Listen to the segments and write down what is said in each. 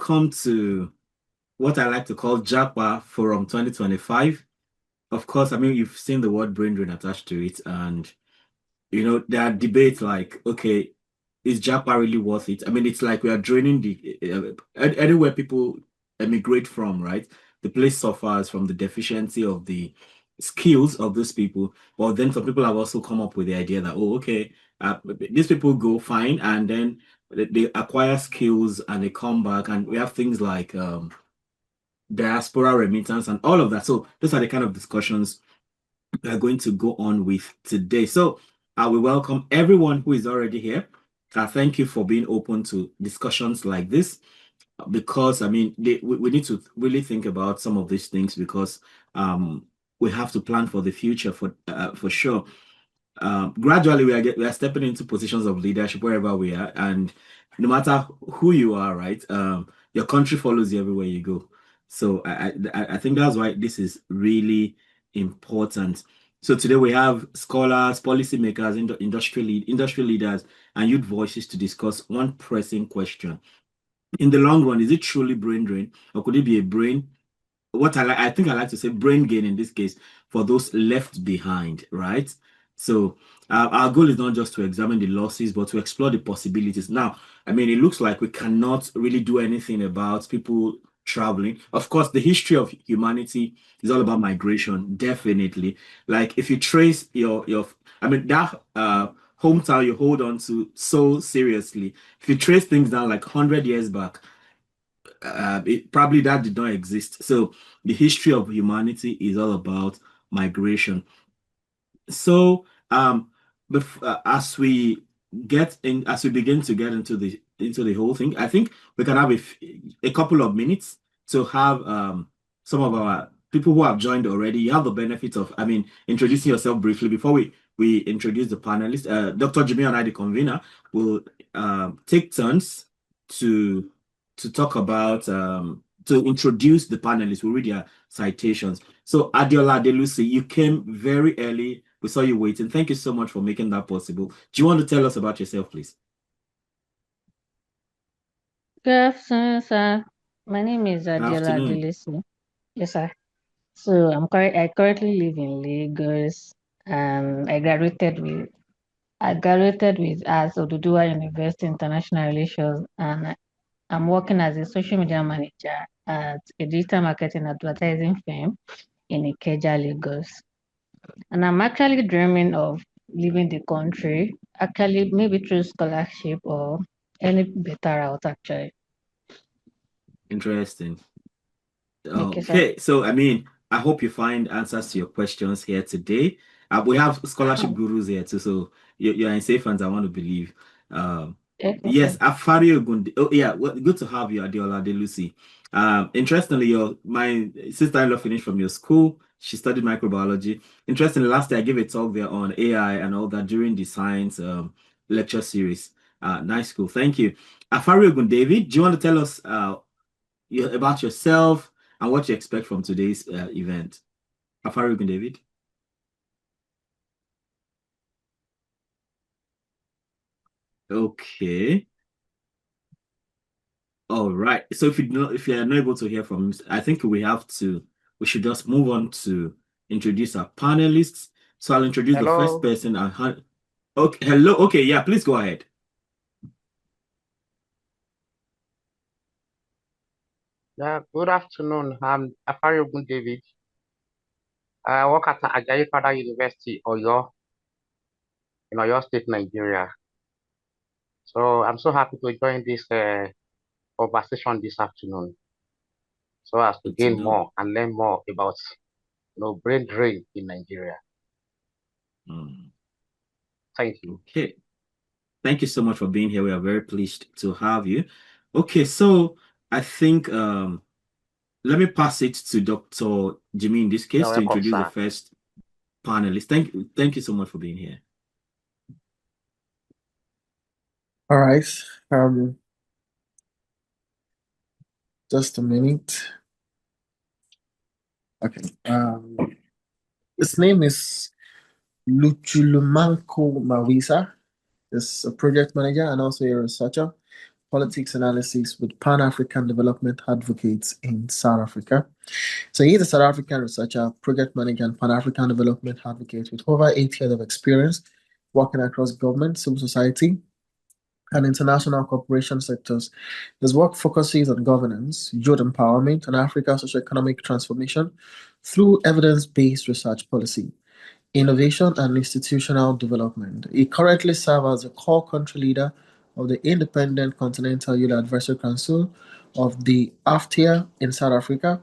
welcome to what I like to call Japa Forum 2025. Of course, I mean, you've seen the word brain drain attached to it, and there are debates like, okay, is Japa really worth it? I mean, it's like we are draining anywhere people emigrate from, right? The place suffers from the deficiency of the skills of those people. But then some people have also come up with the idea that, oh, okay, these people go fine, and then they acquire skills and they come back, and we have things like diaspora remittance and all of that. So those are the kind of discussions we are going to go on with today. So I will welcome everyone who is already here. Thank you for being open to discussions like this, because I mean we need to really think about some of these things, because we have to plan for the future for sure. Gradually we are stepping into positions of leadership wherever we are, and no matter who you are, right, your country follows you everywhere you go. So I think that's why this is really important. So today we have scholars, policymakers, industry leaders, and youth voices to discuss one pressing question. In the long run, is it truly brain drain, or could it be a brain? I think I like to say brain gain in this case for those left behind, right? So our goal is not just to examine the losses, but to explore the possibilities. Now, I mean, it looks like we cannot really do anything about people traveling. Of course, the history of humanity is all about migration, definitely. Like if you trace I mean, that hometown you hold on to so seriously, if you trace things down like 100 years back, probably that did not exist. So the history of humanity is all about migration. So as we begin to get into the whole thing, I think we can have a couple of minutes to have some of our people who have joined already. You have the benefit of, I mean, introducing yourself briefly before we introduce the panelists. Dr. Jimmy and I, the convener, will take turns to talk about to introduce the panelists. We'll read their citations. So Adiola Delusi, you came very early. We saw you waiting. Thank you so much for making that possible. Do you want to tell us about yourself, please? Good afternoon, sir. My name is Adiola Delusi. Yes, sir. So I currently live in Lagos, and I graduated with as Oduduwa University International Relations, and I'm working as a social media manager at a digital marketing advertising firm in Ikeja, Lagos. And I'm actually dreaming of leaving the country, actually maybe through scholarship or any better route, actually. Interesting. Okay, Okay, so I mean, I hope you find answers to your questions here today. We have scholarship gurus here too, so you're in safe hands, I want to believe. Yes, Afari Ogunde. Oh, yeah, well, good to have you, Adiola Delusi. Interestingly, my sister-in-law finished from your school. She studied microbiology. Interestingly, last year I gave a talk there on AI and all that during the science lecture series. Nice school. Thank you. Afari Ogunde, David, do you want to tell us about yourself and what you expect from today's event? Afari Ogunde, David. Okay. All right. So if you are not able to hear from him, I think we should just move on to introduce our panelists. So I'll introduce the first person. Okay. Hello. Okay. Yeah. Please go ahead. Yeah. Good afternoon. I'm Afari Ogun David. I work at Ajayi Father University, Oyo, in Oyo State, Nigeria. So I'm so happy to join this conversation this afternoon, so as to gain more and learn more about brain drain in Nigeria. Thank you. Okay. Thank you so much for being here. We are very pleased to have you. Okay, so I think let me pass it to Dr. Jimmy in this case to introduce the first panelist. Thank you so much for being here. All right. Just a minute. Okay. His name is Luchulumanco Mawisa. He's a project manager and also a researcher politics analysis with Pan-African development advocates in South Africa. So he's a South African researcher, project manager, and Pan-African development advocate with over 8 years of experience working across government, civil society, and international cooperation sectors. His work focuses on governance, youth empowerment, and Africa's socioeconomic transformation through evidence-based research policy, innovation, and institutional development. He currently serves as the core country leader of the Independent Continental Youth Advisory Council of the AFTIA in South Africa,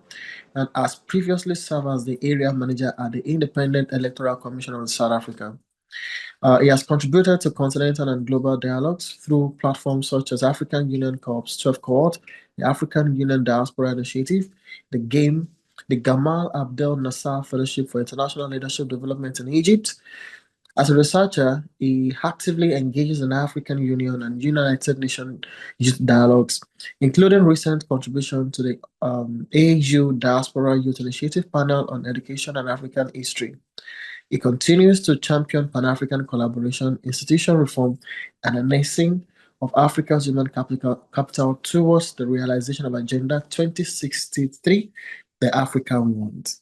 and has previously served as the area manager at the Independent Electoral Commission of South Africa. He has contributed to continental and global dialogues through platforms such as African Union Corp's 12 Cohort, the African Union Diaspora Initiative, the Gamal Abdel Nasser Fellowship for International Leadership Development in Egypt. As a researcher, he actively engages in African Union and United Nations youth dialogues, including recent contribution to the AU Diaspora Youth Initiative panel on education and African history. He continues to champion Pan-African collaboration, institutional reform, and harnessing of Africa's human capital towards the realization of Agenda 2063, the Africa we want.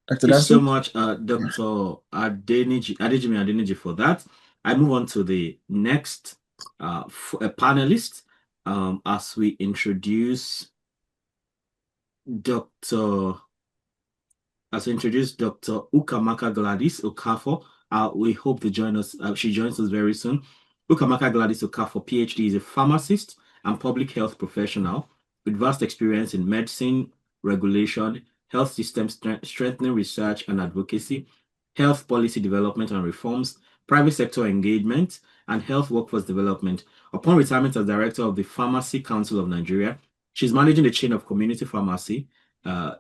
Dr. Thank you so Dancy? much, Dr. Adejimi for that. I move on to the next panelist as we introduce Dr. Ukamaka Gladys Okafor. We hope to join us. She joins us very soon. Ukamaka Gladys Okafor, PhD, is a pharmacist and public health professional with vast experience in medicine, regulation, health system strengthening research and advocacy, health policy development and reforms, private sector engagement, and health workforce development. Upon retirement as director of the Pharmacy Council of Nigeria, she's managing a chain of community pharmacy,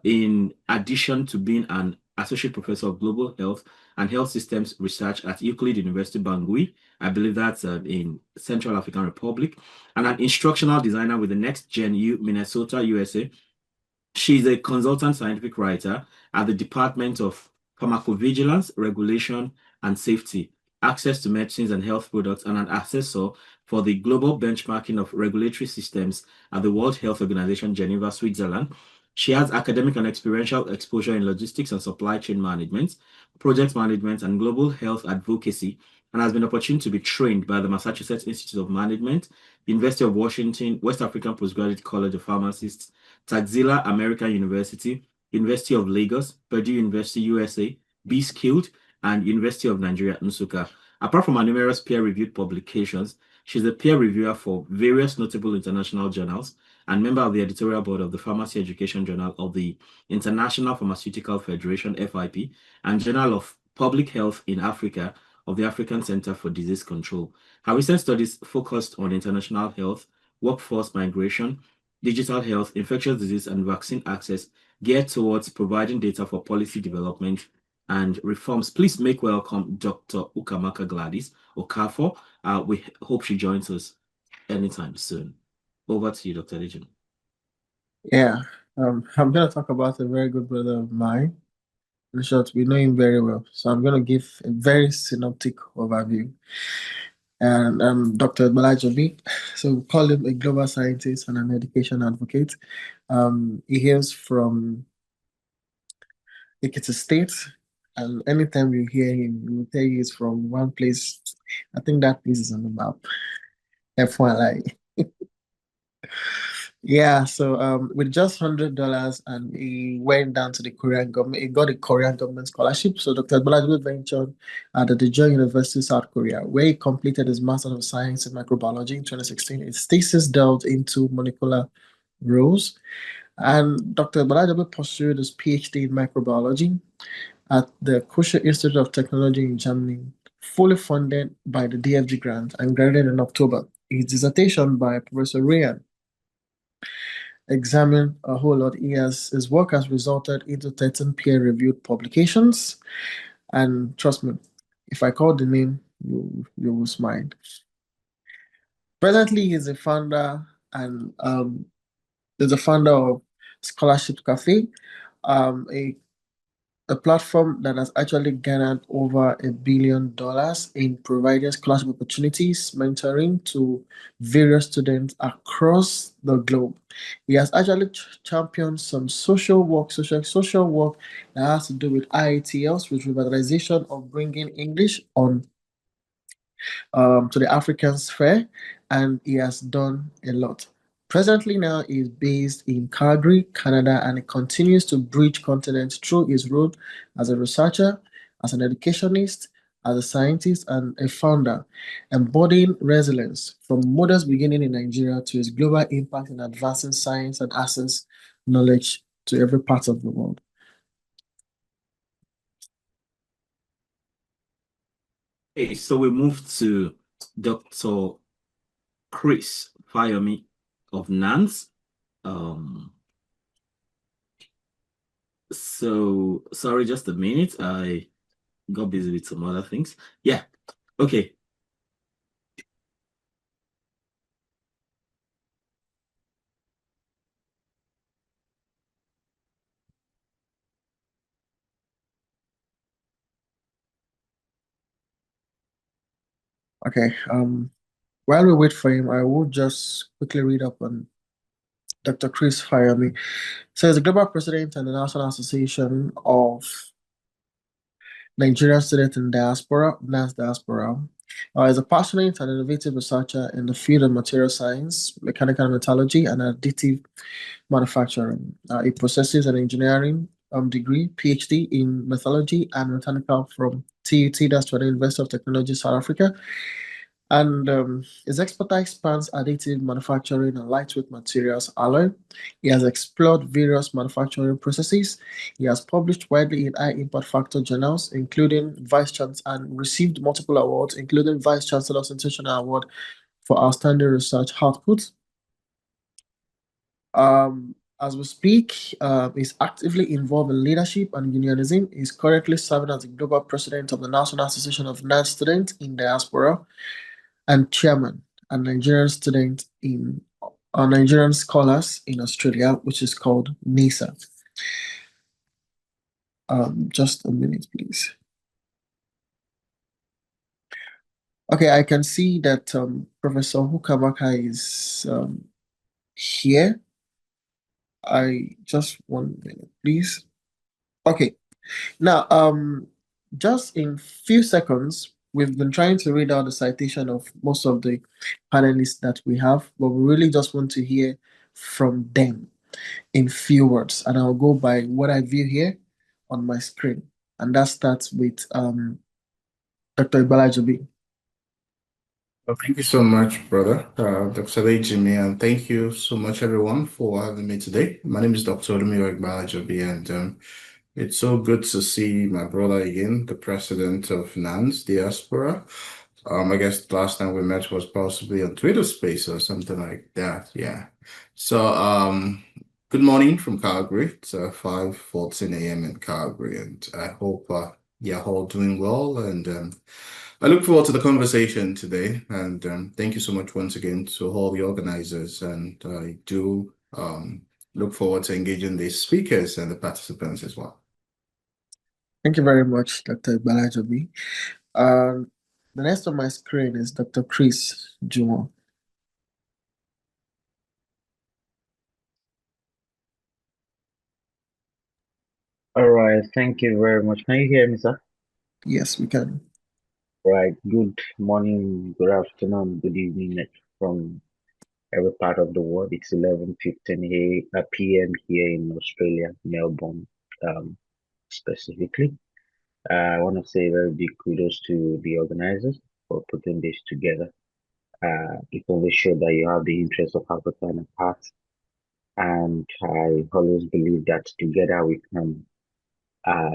in addition to being an associate professor of global health and health systems research at Euclid University, Bangui. I believe that's in Central African Republic, and an instructional designer with the Next Gen U, Minnesota, USA. She's a consultant scientific writer at the Department of Pharmacovigilance, Regulation, and Safety, Access to Medicines and Health Products, and an assessor for the global benchmarking of regulatory systems at the World Health Organization, Geneva, Switzerland. She has academic and experiential exposure in logistics and supply chain management, project management, and global health advocacy, and has been opportune to be trained by the Massachusetts Institute of Management, University of Washington, West African Postgraduate College of Pharmacists, Taxila American University, University of Lagos, Purdue University, USA, B-Skilled, and University of Nigeria, Nsukka. Apart from her numerous peer-reviewed publications, she's a peer reviewer for various notable international journals and member of the editorial board of the Pharmacy Education Journal of the International Pharmaceutical Federation, FIP, and Journal of Public Health in Africa of the African Center for Disease Control. Her recent studies focused on international health, workforce migration, digital health, infectious disease, and vaccine access, geared towards providing data for policy development and reforms. Please make welcome Dr. Ukamaka Gladys Okafor. We hope she joins us anytime soon. Over to you, Dr. Legend. Yeah, I'm going to talk about a very good brother of mine. In short, we know him very well. So I'm going to give a very synoptic overview. And Dr. Balajobi, so we call him a global scientist and an education advocate. He hails from Ekiti State, and anytime you hear him, he will tell you he's from one place. I think that place is on the map. FYI. Yeah, so with just $100, and he went down to the Korean government. He got a Korean government scholarship. So Dr. Balaji ventured at the Daejeon University, South Korea, where he completed his Master of Science in Microbiology in 2016. His thesis delved into molecular rules, and Dr. Balaji pursued his PhD in microbiology at the Kusha Institute of Technology in Germany, fully funded by the DFG grant, and graduated in October. His dissertation by Professor Ryan examined a whole lot. His work has resulted into 13 peer-reviewed publications, and trust me, if I call the name, you will smile. Presently, he's a founder and is the founder of Scholarship Cafe, a a platform that has actually garnered over $1 billion in providing scholarship opportunities, mentoring to various students across the globe. He has actually championed some social work that has to do with IETLs, with revitalization of bringing English on to the African sphere, and he has done a lot. Presently now he is based in Calgary, Canada, and he continues to bridge continents through his role as a researcher, as an educationist, as a scientist, and a founder, embodying resilience from modest beginning in Nigeria to his global impact in advancing science and access knowledge to every part of the world. Okay, so we move to Dr. Chris Fayomi of NANS. So sorry, just a minute. I got busy with some other things. Yeah, okay. Okay, while we wait for him, I will just quickly read up on Dr. Chris Fayomi. So he's the global president and the National Association of Nigerian Students in Diaspora, NAS Diaspora. He's a passionate and innovative researcher in the field of material science, mechanical metallurgy, and additive manufacturing. He possesses an engineering degree, PhD in metallurgy and mechanical from TUT, that's the University of Technology, South Africa. And his expertise spans additive manufacturing and lightweight materials alloy. He has explored various manufacturing processes. He has published widely in high impact factor journals, including and received multiple awards, including Vice Chancellor's International Award for Outstanding Research Output. As we speak, he's actively involved in leadership and unionism. He's currently serving as the global president of the National Association of NAS Students in Diaspora and chairman and Nigerian Nigerian scholars in Australia, which is called NISA. Just a minute, please. Okay, I can see that Professor Ukamaka is here. Just 1 minute, please. Okay, now just in few seconds, we've been trying to read out the citation of most of the panelists that we have, but we really just want to hear from them in few words. And I'll go by what I view here on my screen. And that starts with Dr. Ibalajobi. Well, thank you so much, brother, Dr. Jimmy, and thank you so much, everyone, for having me today. My name is Dr. Olumiro Igbalajobi, and it's so good to see my brother again, the president of NANS Diaspora. I guess the last time we met was possibly on Twitter Space or something like that. Yeah. So, good morning from Calgary. It's 5:14 a.m. in Calgary, and I hope you're all doing well. And I look forward to the conversation today. And thank you so much once again to all the organizers. And I do look forward to engaging the speakers and the participants as well. Thank you very much, Dr. Ibalajobi. The next on my screen is Dr. Chris Jumo. All right, thank you very much. Can you hear me, sir? Yes, we can. Right, good morning, good afternoon, good evening from every part of the world. It's 11:15 p.m. here in Australia, Melbourne, specifically. I want to say a very big kudos to the organizers for putting this together. It always shows that you have the interest of Africa at heart, and I always believe that together we can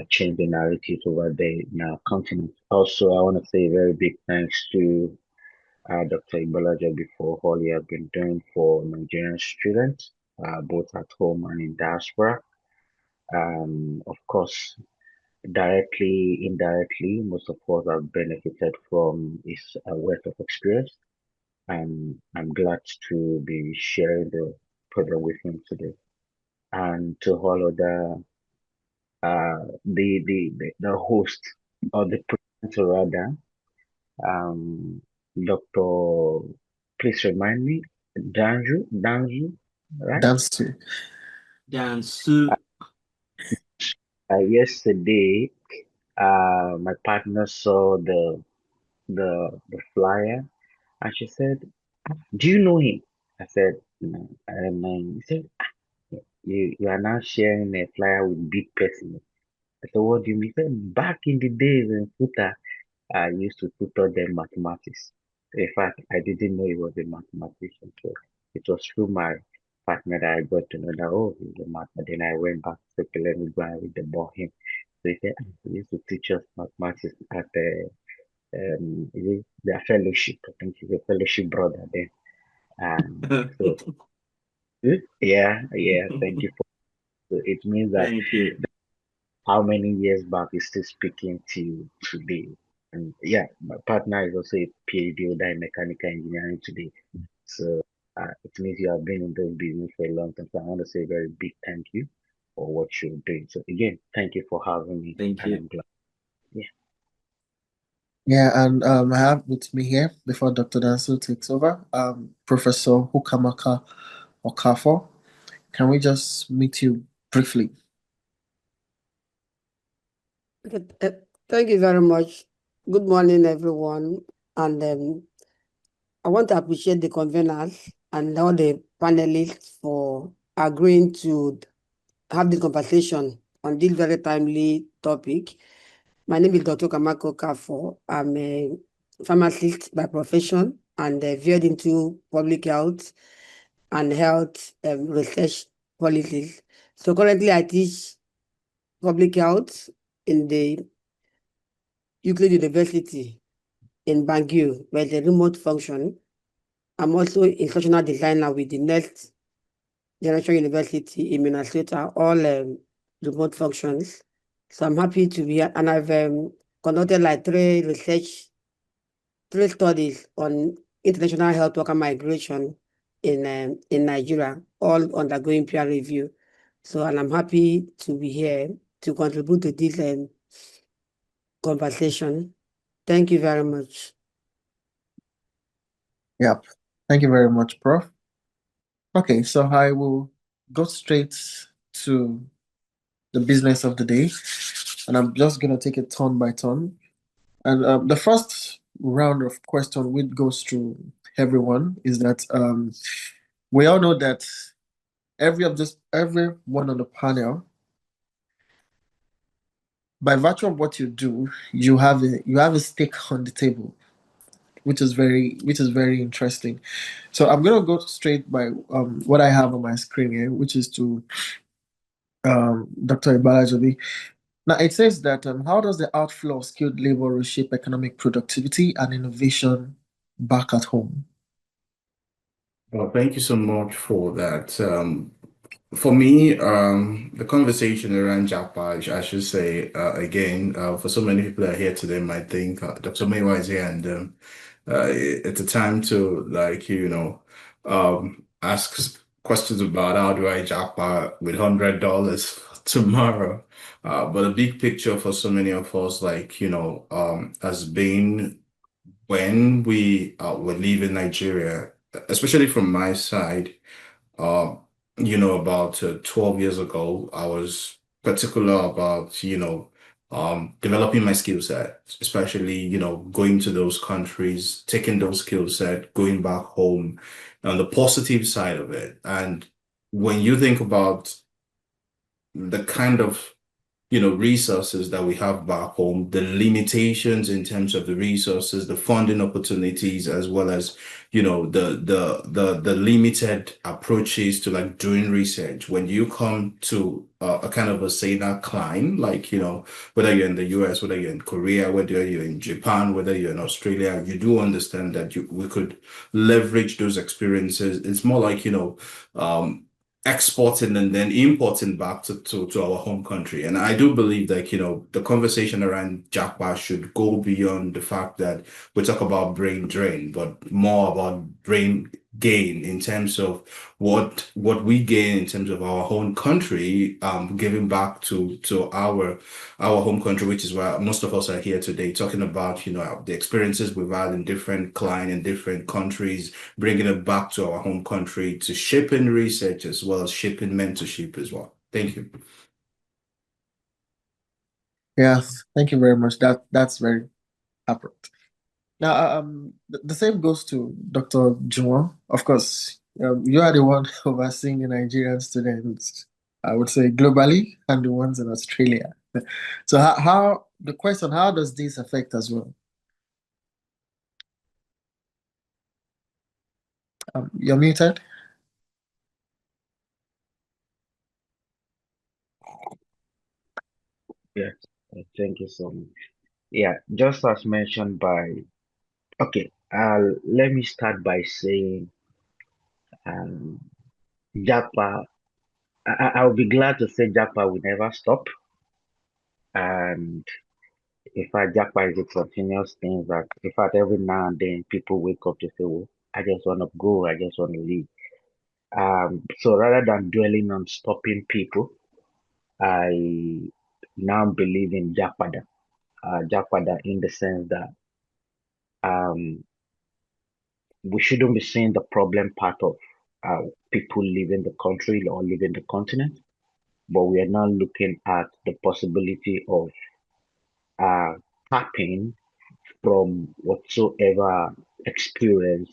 change the narrative over there in our continent. Also, I want to say a very big thanks to Dr. Ibalaja for all he has been doing for Nigerian students, both at home and in diaspora. Of course, directly, indirectly, most of us have benefited from his wealth of experience, and I'm glad to be sharing the program with him today. And to all other the host or the presenter rather, Dr. Please remind me, Danju, right? Dansu. Dansu. Yesterday, my partner saw the flyer, and she said, "Do you know him?" I said, "No." And he said, "You are now sharing a flyer with big person." I said, "What do you mean?" He said, "Back in the days in Futa, I used to tutor them mathematics. In fact, I didn't know he was a mathematician. So it was through my partner that I got to know that, oh, he's a math. But then I went back to say, okay, let me go and read about him." So he said, he used to teach us mathematics at is it their fellowship. I think he's a fellowship brother then. And so, yeah, thank you for so it means that Thank you. how many years back is still speaking to you today. And yeah, my partner is also a PhD holder in mechanical engineering today. So it means you have been in this business for a long time. So I want to say a very big thank you for what you're doing. So again, thank you for having me, Thank and you. I'm glad. Yeah. Yeah, and I have with me here before Dr. Dansu takes over, Professor Ukamaka Okafor. Can we just meet you briefly? Okay, thank you very much. Good morning, everyone. And I want to appreciate the conveners and all the panelists for agreeing to have this conversation on this very timely topic. My name is Dr. Kamako Kafo. I'm a pharmacist by profession and veered into public health and health research policies. So currently I teach public health in the Euclid University in Bangui, where the remote function. I'm also instructional designer with the Next Generation University in Minnesota, all remote functions. So I'm happy to be here. And I've conducted like three studies on international health worker migration in Nigeria, all undergoing peer review. So, and I'm happy to be here to contribute to this conversation. Thank you very much. Yep. Thank you very much, Prof. Okay, so I will go straight to the business of the day, and I'm just going to take it turn by turn. And the first round of question which goes to everyone is that we all know that everyone on the panel, by virtue of what you do, you have a stake on the table, which is very interesting. So I'm gonna go straight by what I have on my screen here, which is to Dr. Ibalajobi. Now it says that how does the outflow of skilled labor reshape economic productivity and innovation back at home? Well, thank you so much for that. For me, the conversation around Japa, I should say, again, for so many people that are here today might think Dr. Maywa is here and it's a time to, like, ask questions about how do I Japa with $100 tomorrow. But the big picture for so many of us, like, has been when we were leaving Nigeria, especially from my side, uh, about 12 years ago, I was particular about, developing my skill set, especially, going to those countries, taking those skill set, going back home on the positive side of it. And when you think about the kind of resources that we have back home, the limitations in terms of the resources, the funding opportunities, as well as, the limited approaches to like doing research. When you come to a kind of a say that climb, like, whether you're in the US, whether you're in Korea, whether you're in Japan, whether you're in Australia, you do understand that we could leverage those experiences. It's more like, exporting and then importing back to our home country. And I do believe that, the conversation around Japa should go beyond the fact that we talk about brain drain, but more about brain gain in terms of what we gain in terms of our own country, giving back to our home country, which is why most of us are here today, talking about, you know, the experiences we've had in different clients in different countries, bringing it back to our home country to shaping research as well as shaping mentorship as well. Thank you. Yes, thank you very much. That's very appropriate. Now, the same goes to Dr. Juwon. Of course, you are the one overseeing the Nigerian students, I would say globally, and the ones in Australia. So, how the question, how does this affect as well? You're muted. Yes, thank you so much. Yeah, just as mentioned by, okay, let me start by saying, um, Japa, I'll be glad to say Japa will never stop. And in fact, Japa is a continuous thing that, in fact, every now and then people wake up to say, well, I just want to go, I just want to leave. So rather than dwelling on stopping people, I now believe in Japada. Japada in the sense that um, we shouldn't be seeing the problem part of people leaving the country or leaving the continent, but we are now looking at the possibility of uh, tapping from whatsoever experience,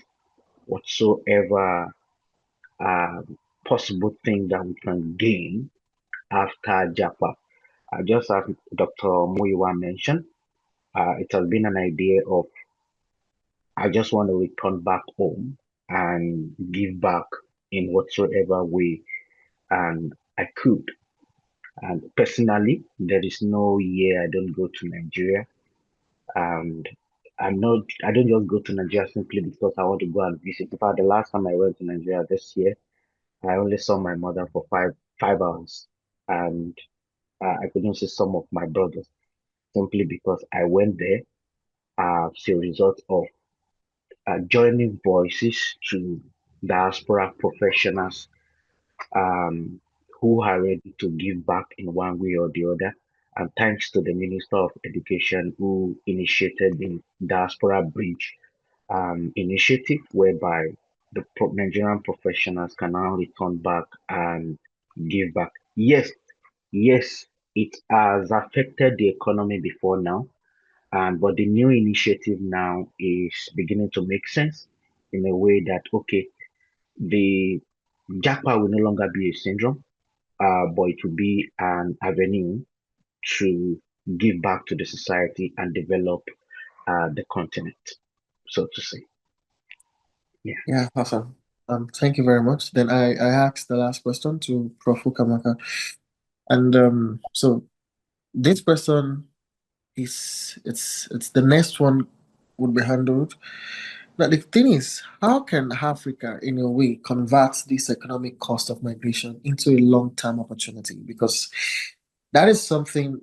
whatsoever uh, possible thing that we can gain after Japa. Just as Dr. Muiwa mentioned, it has been an idea of I just want to return back home and give back in whatsoever way and I could. And personally, there is no year I don't go to Nigeria. And I don't just go to Nigeria simply because I want to go and visit. In fact, the last time I went to Nigeria this year, I only saw my mother for five hours. And I couldn't see some of my brothers simply because I went there as a result of joining voices to diaspora professionals um, who are ready to give back in one way or the other. And thanks to the Minister of Education who initiated the Diaspora Bridge initiative, whereby the Nigerian professionals can now return back and give back. Yes, yes, it has affected the economy before now, but the new initiative now is beginning to make sense in a way that okay, the Japa will no longer be a syndrome, but it will be an avenue to give back to the society and develop the continent, so to say. Yeah, awesome. Thank you very much. Then I asked the last question to Prof. Ukamaka. And so this person it's the next one would be handled. But the thing is, how can Africa, in a way, convert this economic cost of migration into a long-term opportunity? Because that is something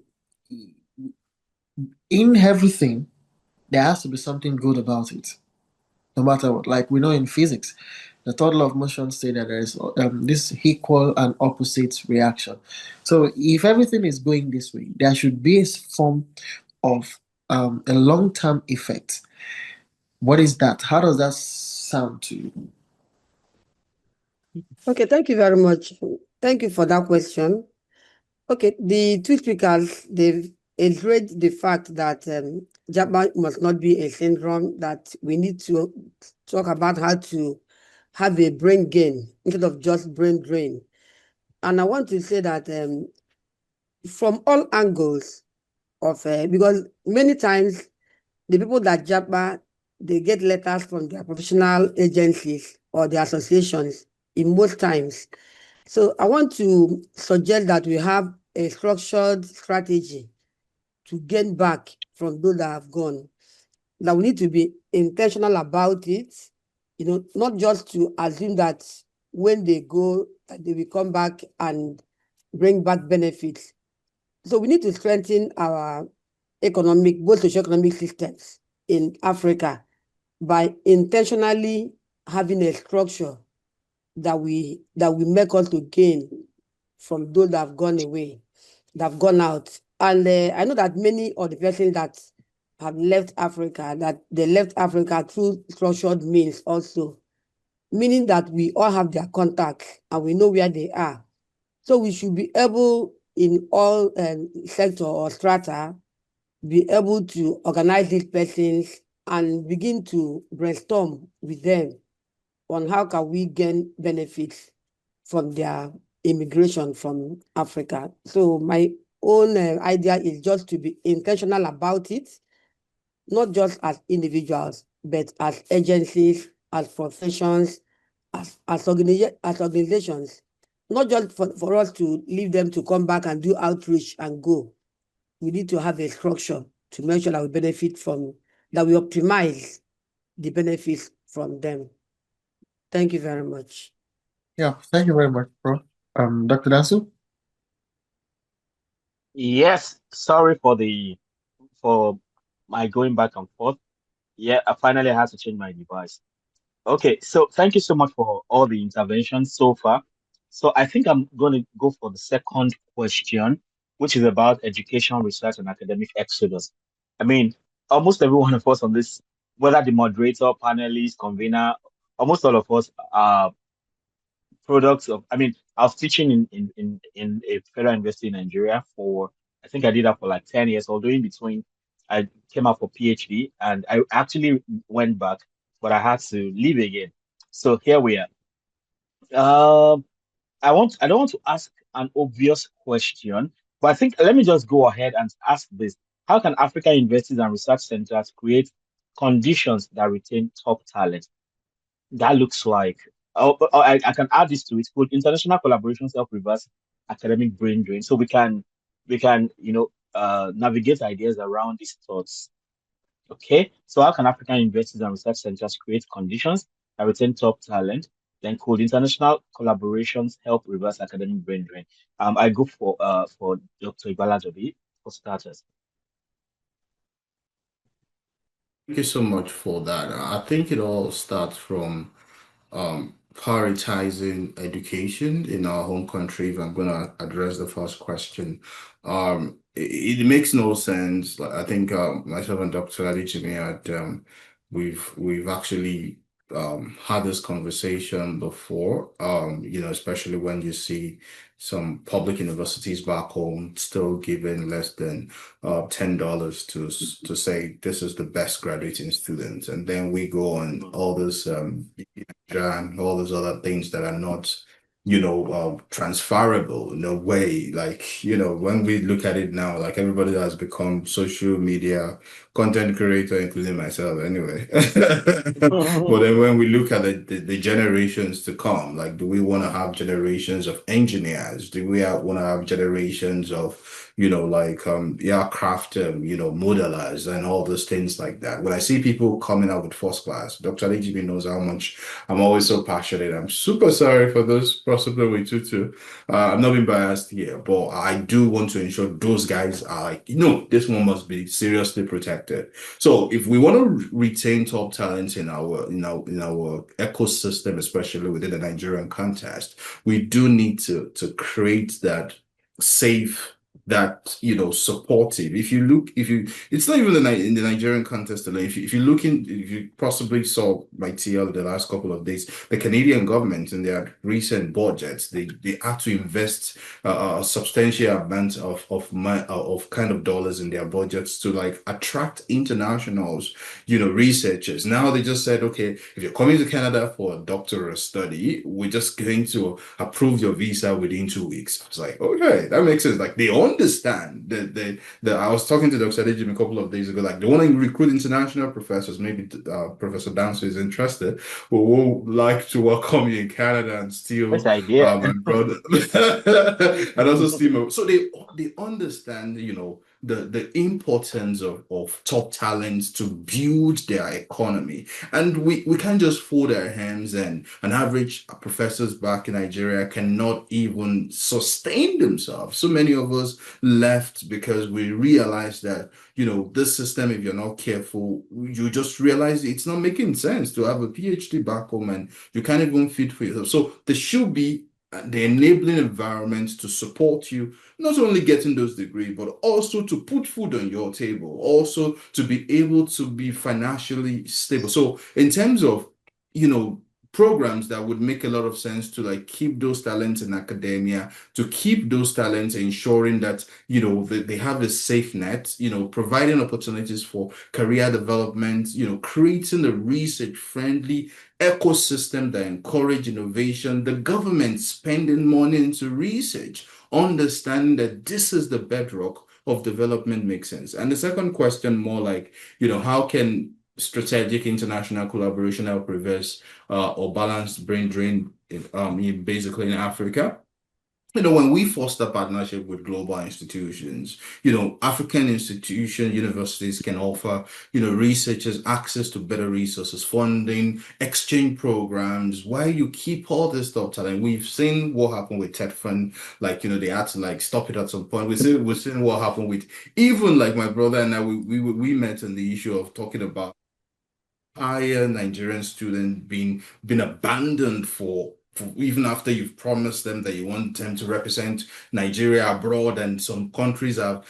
in everything, there has to be something good about it, no matter what. Like we know in physics, the third law of motion says that there is this equal and opposite reaction. So if everything is going this way, there should be a form of a long-term effect. What is that? How does that sound to you? Okay, thank you very much. Thank you for that question. Okay, the two speakers, they've encouraged the fact that Japa must not be a syndrome, that we need to talk about how to have a brain gain instead of just brain drain. And I want to say that from all angles of, because many times the people that Japa, they get letters from their professional agencies or their associations in most times. So I want to suggest that we have a structured strategy to gain back from those that have gone. That we need to be intentional about it, not just to assume that when they go, that they will come back and bring back benefits. So we need to strengthen our both socioeconomic systems in Africa by intentionally having a structure that we make us to gain from those that have gone away, that have gone out. And I know that many of the persons that have left Africa, that they left Africa through structured means also, meaning that we all have their contact and we know where they are. So we should be able in all sector or strata, be able to organize these persons and begin to brainstorm with them on how can we gain benefits from their immigration from Africa. So my own idea is just to be intentional about it, not just as individuals, but as agencies, as professions, as organizations, not just for us to leave them to come back and do outreach and go. We need to have a structure to make sure that we benefit from, that we optimize the benefits from them. Thank you very much. Yeah, thank you very much, bro. Dr. Dasu? Yes, sorry for my going back and forth. Yeah, I finally had to change my device. Okay, so thank you so much for all the interventions so far. So I think I'm going to go for the second question, which is about education, research, and academic exodus. I mean, almost every one of us on this, whether the moderator, panelist, convener, almost all of us are products of, I mean, I was teaching in a federal university in Nigeria for, I think I did that for like 10 years, although in between I came out for PhD and I actually went back, but I had to leave again. So here we are. I don't want to ask an obvious question, but I think let me just go ahead and ask this. How can African universities and research centers create conditions that retain top talent? That looks like I can add this to it. Could international collaborations help reverse academic brain drain? So we can navigate ideas around these thoughts. Okay, so how can African universities and research centers create conditions that retain top talent? Then could international collaborations help reverse academic brain drain? I go for Dr. Ibalajobi for starters. Thank you so much for that. I think it all starts from prioritizing education in our home country. If I'm going to address the first question, it makes no sense. Like, I think myself and Dr. Adijimi had we've actually had this conversation before. Especially when you see some public universities back home still giving less than $10 to say this is the best graduating students, and then we go on all this and all those other things that are not transferable in a way. Like, when we look at it now, like everybody has become social media content creator, including myself anyway. But then when we look at the generations to come, like, do we want to have generations of engineers? Do we want to have generations of aircraft, modelers and all those things like that? When I see people coming out with first class, Dr. AGB knows how much I'm always so passionate. I'm super sorry for those possibly with Tutu. I'm not being biased here, but I do want to ensure those guys are like, this one must be seriously protected. So if we want to retain top talent in our ecosystem, especially within the Nigerian context, we do need to create that safe, that supportive. If you it's not even in the Nigerian context alone. If you possibly saw my TL the last couple of days, the Canadian government in their recent budgets, they had to invest a substantial amount of kind of dollars in their budgets to like attract internationals, researchers. Now they just said, okay, if you're coming to Canada for a doctoral study, we're just going to approve your visa within 2 weeks. I was like, okay, that makes sense. Like, they understand that I was talking to Dr. Adejim a couple of days ago, like they want to recruit international professors. Maybe Professor Danso is interested. We would like to welcome you in Canada and still idea. my brother and also still so they understand, the importance of top talents to build their economy. And we can't just fold our hands, and an average professors back in Nigeria cannot even sustain themselves. So many of us left because we realized that, this system, if you're not careful, you just realize it's not making sense to have a PhD back home and you can't even feed for yourself. So there should be the enabling environment to support you, not only getting those degrees, but also to put food on your table, also to be able to be financially stable. So in terms of, programs that would make a lot of sense to like keep those talents in academia, to keep those talents, ensuring that, they have a safe net, providing opportunities for career development, creating a research-friendly ecosystem that encourage innovation, the government spending money into research, understanding that this is the bedrock of development makes sense. And the second question, more like, how can strategic international collaboration help reverse or balance brain drain basically in Africa? When we foster partnership with global institutions, African institutions, universities can offer, researchers access to better resources, funding, exchange programs, while you keep all this top talent. We've seen what happened with TED Fund, like, they had to like stop it at some point. We've seen what happened with even like my brother and I, we met on the issue of talking about higher Nigerian students being abandoned for even after you've promised them that you want them to represent Nigeria abroad, and some countries have,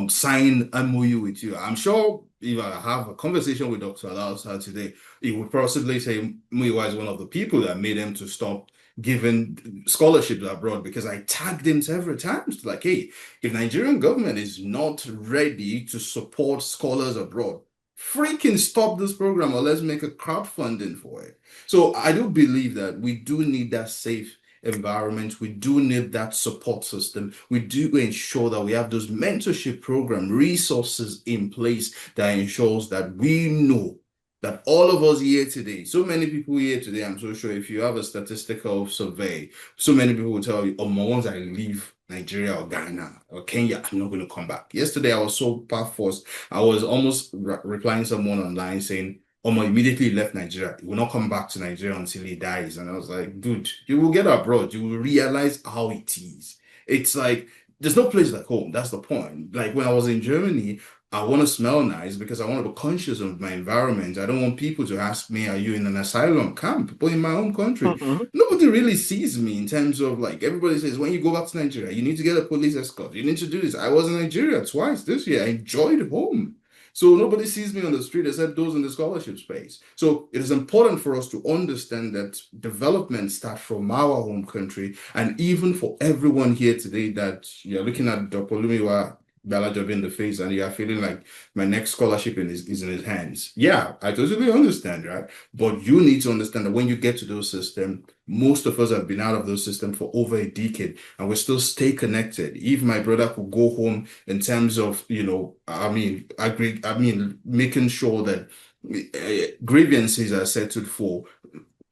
signed MOU with you. I'm sure if I have a conversation with Dr. Alausa today, he would possibly say Muiwa is one of the people that made him to stop giving scholarships abroad, because I tagged him several times like, hey, if Nigerian government is not ready to support scholars abroad, freaking stop this program, or let's make a crowdfunding for it. So I do believe that we do need that safe environment. We do need that support system. We do ensure that we have those mentorship program resources in place that ensures that we know that all of us here today, so many people here today, I'm so sure if you have a statistical survey, so many people will tell you, once I leave Nigeria or Ghana or Kenya, I'm not going to come back. Yesterday, I was so forced. I was almost replying someone online saying, Omo immediately left Nigeria. He will not come back to Nigeria until he dies. And I was like, dude, you will get abroad. You will realize how it is. It's like, there's no place like home. That's the point. Like when I was in Germany, I want to smell nice because I want to be conscious of my environment. I don't want people to ask me, are you in an asylum camp? But in my own country, nobody really sees me in terms of like, everybody says, when you go back to Nigeria, you need to get a police escort. You need to do this. I was in Nigeria twice this year. I enjoyed home. So nobody sees me on the street except those in the scholarship space. So it is important for us to understand that development starts from our home country. And even for everyone here today that you're looking at Dr. Lumiwa Balajob in the face and you're feeling like my next scholarship is in his hands. Yeah, I totally understand, right? But you need to understand that when you get to those systems, most of us have been out of those systems for over a decade and we still stay connected. If my brother could go home in terms of, making sure that grievances are settled for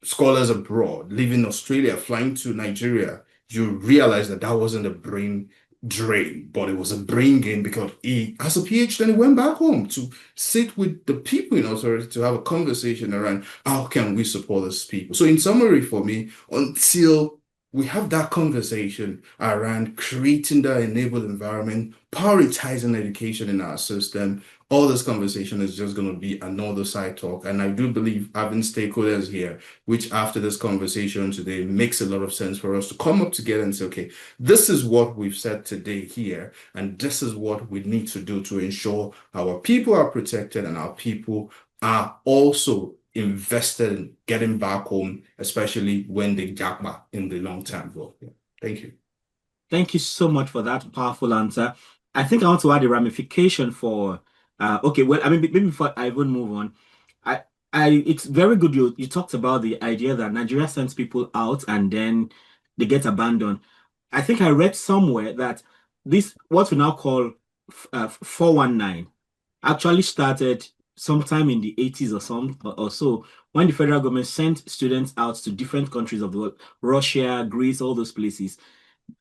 scholars abroad, leaving Australia, flying to Nigeria, you realize that wasn't a brain drain, but it was a brain gain because he has a PhD and he went back home to sit with the people in authority to have a conversation around how can we support these people. So in summary for me, until we have that conversation around creating that enabled environment, prioritizing education in our system, all this conversation is just going to be another side talk. And I do believe having stakeholders here, which after this conversation today makes a lot of sense for us to come up together and say, okay, this is what we've said today here, and this is what we need to do to ensure our people are protected and our people are also invested in getting back home, especially when they japa in the long term. Yeah. Thank you. Thank you so much for that powerful answer. I think I want to add a ramification for okay, well, I mean, maybe before I even move on, it's very good you talked about the idea that Nigeria sends people out and then they get abandoned. I think I read somewhere that this, what we now call 419, actually started sometime in the 80s or so, when the federal government sent students out to different countries of the world, Russia, Greece, all those places.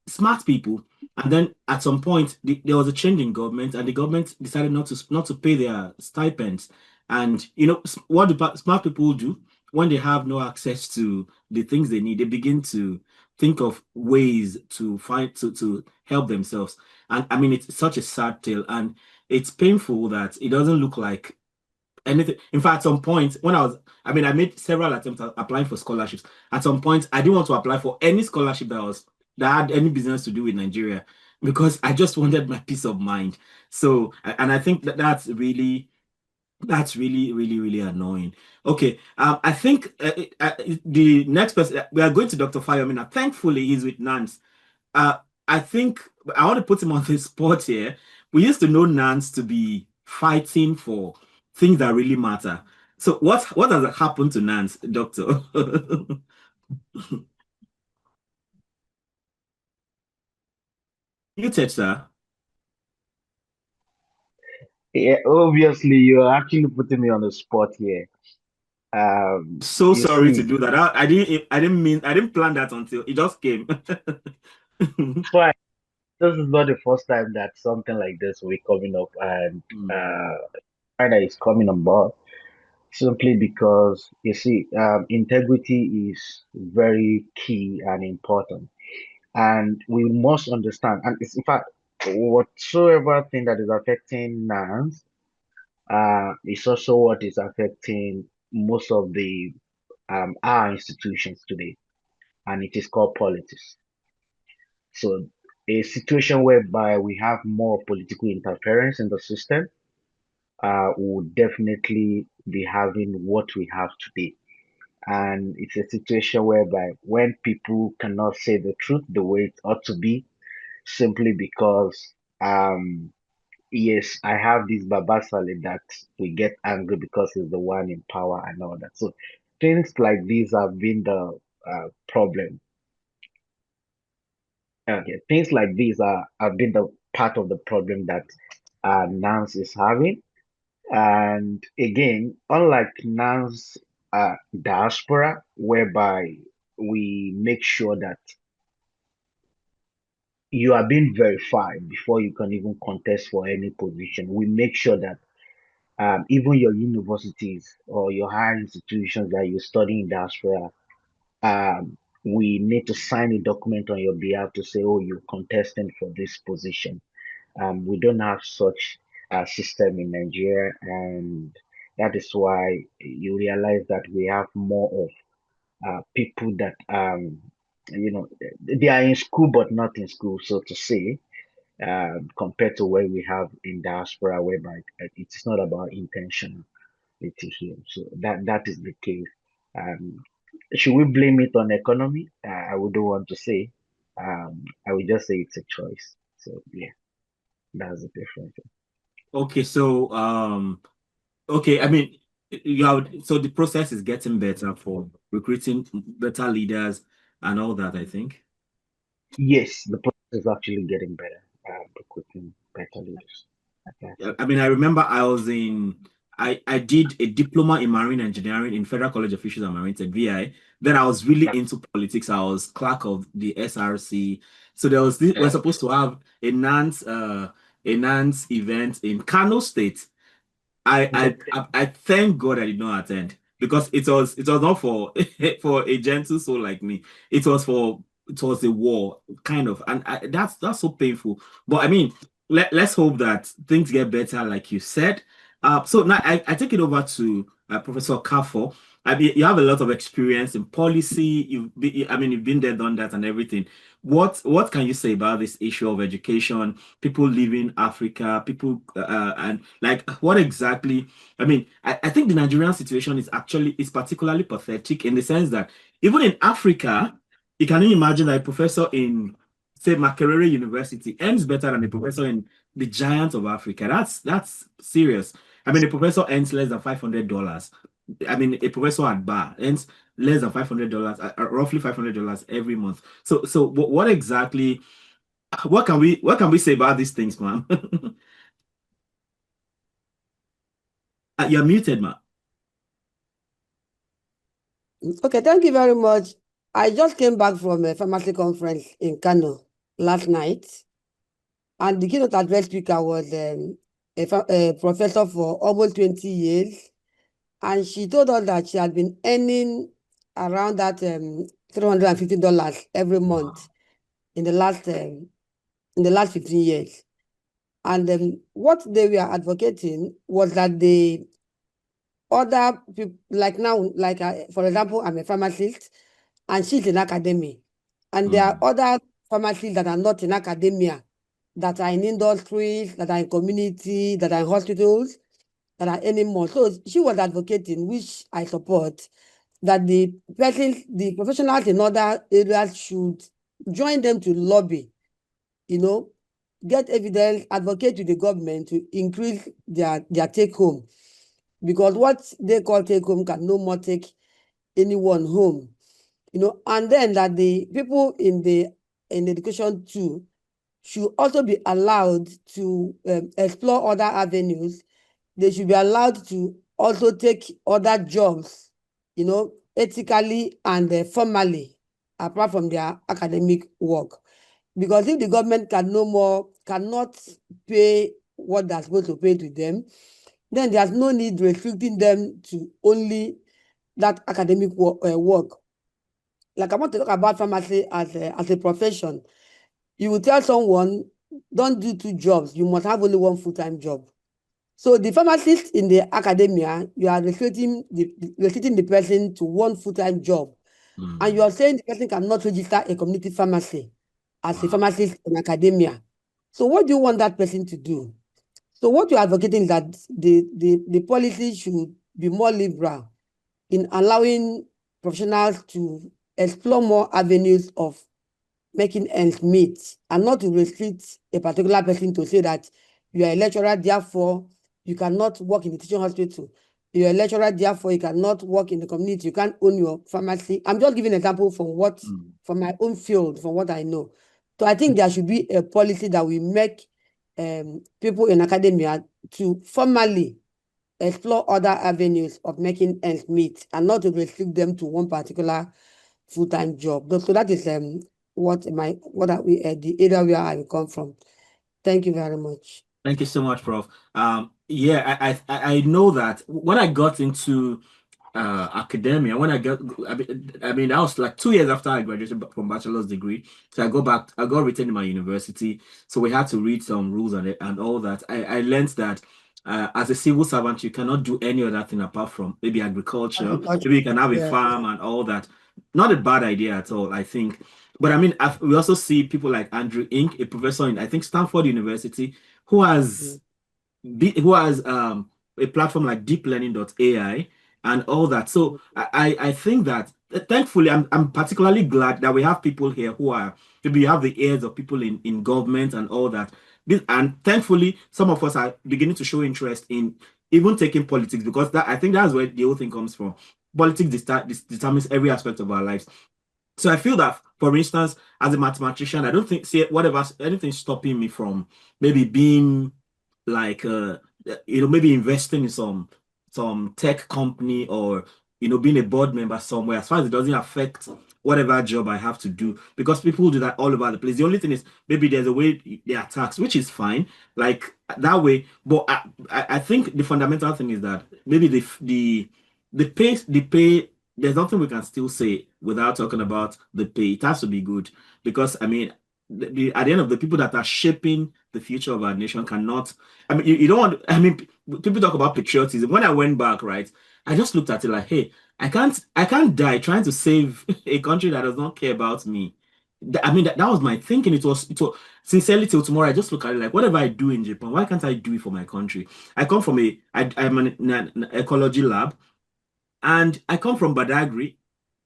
smart people. And then at some point, there was a change in government, and the government decided not to pay their stipends. And you know what the smart people do when they have no access to the things they need, they begin to think of ways to find to help themselves. And I mean, it's such a sad tale, and it's painful that it doesn't look like anything. In fact, at some point when I made several attempts at applying for scholarships. At some point, I didn't want to apply for any scholarship that had any business to do with Nigeria because I just wanted my peace of mind. So, and I think that's really, really, really annoying. Okay, I think the next person we are going to Dr. Fayomina. Thankfully, he's with Nance. Uh, I think I want to put him on the spot here. We used to know Nance to be fighting for things that really matter. So what has happened to Nance, Doctor? You teach sir. Yeah, obviously, you're actually putting me on the spot here. So You sorry to see, do that. I didn't plan that until it just came. fine. This is not the first time that something like this will be coming up, and Mm, uh, China is coming on board simply because you see, integrity is very key and important, and we must understand. And it's, in fact, whatsoever thing that is affecting NANS, is also what is affecting most of the our institutions today, and it is called politics. So, a situation whereby we have more political interference in the system would definitely be having what we have today. And it's a situation whereby when people cannot say the truth the way it ought to be, simply because, yes, I have this Babasale that we get angry because he's the one in power and all that. So things like these have been the problem. Okay, things like these have been the part of the problem that Nance is having. And again, unlike Nance diaspora, whereby we make sure that you are being verified before you can even contest for any position. We make sure that even your universities or your higher institutions that you study in diaspora, we need to sign a document on your behalf to say, oh, you're contesting for this position. We don't have such a system in Nigeria, and that is why you realize that we have more of people that they are in school but not in school, so to say, compared to where we have in diaspora, whereby it's not about intentionality here. So that is the case. Um, should we blame it on economy? I wouldn't want to say. I would just say it's a choice. So yeah, that's the difference. okay, so okay, I mean, so the process is getting better for recruiting better leaders and all that, I think. Yes, the process is actually getting better. Recruiting better leaders. Okay. I mean, I remember I did a diploma in marine engineering in Federal College of Fisheries and Marine Tech, VI. Then I was really into politics. I was clerk of the SRC. So there was this, we're supposed to have a Nance event in Kano State. I thank God I did not attend because it was not for for a gentle soul like me. It was a war kind of, and that's so painful. But I mean, let's hope that things get better, like you said. So now I take it over to Professor Okafor. I mean, you have a lot of experience in policy. You've been there, done that, and everything. What can you say about this issue of education, people leaving Africa, people and like what exactly? I mean, I think the Nigerian situation is particularly pathetic in the sense that even in Africa, you can imagine that a professor in say Makerere University earns better than a professor in the giant of Africa. That's serious. I mean, a professor earns less than $500. I mean, a professor at bar earns less than $500, roughly $500 every month. So what exactly? What can we say about these things, ma'am? You're muted, ma'am. Okay, thank you very much. I just came back from a pharmacy conference in Kano. last night, and the keynote address speaker was a professor for almost 20 years, and she told us that she had been earning around that $350 every month in the last 15 years. And what they were advocating was that the other people, like now, like for example, I'm a pharmacist, and she's in academia, and there are other pharmacists that are not in academia, that are in industries, that are in community, that are in hospitals, that are earning more. So she was advocating, which I support, that the professionals in other areas should join them to lobby, get evidence, advocate to the government to increase their take home, because what they call take home can no more take anyone home, and then that the people in education too should also be allowed to explore other avenues. They should be allowed to also take other jobs, ethically and formally, apart from their academic work. Because if the government cannot pay what they're supposed to pay to them, then there's no need restricting them to only that academic work. Like, I want to talk about pharmacy as a profession. You will tell someone, don't do two jobs, you must have only one full-time job. So the pharmacist in the academia, you are restricting the person to one full-time job. And you are saying the person cannot register a community pharmacy as a pharmacist in academia. So what do you want that person to do? So what you're advocating is that the policy should be more liberal in allowing professionals to explore more avenues of making ends meet, and not to restrict a particular person to say that you are a lecturer, therefore you cannot work in the teaching hospital. You're a lecturer, therefore you cannot work in the community. You can't own your pharmacy. I'm just giving an example from my own field, from what I know. So I think there should be a policy that will make people in academia to formally explore other avenues of making ends meet, and not to restrict them to one particular full-time job. So that is the area where I come from. Thank you very much. Thank you so much, Prof. Yeah, I know that when I got into academia, I mean that was like 2 years after I graduated from bachelor's degree. So I got retained in my university. So we had to read some rules and all that. I learned that as a civil servant, you cannot do any other thing apart from maybe agriculture. Maybe you can have a farm and all that. Not a bad idea at all, I think. But I mean, we also see people like Andrew Ng, a professor in, I think, Stanford University, who has a platform like deeplearning.ai and all that. So I think that thankfully I'm particularly glad that we have people here who are, maybe you have the ears of people in government and all that. And thankfully some of us are beginning to show interest in even taking politics, because I think that's where the whole thing comes from. Politics determines every aspect of our lives. So I feel that, for instance, as a mathematician, I don't think anything stopping me from maybe being like maybe investing in some tech company, or being a board member somewhere, as far as it doesn't affect whatever job I have to do, because people do that all over the place. The only thing is maybe there's a way they are taxed, which is fine, like that way. But I think the fundamental thing is that maybe the pay, there's nothing we can still say without talking about the pay. It has to be good, because I mean, at the end of the people that are shaping the future of our nation cannot. I mean, you don't want. I mean, people talk about patriotism. When I went back, right, I just looked at it like, hey, I can't die trying to save a country that does not care about me. I mean, that was my thinking. It was sincerely till tomorrow. I just look at it like, whatever I do in Japan, why can't I do it for my country? I come from I'm an ecology lab, and I come from Badagry.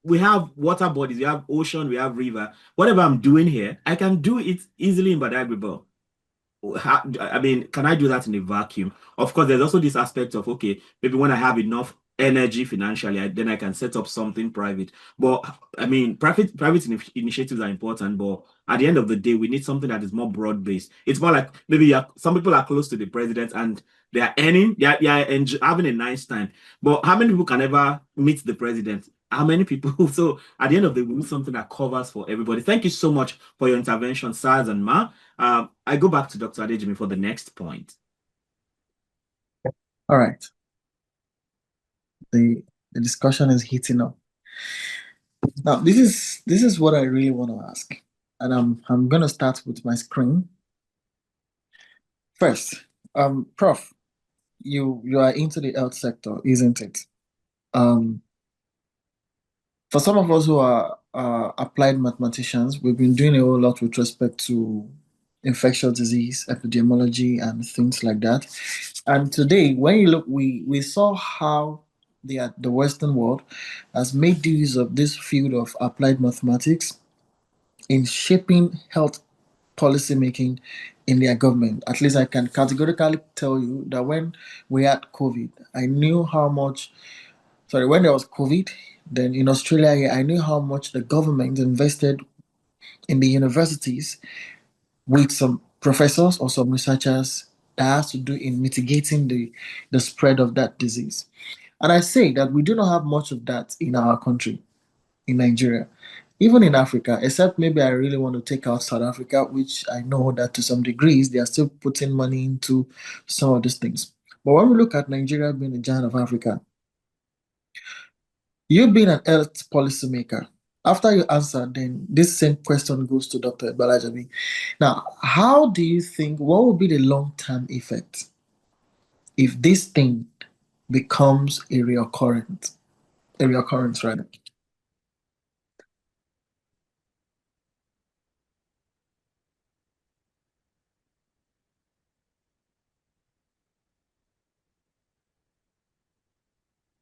We have water bodies, we have ocean, we have river. Whatever I'm doing here, I can do it easily in Badagry, but I mean, can I do that in a vacuum? Of course, there's also this aspect of, okay, maybe when I have enough energy financially, then I can set up something private. But I mean, private initiatives are important, but at the end of the day, we need something that is more broad-based. It's more like maybe some people are close to the president and they are earning, they are having a nice time. But how many people can ever meet the president? How many people? So at the end of the day, we need something that covers for everybody. Thank you so much for your intervention, Saz and Ma. I go back to Dr. Adejimi for the next point. All right. The discussion is heating up. Now, this is what I really want to ask, and I'm gonna start with my screen first. Prof, you are into the health sector, isn't it? For some of us who are applied mathematicians, we've been doing a whole lot with respect to infectious disease, epidemiology, and things like that. And today, when you look, we saw how the Western world has made use of this field of applied mathematics in shaping health policy making in their government. At least I can categorically tell you that when we had COVID, I knew how much, sorry, when there was COVID, then in Australia, I knew how much the government invested in the universities with some professors or some researchers that has to do in mitigating the spread of that disease. And I say that we do not have much of that in our country, in Nigeria, even in Africa, except maybe I really want to take out South Africa, which I know that to some degrees they are still putting money into some of these things. But when we look at Nigeria being the giant of Africa, you being an health policymaker, after you answer, then this same question goes to Dr. Balajabi. Now, how do you think, what will be the long-term effect if this thing becomes a reoccurrence, rather?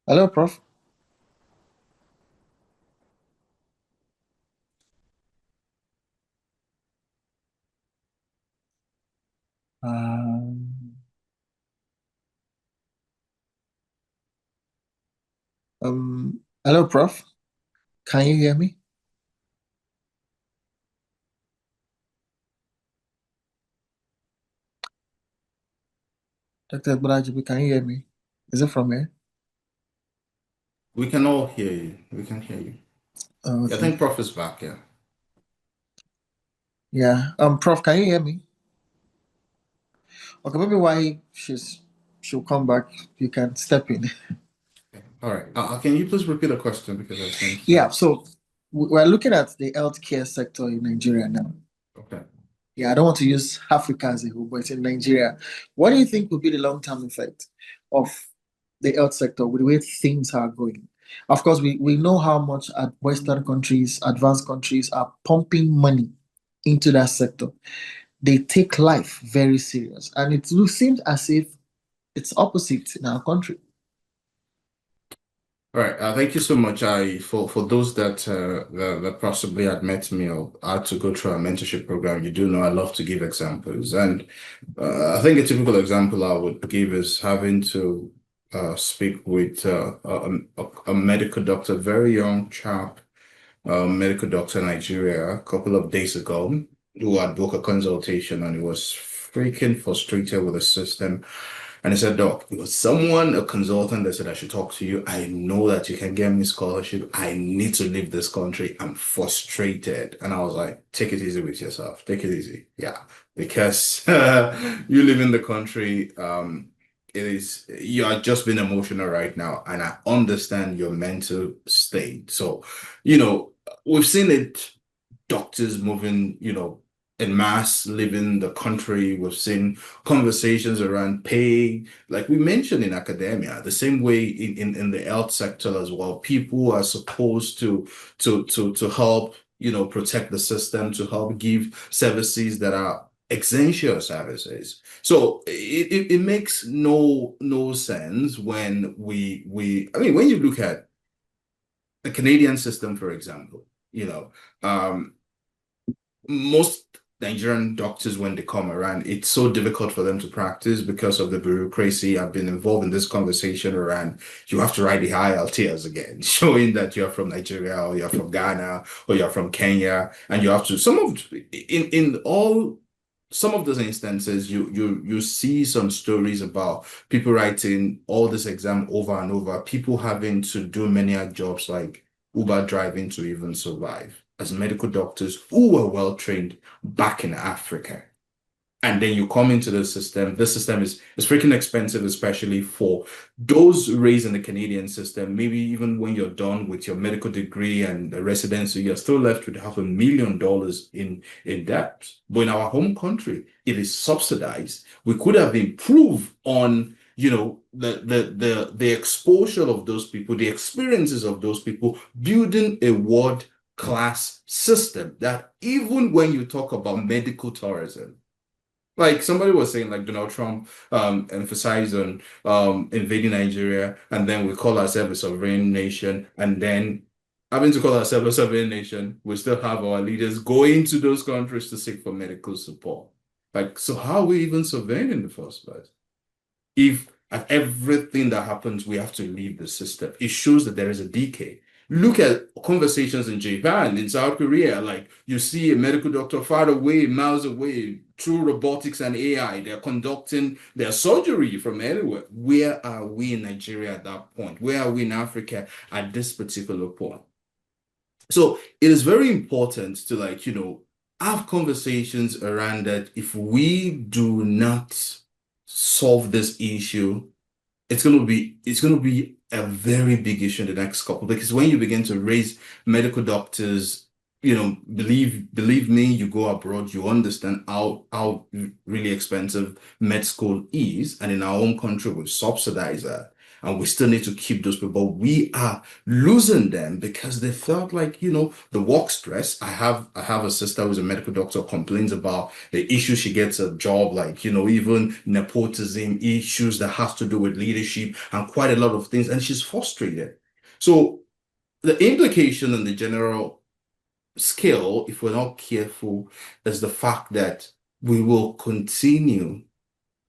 Hello, Prof. Hello, Prof. Can you hear me? Dr. Balajabi, can you hear me? Is it from here? We can all hear you. We can hear you. Okay. I think Prof is back, yeah. Yeah. Prof, can you hear me? Okay, maybe while she'll come back, you can step in. All right. Can you please repeat the question because I think Yeah, so we're looking at the healthcare sector in Nigeria now. okay. Yeah, I don't want to use Africa as a whole, but in Nigeria, what do you think will be the long-term effect of the health sector with the way things are going? Of course, we know how much Western countries, advanced countries are pumping money into that sector. They take life very serious, and it seems as if it's opposite in our country. All right. Thank you so much. For those that possibly had met me or had to go through a mentorship program, you do know I love to give examples, and I think a typical example I would give is having to speak with a medical doctor, very young chap, medical doctor in Nigeria, a couple of days ago, who had booked a consultation, and he was freaking frustrated with the system. And he said, Doc, it was someone, a consultant that said I should talk to you. I know that you can get me scholarship. I need to leave this country. I'm frustrated. And I was like, take it easy with yourself. Take it easy. Yeah. Because you live in the country, you are just being emotional right now. And I understand your mental state. So, we've seen it, doctors moving, en masse, leaving the country. We've seen conversations around pay, like we mentioned in academia, the same way in the health sector as well. People are supposed to help, protect the system, to help give services that are essential services. So it makes no sense when I mean, when you look at the Canadian system, for example, most Nigerian doctors, when they come around, it's so difficult for them to practice because of the bureaucracy. I've been involved in this conversation around you have to write the IELTS again, showing that you're from Nigeria or you're from Ghana or you're from Kenya, and you have to some of those instances you see some stories about people writing all this exam over and over, people having to do many jobs like Uber driving to even survive as medical doctors who were well trained back in Africa. And then you come into the system. This system is freaking expensive, especially for those raised in the Canadian system. Maybe even when you're done with your medical degree and the residency, you're still left with $500,000 in debt. But in our home country, it is subsidized. We could have improved on the exposure of those people, the experiences of those people, building a world-class system that even when you talk about medical tourism, like somebody was saying, like Donald Trump emphasized on invading Nigeria, and then we call ourselves a sovereign nation, and then having to call ourselves a sovereign nation, we still have our leaders going to those countries to seek for medical support. Like, so how are we even sovereign in the first place? If at everything that happens, we have to leave the system, it shows that there is a decay. Look at conversations in Japan, in South Korea, like you see a medical doctor far away, miles away, through robotics and AI, they're conducting their surgery from anywhere. Where are we in Nigeria at that point? Where are we in Africa at this particular point? So it is very important to have conversations around that. If we do not solve this issue, it's going to be a very big issue in the next couple, because when you begin to raise medical doctors, believe me, you go abroad, you understand how really expensive med school is, and in our own country we subsidize that, and we still need to keep those people. We are losing them because they felt like the work stress. I have a sister who's a medical doctor, complains about the issue she gets a job, like even nepotism issues that has to do with leadership and quite a lot of things, and she's frustrated. So the implication in the general scale, if we're not careful, is the fact that we will continue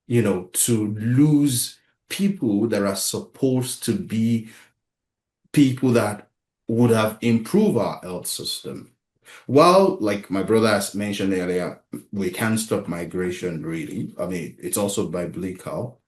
to lose people that are supposed to be people that would have improved our health system. While, like my brother has mentioned earlier, we can't stop migration really. I mean, it's also biblical.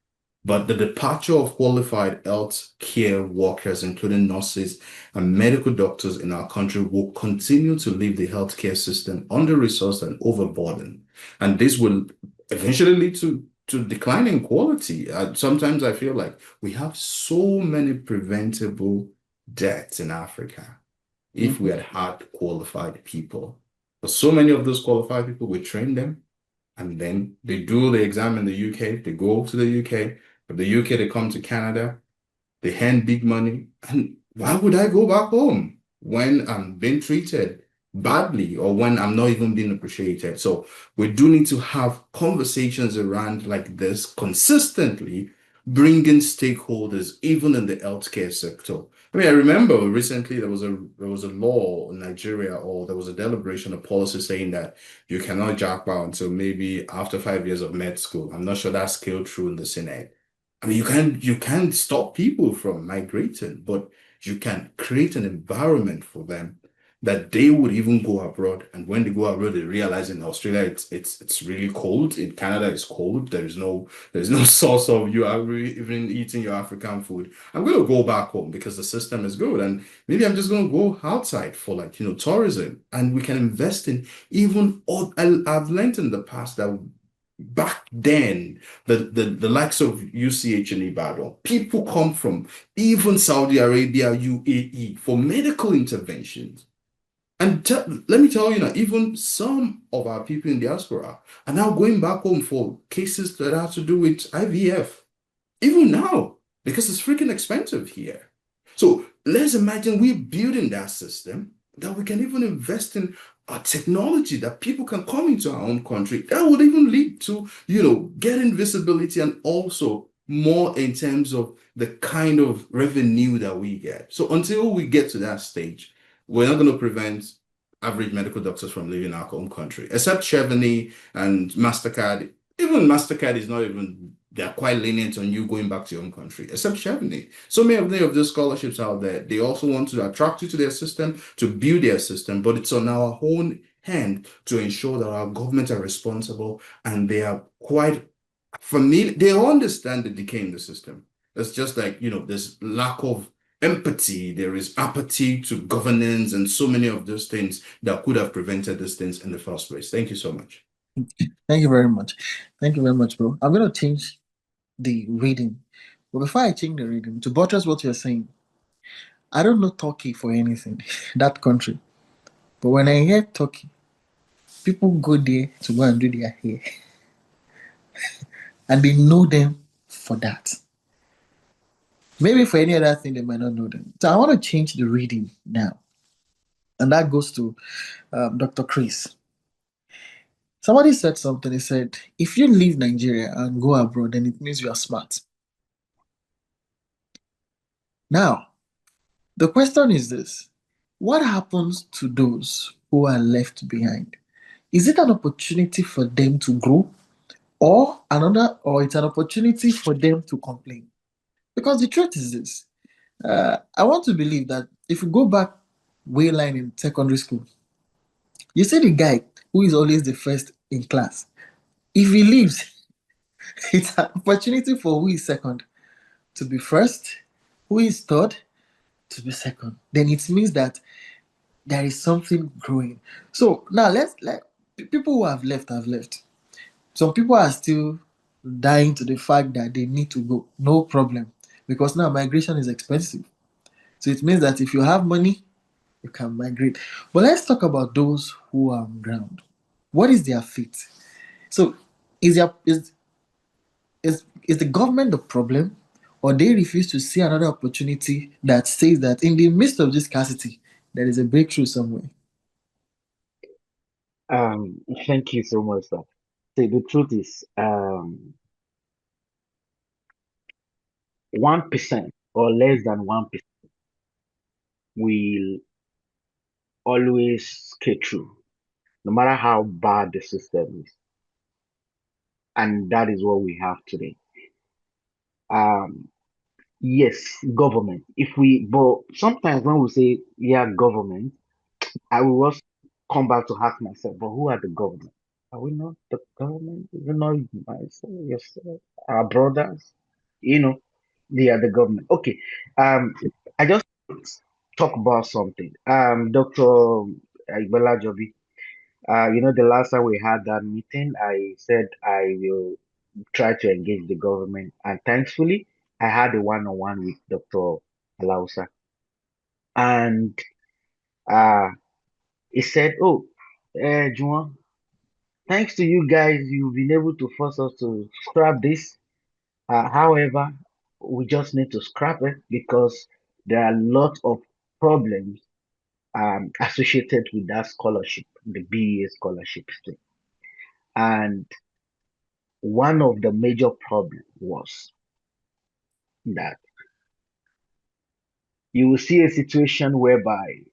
But the departure of qualified health care workers, including nurses and medical doctors in our country, will continue to leave the healthcare system under-resourced and overburdened. And this will eventually lead to declining quality. Sometimes I feel like we have so many preventable deaths in Africa if we had qualified people. But so many of those qualified people, we train them, and then they do the exam in the UK, they go to the UK, from the UK they come to Canada, they hand big money, and why would I go back home when I'm being treated badly or when I'm not even being appreciated? So we do need to have conversations around like this consistently, bringing stakeholders even in the healthcare sector. I mean, I remember recently there was a law in Nigeria, or there was a deliberation of policy saying that you cannot Japa until maybe after 5 years of med school. I'm not sure that's scaled through in the Senate. I mean, you can't stop people from migrating, but you can create an environment for them that they would even go abroad. And when they go abroad, they realize in Australia it's really cold. In Canada, it's cold. There's no source of you even eating your African food. I'm going to go back home because the system is good, and maybe I'm just going to go outside for tourism, and we can invest in even. I've learned in the past that back then, the likes of UCH and Ibadan, people come from even Saudi Arabia, UAE for medical interventions. And let me tell you now, even some of our people in diaspora are now going back home for cases that have to do with IVF, even now, because it's freaking expensive here. So let's imagine we're building that system that we can even invest in a technology that people can come into our own country. That would even lead to, getting visibility and also more in terms of the kind of revenue that we get. So until we get to that stage, we're not going to prevent average medical doctors from leaving our home country, except Chevrolet and MasterCard. Even MasterCard is not even, they're quite lenient on you going back to your home country, except Chevrolet. So many of those scholarships out there, they also want to attract you to their system, to build their system, but it's on our own hand to ensure that our governments are responsible and they are quite familiar. They understand the decay in the system. It's just like, there's lack of empathy, there is apathy to governance, and so many of those things that could have prevented these things in the first place. Thank you so much. Thank you very much. Thank you very much, bro. I'm going to change the reading. But before I change the reading, to buttress what you're saying, I don't know Turkey for anything, that country. But when I hear Turkey, people go there to go and do their hair. And they know them for that. Maybe for any other thing, they might not know them. So I want to change the reading now. And that goes to Dr. Chris. Somebody said something. He said, if you leave Nigeria and go abroad, then it means you are smart. Now, the question is this. What happens to those who are left behind? Is it an opportunity for them to grow, or it's an opportunity for them to complain? Because the truth is this. I want to believe that if you go back way line in secondary school, you see the guy who is always the first in class. If he leaves, it's an opportunity for who is second to be first, who is third to be second. Then it means that there is something growing. So now let people who have left have left. Some people are still dying to the fact that they need to go. No problem. Because now migration is expensive. So it means that if you have money, you can migrate. But let's talk about those who are on ground. What is their fate? So is the government the problem, or they refuse to see another opportunity that says that in the midst of this scarcity, there is a breakthrough somewhere? Thank you so much, sir. See, the truth is, 1% or less than 1% will always get through, no matter how bad the system is. And that is what we have today. Yes, government. But sometimes when we say, yeah, government, I will also come back to ask myself, but who are the government? Are we not the government? Is it not myself, yourself, our brothers? They are the government. Okay. I just talk about something. Dr. Igbala Jobi, the last time we had that meeting, I said I will try to engage the government, and thankfully, I had a one-on-one with Dr. Alausa, and uh, he said, "Oh, Juan, thanks to you guys, you've been able to force us to scrap this. However, we just need to scrap it because there are a lot of problems associated with that scholarship, the BEA scholarship thing. And one of the major problems was that you will see a situation whereby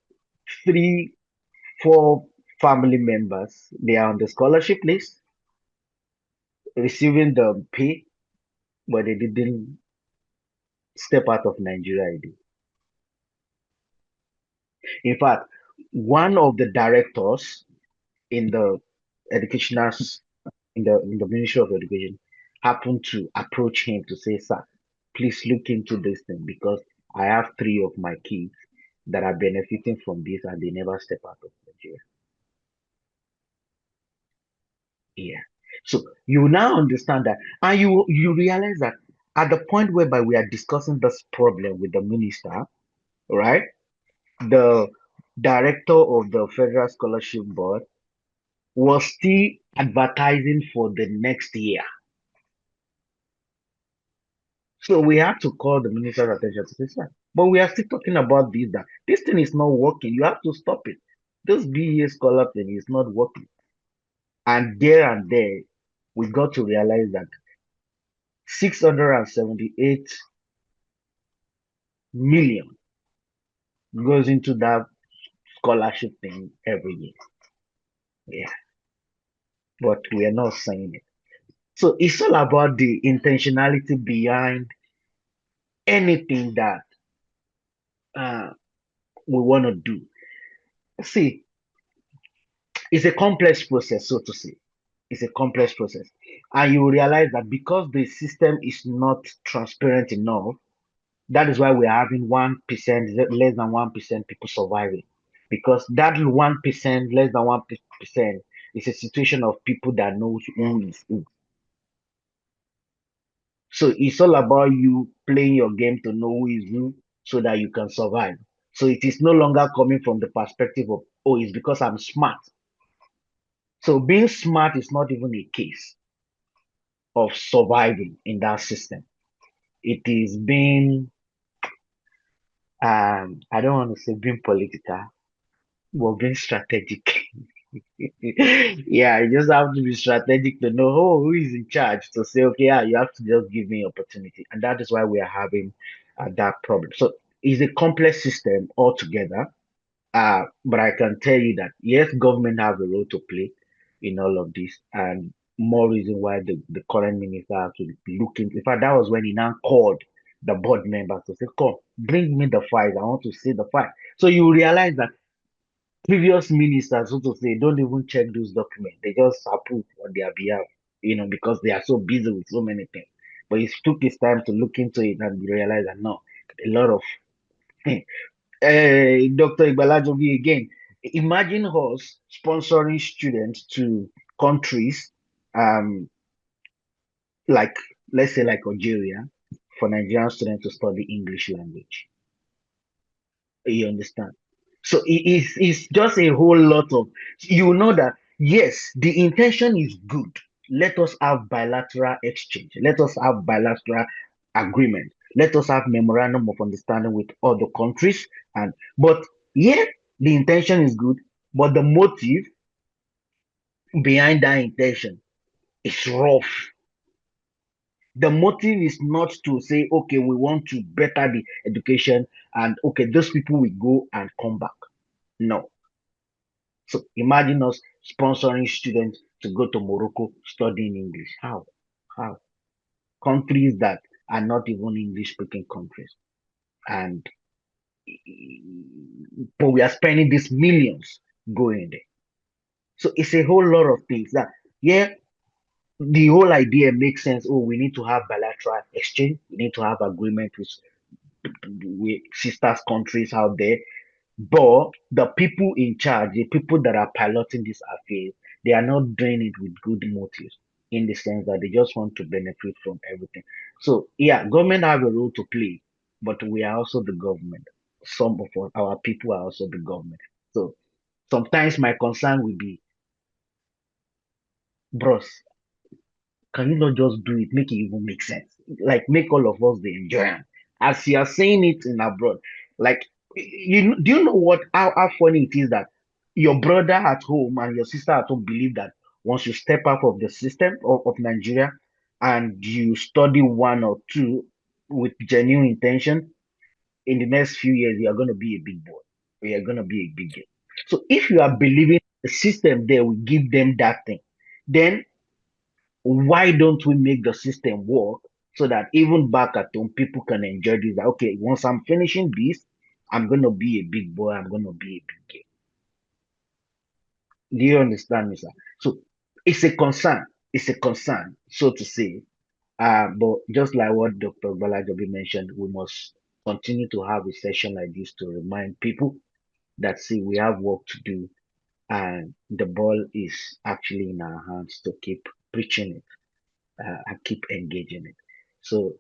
3, 4 family members, they are on the scholarship list, receiving the pay, but they didn't step out of Nigeria ID. In fact, one of the directors in the educational in the Ministry of Education happened to approach him to say, "Sir, please look into this thing because I have 3 of my kids that are benefiting from this and they never step out of Nigeria." Yeah. So you now understand that, and you realize that at the point whereby we are discussing this problem with the minister, right? The director of the Federal Scholarship Board was still advertising for the next year. So we have to call the minister's attention to this one. But we are still talking about this, that this thing is not working. You have to stop it. This BEA scholar thing is not working. And there, we got to realize that 678 million goes into that scholarship thing every year. Yeah. But we are not saying it. So it's all about the intentionality behind anything that we want to do. See, it's a complex process, so to say. It's a complex process. And you realize that because the system is not transparent enough, that is why we're having 1%, less than 1% people surviving. Because that 1%, less than 1% is a situation of people that knows who is who. So it's all about you playing your game to know who is who so that you can survive. So it is no longer coming from the perspective of, oh, it's because I'm smart. So being smart is not even a case of surviving in that system. It is being, I don't want to say being political, but being strategic. Yeah, you just have to be strategic to know who is in charge to say, okay, yeah, you have to just give me opportunity. And that is why we are having that problem. So it's a complex system altogether. But I can tell you that, yes, government have a role to play in all of this. And more reason why the current minister has to look into. In fact, that was when he now called the board members to say, come, bring me the files. I want to see the file. So you realize that previous ministers, so to say, don't even check those documents. They just approve on their behalf, because they are so busy with so many things. But it took his time to look into it and realize that no, a lot of Dr. Igbalajobi again. Imagine us sponsoring students to countries like, let's say, like Algeria, for Nigerian students to study English language. You understand? So it's just a whole lot of, you know that, yes, the intention is good. Let us have bilateral exchange. Let us have bilateral agreement. Let us have memorandum of understanding with other countries. But yeah, the intention is good, but the motive behind that intention is rough. The motive is not to say, okay, we want to better the education and okay, those people will go and come back. No. So imagine us sponsoring students to go to Morocco studying English. How? How? Countries that are not even English speaking countries. And but we are spending these millions going there. So it's a whole lot of things that, yeah, the whole idea makes sense. Oh, we need to have bilateral exchange. We need to have agreement with sisters countries out there. But the people in charge, the people that are piloting this affair, they are not doing it with good motives in the sense that they just want to benefit from everything. So yeah, government have a role to play, but we are also the government. Some of our people are also the government. So sometimes my concern will be, bros, can you not just do it? Make it even make sense. Like make all of us the enjoy am. As you are saying it in abroad, like do you know what how funny it is that your brother at home and your sister at home believe that once you step out of the system of Nigeria and you study one or two with genuine intention, in the next few years you are going to be a big boy. You are going to be a big girl. So if you are believing the system there will give them that thing, then why don't we make the system work so that even back at home people can enjoy this? Okay, once I'm finishing this, I'm gonna be a big boy, I'm gonna be a big girl. Do you understand me, sir? So it's a concern, so to say. But just like what Dr. Balajobi mentioned, we must continue to have a session like this to remind people that see we have work to do and the ball is actually in our hands to keep preaching it. And keep engaging it. So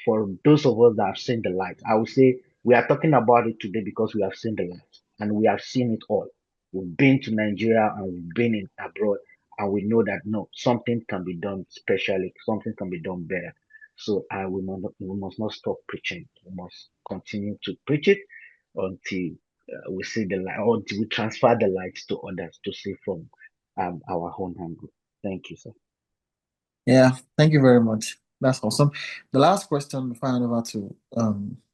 for those of us that have seen the light, I would say we are talking about it today because we have seen the light and we have seen it all. We've been to Nigeria and we've been in abroad and we know that no, something can be done specially, something can be done better. So we must not stop preaching. We must continue to preach it until we see the light, or until we transfer the light to others to see from our own angle. Thank you, sir. Yeah, thank you very much. That's awesome. The last question before I hand over to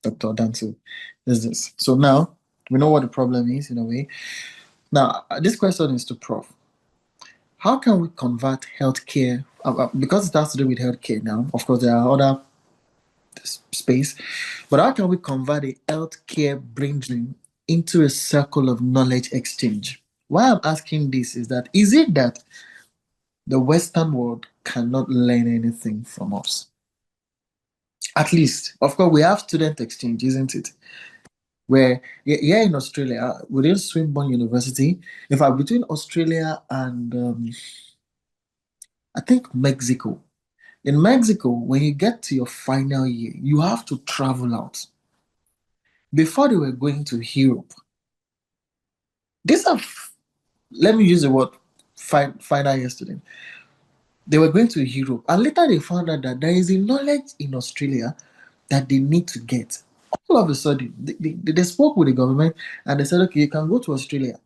Dr. Dantu is this. So now We know what the problem is in a way. Now, this question is to Prof. How can we convert healthcare, because it has to do with healthcare now, of course there are other space, but how can we convert a healthcare brain drain into a circle of knowledge exchange? Why I'm asking this is that, is it that the Western world cannot learn anything from us? At least, of course, we have student exchange, isn't it? Where here in Australia, within Swinburne University, in fact, between Australia and I think Mexico. In Mexico, when you get to your final year, you have to travel out. Before they were going to Europe, these are, let me use the word final year student. They were going to Europe, and later they found out that there is a knowledge in Australia that they need to get. All of a sudden, they spoke with the government and they said, okay, you can go to Australia.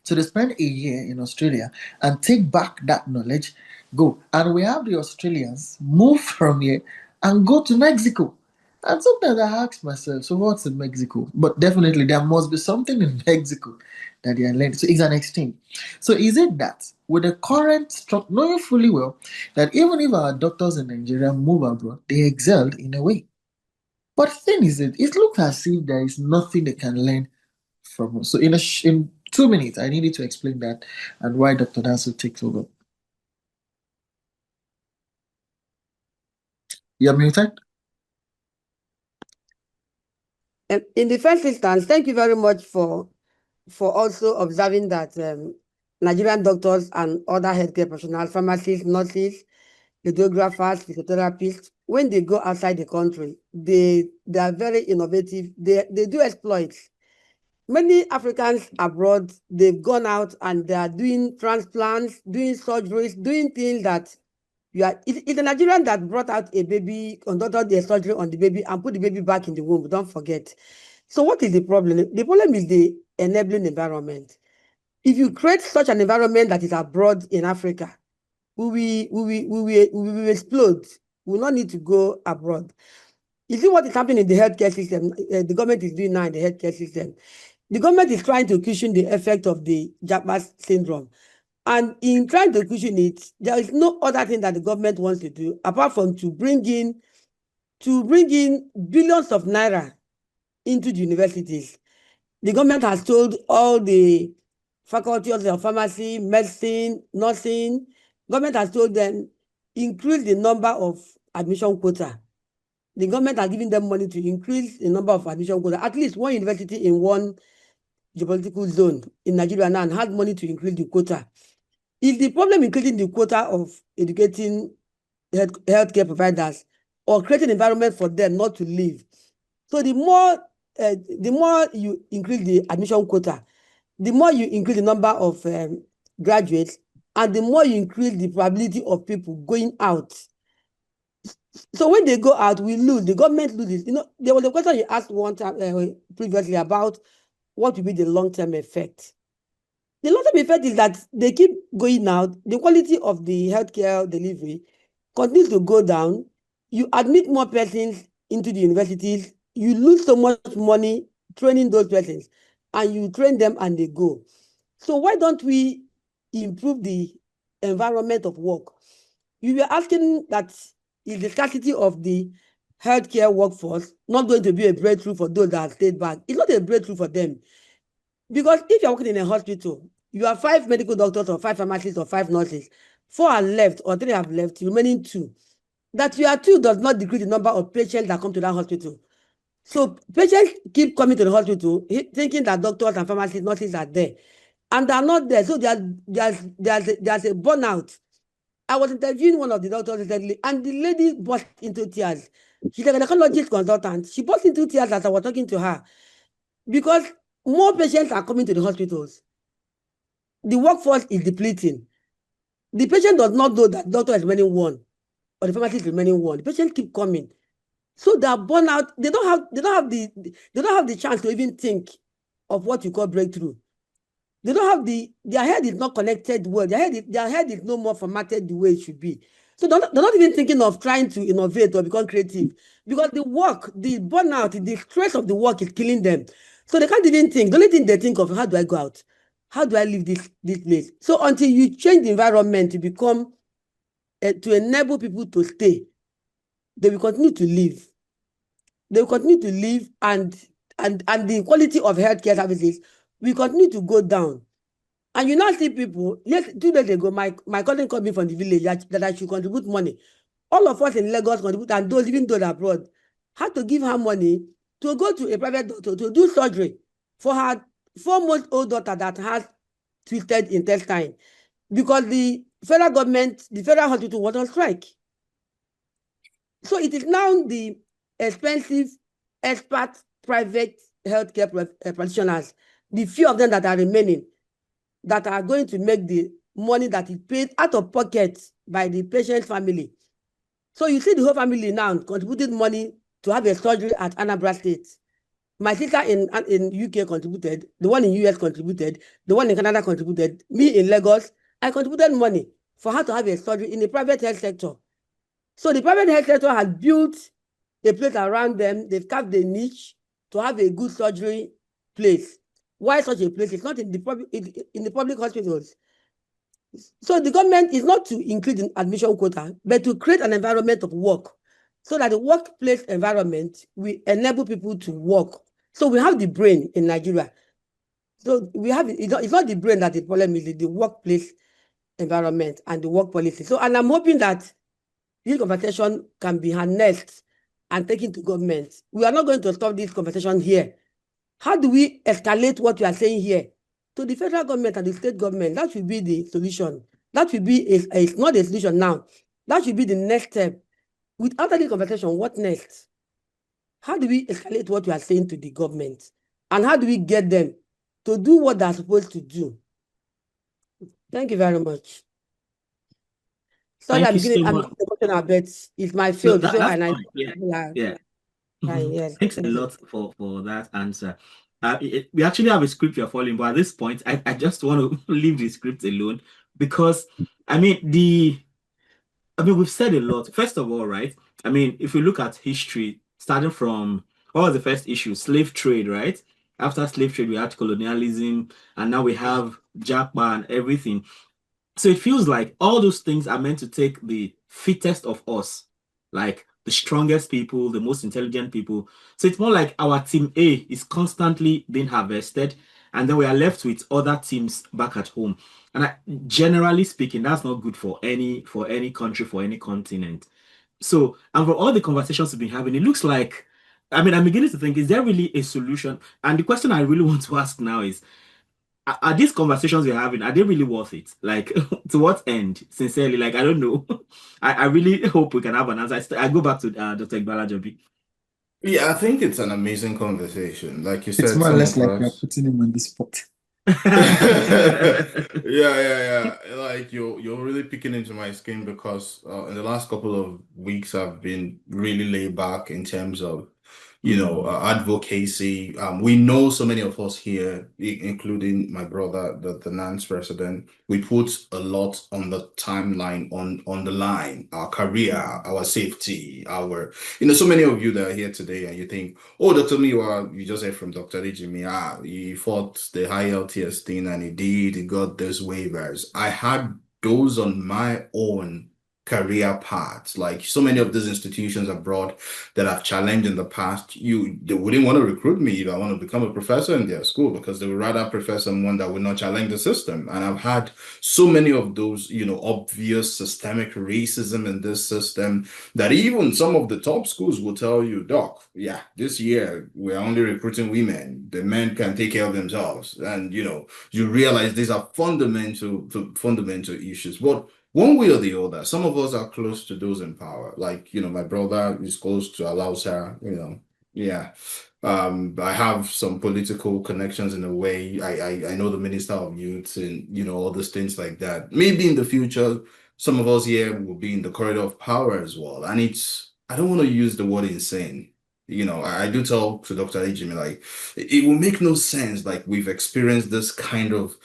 So they spend a year in Australia and take back that knowledge, go. And we have the Australians move from here and go to Mexico. And sometimes I ask myself, so what's in Mexico? But definitely there must be something in Mexico that they are learning. So it's an exchange. So is it that with the current structure, knowing fully well that even if our doctors in Nigeria move abroad, they excelled in a way. But the thing is, it looks as if there is nothing they can learn from us. So in 2 minutes, I need you to explain that and why Dr. Danso takes over. You're muted. In the first instance, thank you very much for also observing that Nigerian doctors and other healthcare professionals, pharmacists, nurses, radiographers, physiotherapists, when they go outside the country, they are very innovative. They do exploits. Many Africans abroad, they've gone out and they are doing transplants, doing surgeries, doing things that it's a Nigerian that brought out a baby, conducted the surgery on the baby and put the baby back in the womb. Don't forget. So what is the problem? The problem is the enabling environment. If you create such an environment that is abroad in Africa, we will explode. We will not need to go abroad. You see what is happening in the healthcare system, the government is doing now in the healthcare system. The government is trying to cushion the effect of the Japa syndrome. And in trying to cushion it, there is no other thing that the government wants to do apart from to bring in billions of naira into the universities. The government has told all the faculties of pharmacy, medicine, nursing, government has told them increase the number of admission quota. The government has given them money to increase the number of admission quota. At least one university in one geopolitical zone in Nigeria now has money to increase the quota. Is the problem increasing the quota of educating healthcare providers or creating an environment for them not to leave? So the more you increase the admission quota, the more you increase the number of graduates, and the more you increase the probability of people going out. So when they go out, we lose. The government loses. You know, there was a question you asked one time previously about what will be the long-term effect. The long-term effect is that they keep going out. The quality of the healthcare delivery continues to go down. You admit more persons into the universities. You lose so much money training those persons, and you train them and they go. So why don't we improve the environment of work? You were asking that is the scarcity of the healthcare workforce not going to be a breakthrough for those that have stayed back? It's not a breakthrough for them. Because if you're working in a hospital, you have 5 medical doctors or 5 pharmacists or 5 nurses, 4 are left or 3 have left, remaining 2. That you are 2 does not decrease the number of patients that come to that hospital. So patients keep coming to the hospital thinking that doctors and pharmacists, nurses are there, and they are not there. So there's a burnout. I was interviewing one of the doctors recently, and the lady burst into tears. She's a gynecologist consultant. She burst into tears as I was talking to her because more patients are coming to the hospitals. The workforce is depleting. The patient does not know that doctor is remaining 1 or the pharmacist is remaining 1. The patients keep coming. So they are burnt out. They don't have the chance to even think of what you call breakthrough. They don't have their head is not connected well. Their head is no more formatted the way it should be. So they're not even thinking of trying to innovate or become creative because the work, the burnout, the stress of the work is killing them. So they can't even think. The only thing they think of, how do I go out? How do I leave this place? So until you change the environment to become, to enable people to stay, they will continue to live. They will continue to live, and the quality of healthcare services will continue to go down. And you now see people, yes, 2 days ago, my cousin called me from the village that I should contribute money. All of us in Lagos contribute, and those even those abroad had to give her money to go to a private doctor to do surgery for her 4-month-old daughter that has twisted intestine, because the federal government, the federal hospital was on strike. So it is now the expensive, expert, private healthcare practitioners, the few of them that are remaining, that are going to make the money that is paid out of pocket by the patient's family. So you see the whole family now contributing money to have a surgery at Anambra State. My sister in UK contributed, the one in US contributed, the one in Canada contributed, me in Lagos, I contributed money for her to have a surgery in the private health sector. So the private health sector has built a place around them. They've carved a niche to have a good surgery place. Why such a place? It's not in the public hospitals. So the government is not to increase in admission quota, but to create an environment of work, so that the workplace environment will enable people to work. So we have the brain in Nigeria. So we have it's not the brain that the problem is, the workplace environment and the work policy. So, and I'm hoping that this conversation can be harnessed and taken to government. We are not going to stop this conversation here. How do we escalate what we are saying here to the federal government and the state government? That should be the solution. That should be it's not a solution now. That should be the next step. After this conversation, what next? How do we escalate what we are saying to the government? And how do we get them to do what they're supposed to do? Thank you very much. Sorry, Thank you so much. It's my field. No, so that's and I, fine. Yeah. yes. Thanks a lot for that answer. We actually have a script you're following, but at this point, I just want to leave the script alone, because we've said a lot. First of all, right? If you look at history, starting from what was the first issue? Slave trade, right? After slave trade, we had colonialism, and now we have Japa and everything. So it feels like all those things are meant to take the fittest of us, like the strongest people, the most intelligent people. So it's more like our team A is constantly being harvested, and then we are left with other teams back at home. And generally speaking, that's not good for any country, for any continent. So, and for all the conversations we've been having, it looks like, I'm beginning to think, is there really a solution? And the question I really want to ask now is, are these conversations we're having, are they really worth it? Like, to what end? Sincerely, like, I don't know. I really hope we can have an answer. I go back to Dr. Igbala Jobi. Yeah, I think it's an amazing conversation. Like you It's said, more or some less of like you're us. putting him on the spot. Yeah. Like you're really picking into my skin, because in the last couple of weeks I've been really laid back in terms of advocacy. We know so many of us here, including my brother, the NANS president, we put a lot on the timeline, on the line, our career, our safety, so many of you that are here today, and you think, oh, Dr. Miwa, you just heard from Dr. Ejimi, he fought the high LTS thing and he got those waivers. I had those on my own career paths. Like so many of these institutions abroad that I've challenged in the past, they wouldn't want to recruit me if I want to become a professor in their school, because they would rather prefer someone that would not challenge the system. And I've had so many of those, obvious systemic racism in this system, that even some of the top schools will tell you, Doc, yeah, this year we're only recruiting women. The men can take care of themselves. And you realize these are fundamental issues. But one way or the other, some of us are close to those in power. Like, my brother is close to Alausa, yeah. I have some political connections in a way. I know the Minister of Youth and, all those things like that. Maybe in the future, some of us here will be in the corridor of power as well. And I don't want to use the word insane. I do tell to Dr. Ejimi, like, it will make no sense. Like, we've experienced this kind of,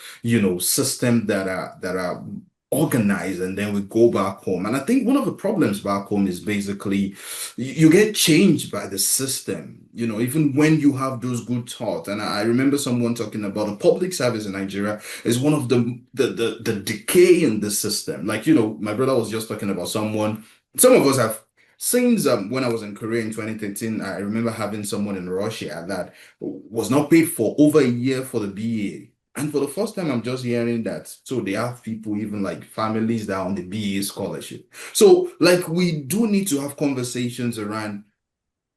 system that are organize and then we go back home. And I think one of the problems back home is basically you get changed by the system, even when you have those good thoughts. And I remember someone talking about a public service in Nigeria is one of the decay in the system. Like, my brother was just talking about some of us have since when I was in Korea in 2013, I remember having someone in Russia that was not paid for over a year for the BA. And for the first time, I'm just hearing that. So they have people, even like families that are on the BA scholarship. So, like, we do need to have conversations around.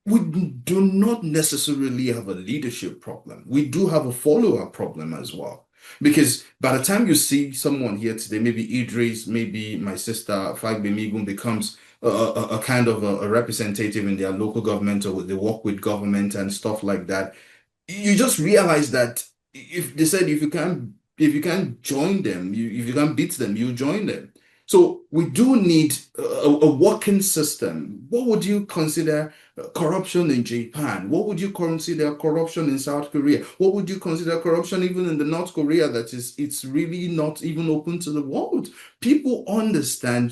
We do not necessarily have a leadership problem. We do have a follower problem as well. Because by the time you see someone here today, maybe Idris, maybe my sister Fagbe Migun becomes a kind of a representative in their local government, or they work with government and stuff like that, you just realize that if they said if you can't join them, if you can't beat them, you join them. So we do need a working system. What would you consider corruption in Japan? What would you consider corruption in South Korea? What would you consider corruption even in the North Korea it's really not even open to the world? People understand,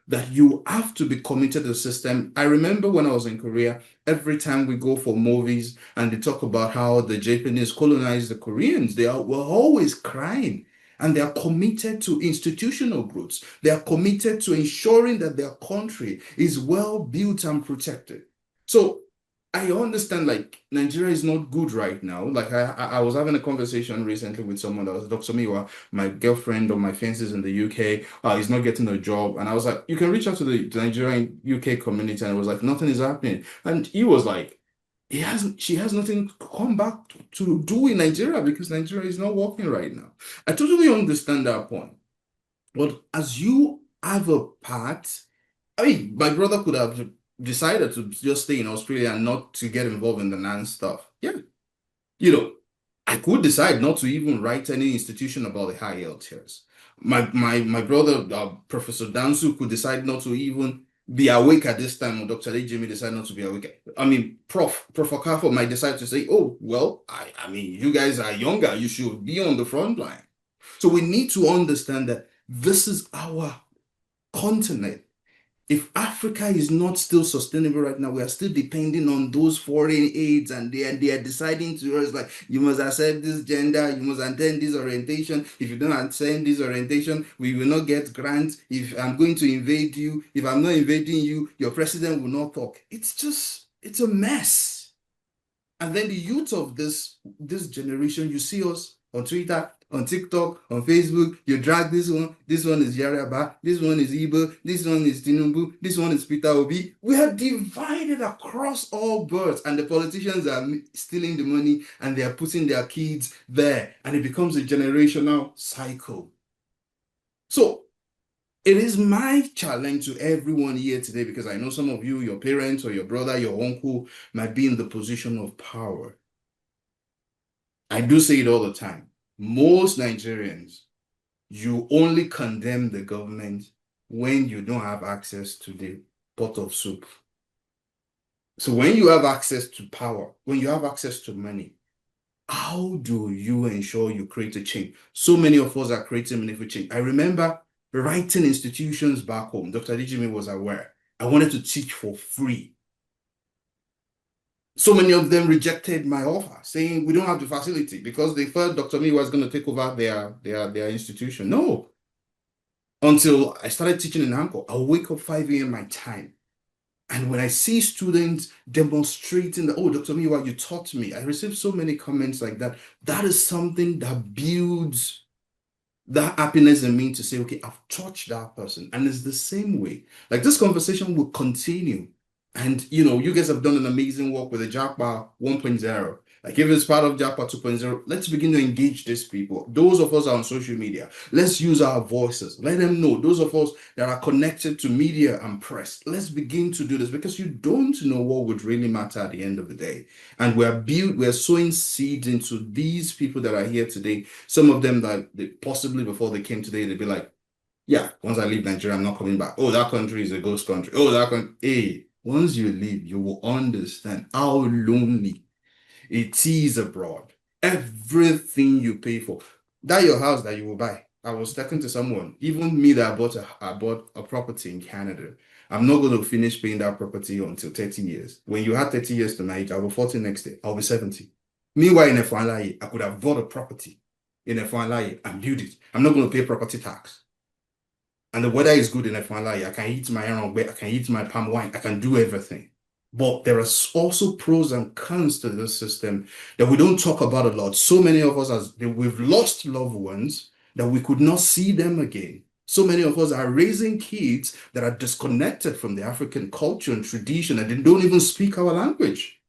that you have to be committed to the system. I remember when I was in Korea, every time we go for movies and they talk about how the Japanese colonized the Koreans, were always crying. And they are committed to institutional growth. They are committed to ensuring that their country is well built and protected. So I understand, like, Nigeria is not good right now. Like, I was having a conversation recently with someone that was Dr. Miwa, my girlfriend or my fiance's in the UK. He's not getting a job. And I was like, you can reach out to the Nigerian UK community. And it was like, nothing is happening. And he was like, she has nothing to come back to do in Nigeria because Nigeria is not working right now. I totally understand that point. But as you have a part, I mean, my brother could have decided to just stay in Australia and not to get involved in the NAN stuff. Yeah. I could decide not to even write any institution about the high yield tiers. My brother, Professor Dansu, could decide not to even be awake at this time, or Dr. Jimmy decided not to be awake. I mean, Prof. Okafor might decide to say, oh, well, I mean, you guys are younger, you should be on the front line. So we need to understand that this is our continent. If Africa is not still sustainable right now, we are still depending on those foreign aids, and they are deciding to us like, you must accept this gender, you must attend this orientation. If you don't attend this orientation, we will not get grants. If I'm going to invade you, if I'm not invading you, your president will not talk. It's a mess. And then the youth of this generation, you see us on Twitter, on TikTok, on Facebook, you drag this one is Yaraba, this one is Igbo, this one is Tinubu, this one is Peter Obi. We are divided across all birds, and the politicians are stealing the money and they are putting their kids there, and it becomes a generational cycle. So it is my challenge to everyone here today, because I know some of you, your parents or your brother, your uncle might be in the position of power. I do say it all the time. Most Nigerians, you only condemn the government when you don't have access to the pot of soup. So when you have access to power, when you have access to money, how do you ensure you create a change? So many of us are creating meaningful change. I remember writing institutions back home. Dr. Dijimi was aware. I wanted to teach for free. So many of them rejected my offer, saying we don't have the facility, because they felt Dr. Mi was going to take over their institution. No. Until I started teaching in Anchor, I'll wake up 5 a.m. my time. And when I see students demonstrating that, oh, Dr. Miwa, you taught me, I received so many comments like that. That is something that builds that happiness in me to say, okay, I've touched that person. And it's the same way. Like, this conversation will continue. And, you guys have done an amazing work with the Japa 1.0. Like, if it's part of Japa 2.0, let's begin to engage these people. Those of us are on social media, let's use our voices. Let them know. Those of us that are connected to media and press, let's begin to do this, because you don't know what would really matter at the end of the day. And we're sowing seeds into these people that are here today. Some of them that possibly before they came today, they'd be like, yeah, once I leave Nigeria, I'm not coming back. Oh, that country is a ghost country. Oh, that country. Hey, once you leave, you will understand how lonely it is abroad. Everything you pay for, that your house that you will buy, I was talking to someone, even me that I bought a property in Canada. I'm not going to finish paying that property until 30 years. When you had 30 years tonight, I'll be 40 next day. I'll be 70. Meanwhile, in a fine lie, I could have bought a property in a fine lie and build it. I'm not going to pay property tax. And the weather is good in a fine lie. I can eat my own, I can eat my palm wine. I can do everything. But there are also pros and cons to this system that we don't talk about a lot. So many of us, we've lost loved ones that we could not see them again. So many of us are raising kids that are disconnected from the African culture and tradition, and they don't even speak our language.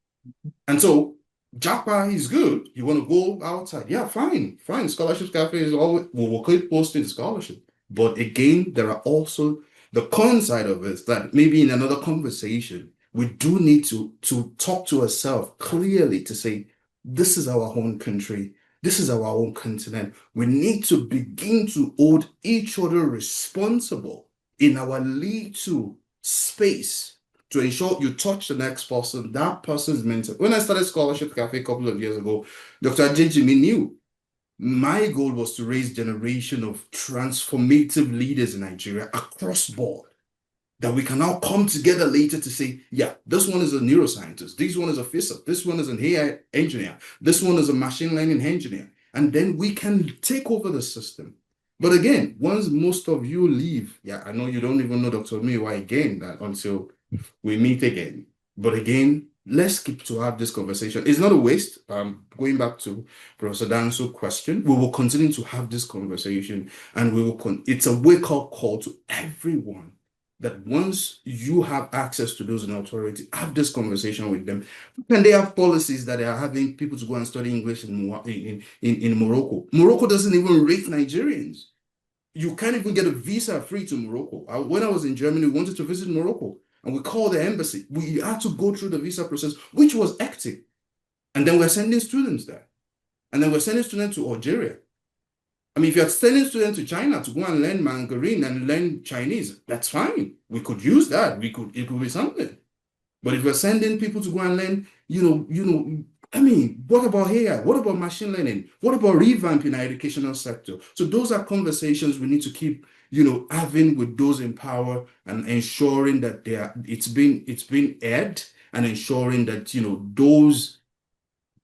And so Japa is good. You want to go outside? Yeah, fine. Scholarship Cafe is always, we'll keep posting scholarship. But again, there are also the con side of it that maybe in another conversation, we do need to talk to ourselves clearly to say, this is our own country. This is our own continent. We need to begin to hold each other responsible in our little space to ensure you touch the next person, that person's mental. When I started Scholarship Cafe a couple of years ago, Dr. Jijimi knew my goal was to raise generation of transformative leaders in Nigeria across board, that we can now come together later to say, yeah, this one is a neuroscientist, this one is a physicist, this one is an AI engineer, this one is a machine learning engineer, and then we can take over the system. But again, once most of you leave, yeah, I know you don't even know Dr. Miwa again that until we meet again. But again, let's keep to have this conversation. It's not a waste. Going back to Professor Danso's question, we will continue to have this conversation, and we will. It's a wake-up call to everyone that once you have access to those in authority, have this conversation with them. Can they have policies that they are having people to go and study English in Morocco? Morocco doesn't even rate Nigerians. You can't even get a visa free to Morocco. When I was in Germany, we wanted to visit Morocco, and we called the embassy. We had to go through the visa process, which was hectic. And then we're sending students there. And then we're sending students to Algeria. I mean, if you're sending students to China to go and learn Mandarin and learn Chinese, that's fine. We could use that. It could be something. But if we're sending people to go and learn, I mean, what about AI? What about machine learning? What about revamping our educational sector? So those are conversations we need to keep, having with those in power and ensuring that it's being aired, and ensuring that, those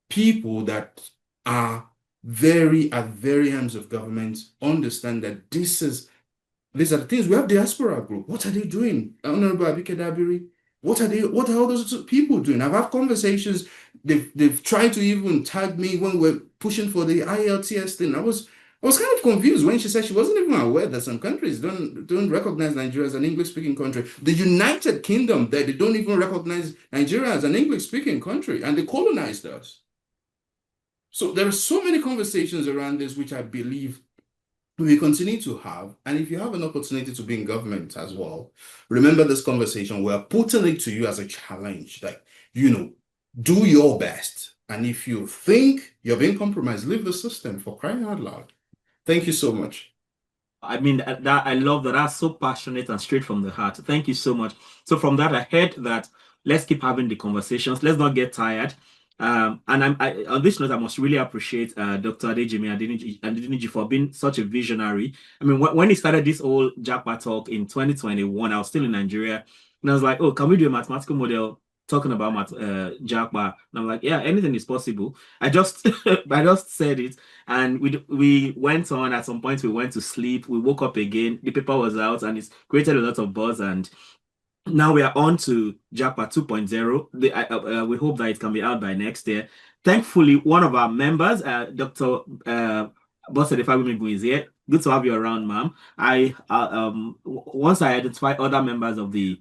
people that are at very hands of government understand that these are the things. We have Diaspora group. What are they doing? Honorable Abike Dabiri, what are all those people doing? I've had conversations. They've tried to even tag me when we're pushing for the IELTS thing. I was kind of confused when she said she wasn't even aware that some countries don't recognize Nigeria as an English-speaking country. The United Kingdom, they don't even recognize Nigeria as an English-speaking country, and they colonized us. So there are so many conversations around this, which I believe we continue to have. And if you have an opportunity to be in government as well, remember this conversation. We're putting it to you as a challenge. Like, do your best. And if you think you're being compromised, leave the system, for crying out loud. Thank you so much. I mean, I love that. That's so passionate and straight from the heart. Thank you so much. So from that, I heard that let's keep having the conversations. Let's not get tired. And on this note, I must really appreciate Dr. Adejimi Adeniji for being such a visionary. I mean, when he started this whole Japa talk in 2021, I was still in Nigeria, and I was like, oh, can we do a mathematical model talking about Japa? And I'm like, yeah, anything is possible. I just said it, and we went on. At some point, we went to sleep. We woke up again. The paper was out, and it's created a lot of buzz. And now we are on to Japa 2.0. We hope that it can be out by next year. Thankfully, one of our members, Dr. Bosede Fabimigu, is here. Good to have you around, ma'am. Once I identify other members of the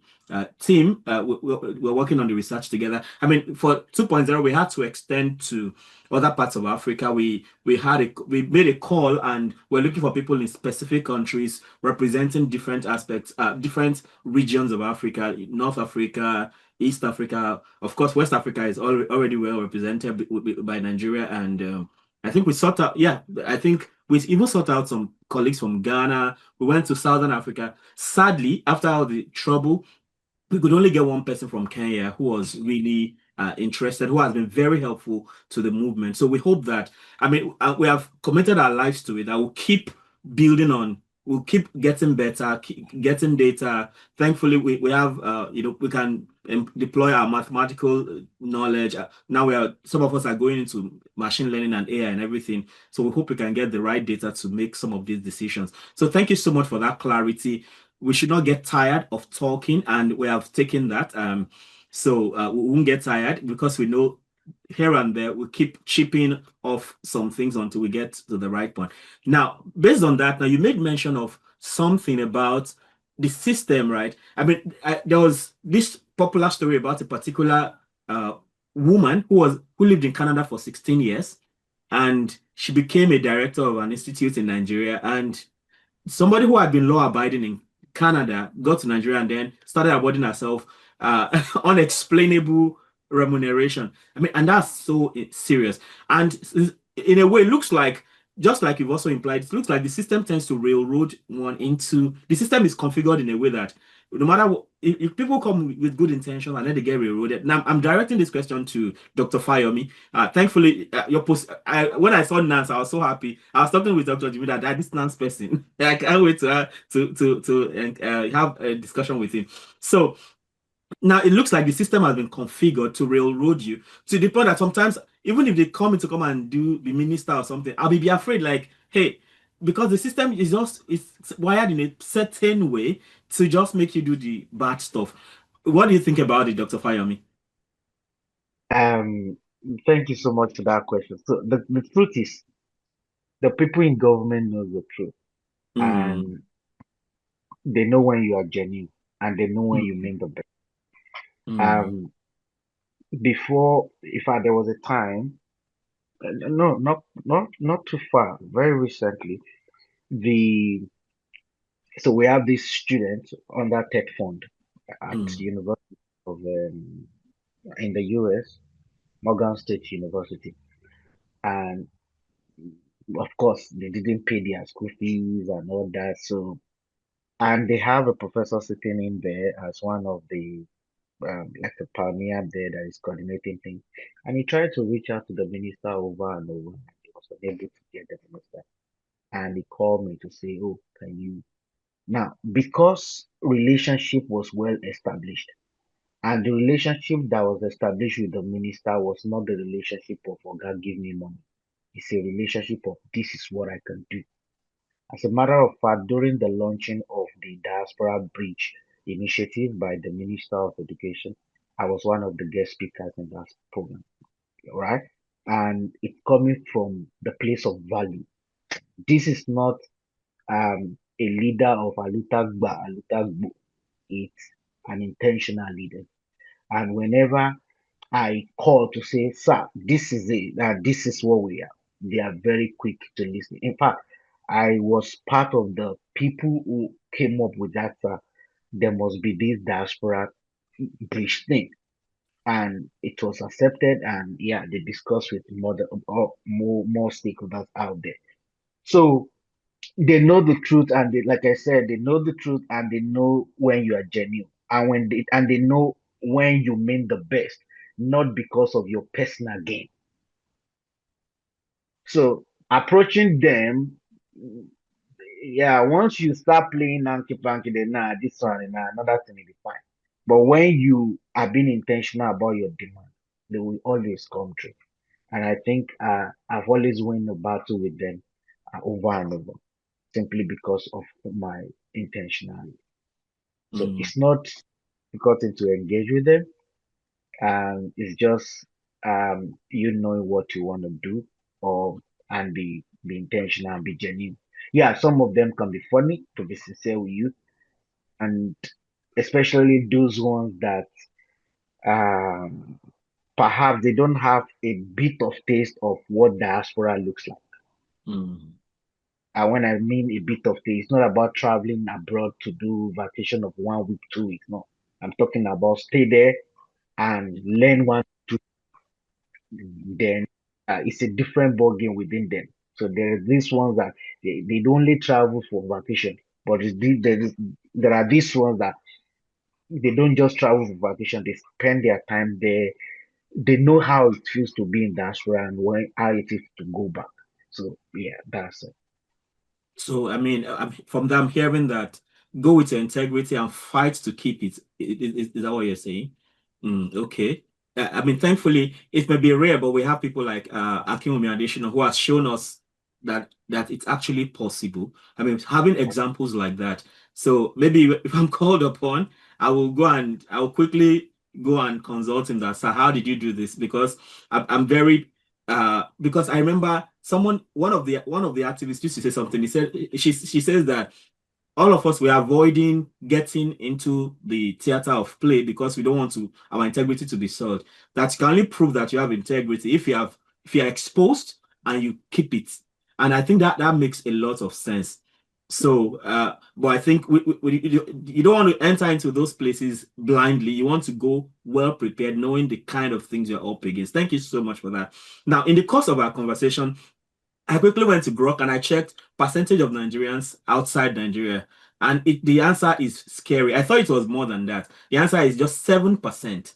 team, we're working on the research together. I mean, for 2.0, we had to extend to other parts of Africa. We made a call, and we're looking for people in specific countries representing different aspects, different regions of Africa, North Africa, East Africa. Of course, West Africa is already well represented by Nigeria, and I think we sought out. Yeah, I think we even sought out some colleagues from Ghana. We went to Southern Africa. Sadly, after all the trouble, we could only get one person from Kenya who was really interested, who has been very helpful to the movement. So we hope that, I mean, we have committed our lives to it. I will keep building on. We'll keep getting better, keep getting data. Thankfully, we have we can deploy our mathematical knowledge. Now some of us are going into machine learning and AI and everything. So we hope we can get the right data to make some of these decisions. So thank you so much for that clarity. We should not get tired of talking, and we have taken that. So we won't get tired because we know here and there we keep chipping off some things until we get to the right point. Now, based on that, now you made mention of something about the system, right? I mean, there was this popular story about a particular woman who lived in Canada for 16 years, and she became a director of an institute in Nigeria. And somebody who had been law abiding in Canada got to Nigeria and then started awarding herself unexplainable remuneration. I mean, and that's so serious. And in a way, it looks like, just like you've also implied, it looks like the system tends to railroad one into the system is configured in a way that no matter what, if people come with good intentions and then they get railroaded. Now, I'm directing this question to Dr. Fayomi. Thankfully, when I saw Nance, I was so happy. I was talking with Dr. Jimmy that this Nance person. I can't wait to have a discussion with him. So now it looks like the system has been configured to railroad you to the point that sometimes, even if they come and do the minister or something, I'll be afraid, like, hey, because the system is it's wired in a certain way to just make you do the bad stuff. What do you think about it, Dr. Fayomi? Thank you so much for that question. So the truth is, the people in government know the truth, and they know when you are genuine, and they know when you mean the best. Before, in fact, there was a time, no, not too far, very recently, the so we have this student under Tech Fund at University of in the US, Morgan State University, and of course they didn't pay their school fees and all that. So, and they have a professor sitting in there as one of the like a pioneer there that is coordinating things. And he tried to reach out to the minister over and over. He was unable to get the minister. And he called me to say, "Oh, can you?" Now, because relationship was well established, and the relationship that was established with the minister was not the relationship of, "Oh, God, give me money." It's a relationship of, "This is what I can do." As a matter of fact, during the launching of the Diaspora Bridge initiative by the Minister of Education, I was one of the guest speakers in that program, right? And it's coming from the place of value. This is not a leader of Alutagbo. It's an intentional leader. And whenever I call to say, "Sir, this is it, this is what we are," they are very quick to listen. In fact, I was part of the people who came up with that. There must be this diaspora bridge thing, and it was accepted. And yeah, they discussed with more stakeholders out there. So they know the truth, and like I said, they know the truth, and they know when you are genuine, and they know when you mean the best, not because of your personal gain. So approaching them, yeah, once you start playing Nanky Panky, then this one, another thing will be fine. But when you are being intentional about your demand, they will always come true. And I think I've always won a battle with them over and over, simply because of my intentionality. So it's not difficult to engage with them. It's just you knowing what you want to do, and be intentional and be genuine. Yeah, some of them can be funny, to be sincere with you, and especially those ones that um perhaps they don't have a bit of taste of what diaspora looks like. And when I mean a bit of taste, it's not about traveling abroad to do vacation of 1 week, 2 weeks. No, I'm talking about stay there and learn one, two, then it's a different ball game within them. So there are these ones that they don't only travel for vacation, but there are these ones that they don't just travel for vacation, they spend their time there. They know how it feels to be in diaspora and how it is to go back. So yeah, that's it. So, I mean, from that, I'm hearing that go with your integrity and fight to keep it. Is that what you're saying? Okay. I mean, thankfully, it may be rare, but we have people like Akinwumi Adesina who has shown us that it's actually possible. I mean, having examples like that. So maybe if I'm called upon, I will quickly go and consult him that, sir, how did you do this? Because I'm very because I remember one of the activists used to say something. He said she says that all of us were avoiding getting into the theater of play because we don't want our integrity to be soiled. That you can only prove that you have integrity if you're exposed and you keep it. And I think that makes a lot of sense. So, but I think you don't want to enter into those places blindly. You want to go well prepared, knowing the kind of things you're up against. Thank you so much for that. Now, in the course of our conversation, I quickly went to Grok and I checked percentage of Nigerians outside Nigeria, and the answer is scary. I thought it was more than that. The answer is just 7%.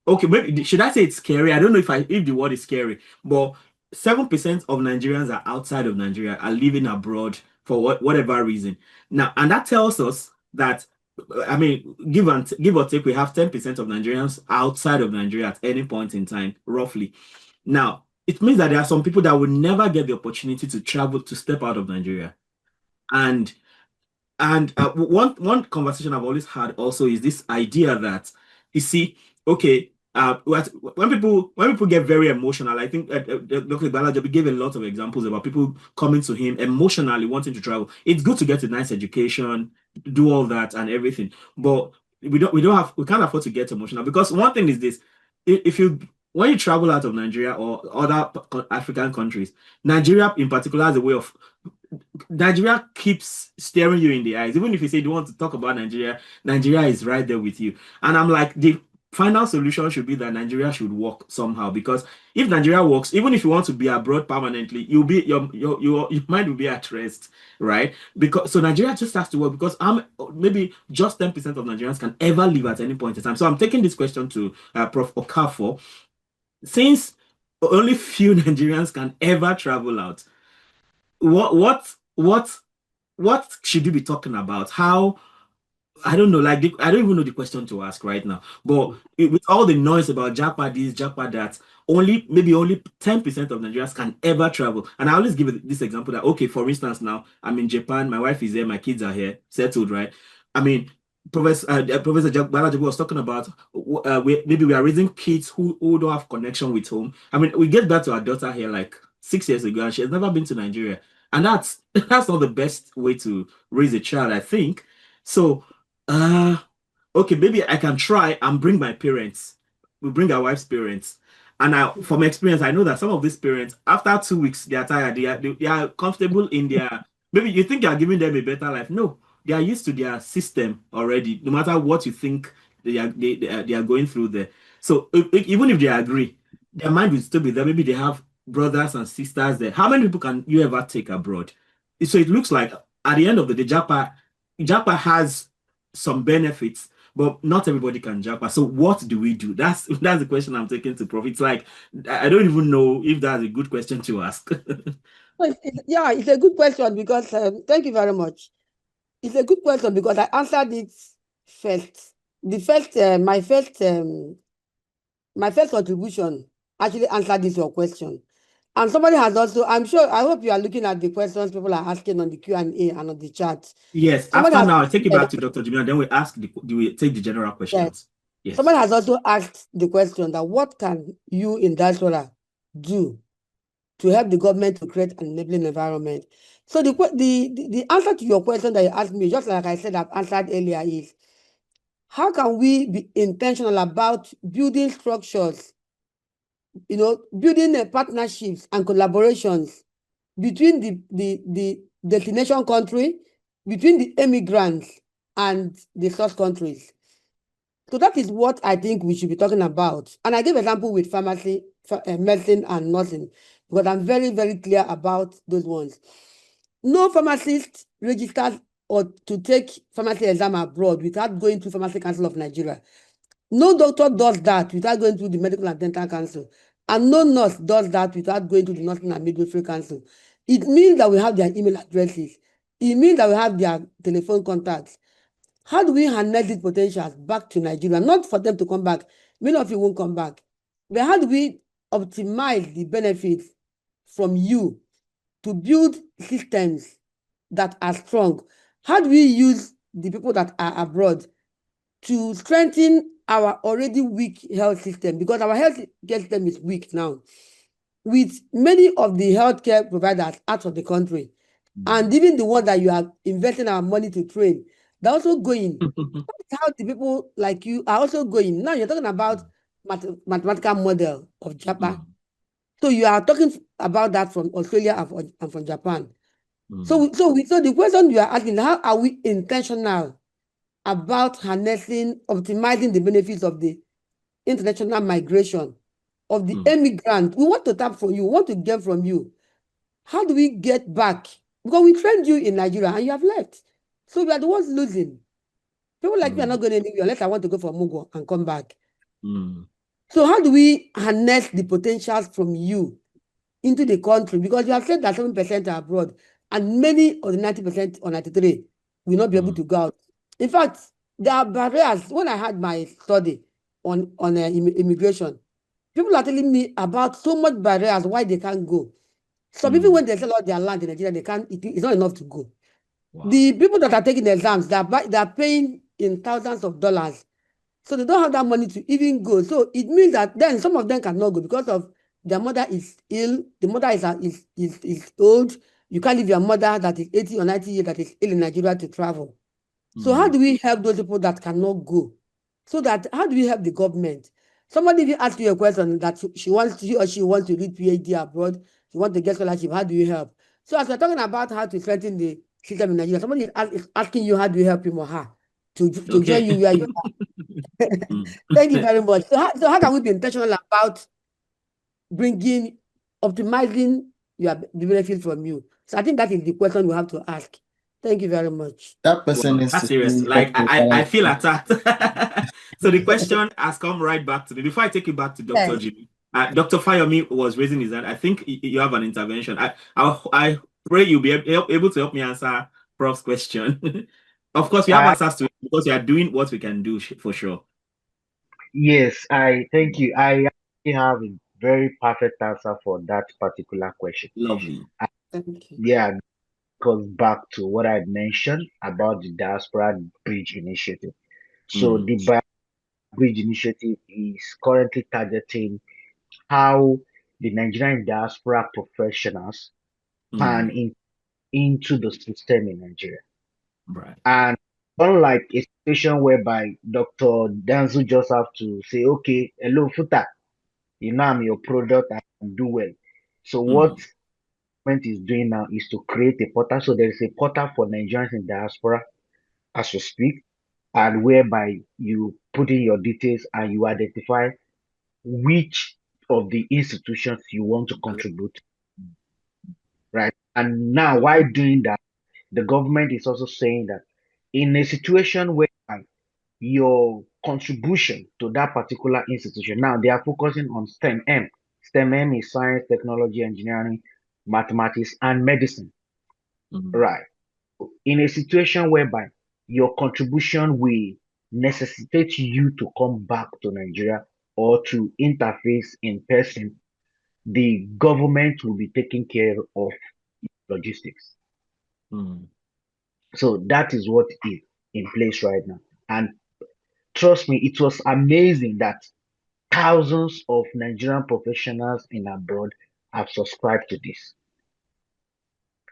Okay, maybe should I say it's scary? I don't know if the word is scary, but 7% of Nigerians are outside of Nigeria, are living abroad for whatever reason. Now, and that tells us that, I mean, give or take, we have 10% of Nigerians outside of Nigeria at any point in time, roughly. Now, it means that there are some people that will never get the opportunity to travel, to step out of Nigeria. And one conversation I've always had also is this idea that, you see, okay, when people get very emotional, I think Dr. Balajabi gave a lot of examples about people coming to him emotionally wanting to travel. It's good to get a nice education, do all that and everything, but we can't afford to get emotional, because one thing is this: when you travel out of Nigeria or other African countries, Nigeria in particular has a way of Nigeria keeps staring you in the eyes. Even if you say you want to talk about Nigeria, Nigeria is right there with you. And I'm like, the final solution should be that Nigeria should work somehow. Because if Nigeria works, even if you want to be abroad permanently, your mind will be at rest, right? Because so Nigeria just has to work, because maybe just 10% of Nigerians can ever leave at any point in time. So I'm taking this question to Prof. Okafor. Since only few Nigerians can ever travel out, what should you be talking about? How, I don't know, like I don't even know the question to ask right now. But with all the noise about Japa this, Japa that, maybe only 10% of Nigerians can ever travel. And I always give this example that, okay, for instance, now I'm in Japan, my wife is there, my kids are here, settled, right? I mean, Professor Balajabu was talking about maybe we are raising kids who don't have connection with home. I mean, we get back to our daughter here like 6 years ago, and she has never been to Nigeria. And that's not the best way to raise a child, I think. So, okay, maybe I can try and bring my parents. We bring our wife's parents. And from experience, I know that some of these parents, after 2 weeks, they are tired. They are comfortable in their. Maybe you think you are giving them a better life. No, they are used to their system already. No matter what you think they are going through there. So even if they agree, their mind will still be there. Maybe they have brothers and sisters there. How many people can you ever take abroad? So it looks like at the end of the day, Japa has some benefits, but not everybody can Japa. So what do we do? That's the question I'm taking to Prof. It's like I don't even know if that's a good question to ask. Yeah, it's a good question, because thank you very much. It's a good question because I answered it first. My first contribution actually answered this your question. And somebody has also, I hope you are looking at the questions people are asking on the Q&A and on the chat. Yes, after now, I'll take it back to Dr. Jimmy, and then we take the general questions. Yes. Somebody has also asked the question that what can you in Diaspora do to help the government to create an enabling environment? So the answer to your question that you asked me, just like I said, I've answered earlier, is how can we be intentional about building structures, building partnerships and collaborations between the destination country, between the immigrants and the source countries. So that is what I think we should be talking about. And I give example with pharmacy, medicine and nursing, because I'm very, very clear about those ones. No pharmacist registers or to take pharmacy exam abroad without going to Pharmacy Council of Nigeria. No doctor does that without going to the Medical and Dental Council. And no nurse does that without going to the Nursing and Midwifery Council. It means that we have their email addresses. It means that we have their telephone contacts. How do we harness these potentials back to Nigeria? Not for them to come back. Many of you won't come back. But how do we optimize the benefits from you to build systems that are strong? How do we use the people that are abroad to strengthen our already weak health system? Because our health care system is weak now, with many of the healthcare providers out of the country, and even the ones that you are investing our money to train, they're also going. That's how the people like you are also going. Now you're talking about mathematical model of Japa. So you are talking about that from Australia and from Japan. So the question you are asking, how are we intentional about harnessing, optimizing the benefits of the international migration of the immigrant? We want to tap from you, we want to get from you. How do we get back? Because we trained you in Nigeria and you have left. So we are the ones losing. People like me are not going anywhere unless I want to go for Mugo and come back. So how do we harness the potentials from you into the country? Because you have said that 7% are abroad, and many of the 90% or 93 will not be able to go out. In fact, there are barriers. When I had my study on immigration, people are telling me about so much barriers why they can't go. Some people, when they sell out their land in Nigeria, they can't. It's not enough to go. Wow. The people that are taking the exams, they are paying in thousands of dollars, so they don't have that money to even go. So it means that then some of them cannot go because of their mother is ill. The mother is old. You can't leave your mother that is 80 or 90 years that is ill in Nigeria to travel. So how do we help those people that cannot go? So that how do we help the government? Somebody will ask you a question that he or she wants to read PhD abroad, she wants to get scholarship. How do you help? So as we're talking about how to strengthen the system in Nigeria, somebody is asking you how do you help him or her to join you where you are. Thank you very much. So how can we be intentional about optimizing the benefits from you? So I think that is the question we have to ask. Thank you very much. That person is that's serious. Like I feel attacked. So the question has come right back to me. Before I take you back to Dr. Jimmy, Dr. Fayomi was raising his hand. I think you have an intervention. I pray you'll be able to help me answer Prof's question. Of course, we have answers to it because we are doing what we can do for sure. Yes, I thank you. I actually have a very perfect answer for that particular question. Lovely. Thank you. Yeah, goes back to what I mentioned about the Diaspora Bridge Initiative. So the Bridge Initiative is currently targeting how the Nigerian diaspora professionals can into the system in Nigeria. Right. And unlike a situation whereby Dr. Danzu just have to say, okay, hello, Futa, you know I'm your product, I can do well. So what government is doing now is to create a portal. So there is a portal for Nigerians in diaspora as we speak, and whereby you put in your details and you identify which of the institutions you want to contribute, right? And now, while doing that, the government is also saying that in a situation where your contribution to that particular institution, now they are focusing on STEM M. STEM M is science, technology, engineering, mathematics, and medicine, right? In a situation whereby your contribution will necessitate you to come back to Nigeria or to interface in person, the government will be taking care of logistics. So that is what is in place right now. And trust me, it was amazing that thousands of Nigerian professionals in abroad have subscribed to this.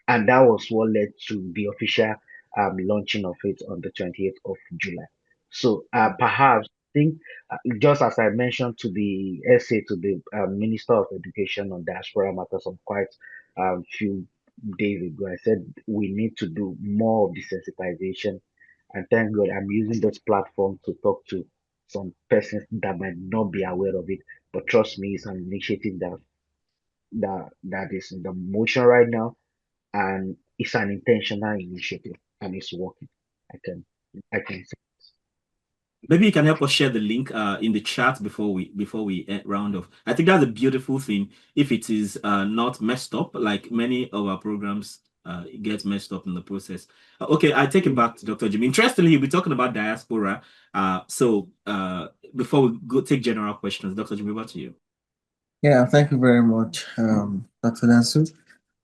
And that was what led to the official launching of it on the 28th of July. So perhaps I think, just as I mentioned to the essay to the Minister of Education on diaspora matters of quite a few days ago, I said we need to do more of the sensitization. And thank God I'm using this platform to talk to some persons that might not be aware of it. But trust me, it's an initiative that is in the motion right now, and it's an intentional initiative and it's working. I can say. Maybe you can help us share the link in the chat before we round off. I think that's a beautiful thing. If it is not messed up, like many of our programs it gets messed up in the process. Okay, I take it back to Dr. Jimmy. Interestingly, you'll be talking about diaspora. So before we go take general questions, Dr. Jimmy, over to you. Yeah, thank you very much, Dr. Nansu.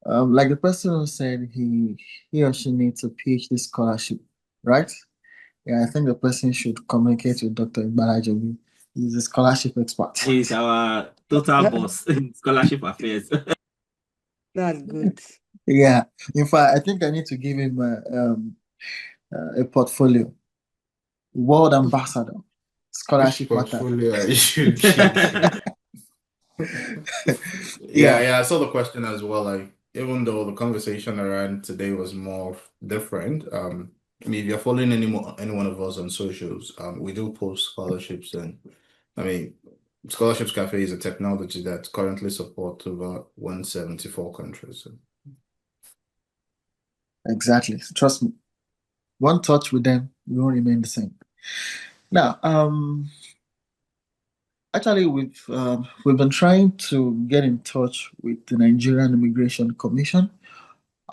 Like the person who said he or she needs a PhD scholarship, right? Yeah, I think the person should communicate with Dr. Ibalajobi. He's a scholarship expert. He's our total boss in scholarship affairs. That's good. Yeah, in fact, I think I need to give him a portfolio. World ambassador, Which scholarship matter. portfolio are you giving? Yeah, I saw the question as well. Like, even though the conversation around today was more different, I mean, if you're following any one of us on socials, we do post scholarships, and I mean, Scholarships Cafe is a technology that currently supports over 174 countries. So. Exactly. Trust me. One touch with them, you won't remain the same. Now, actually, we've been trying to get in touch with the Nigerian Immigration Commission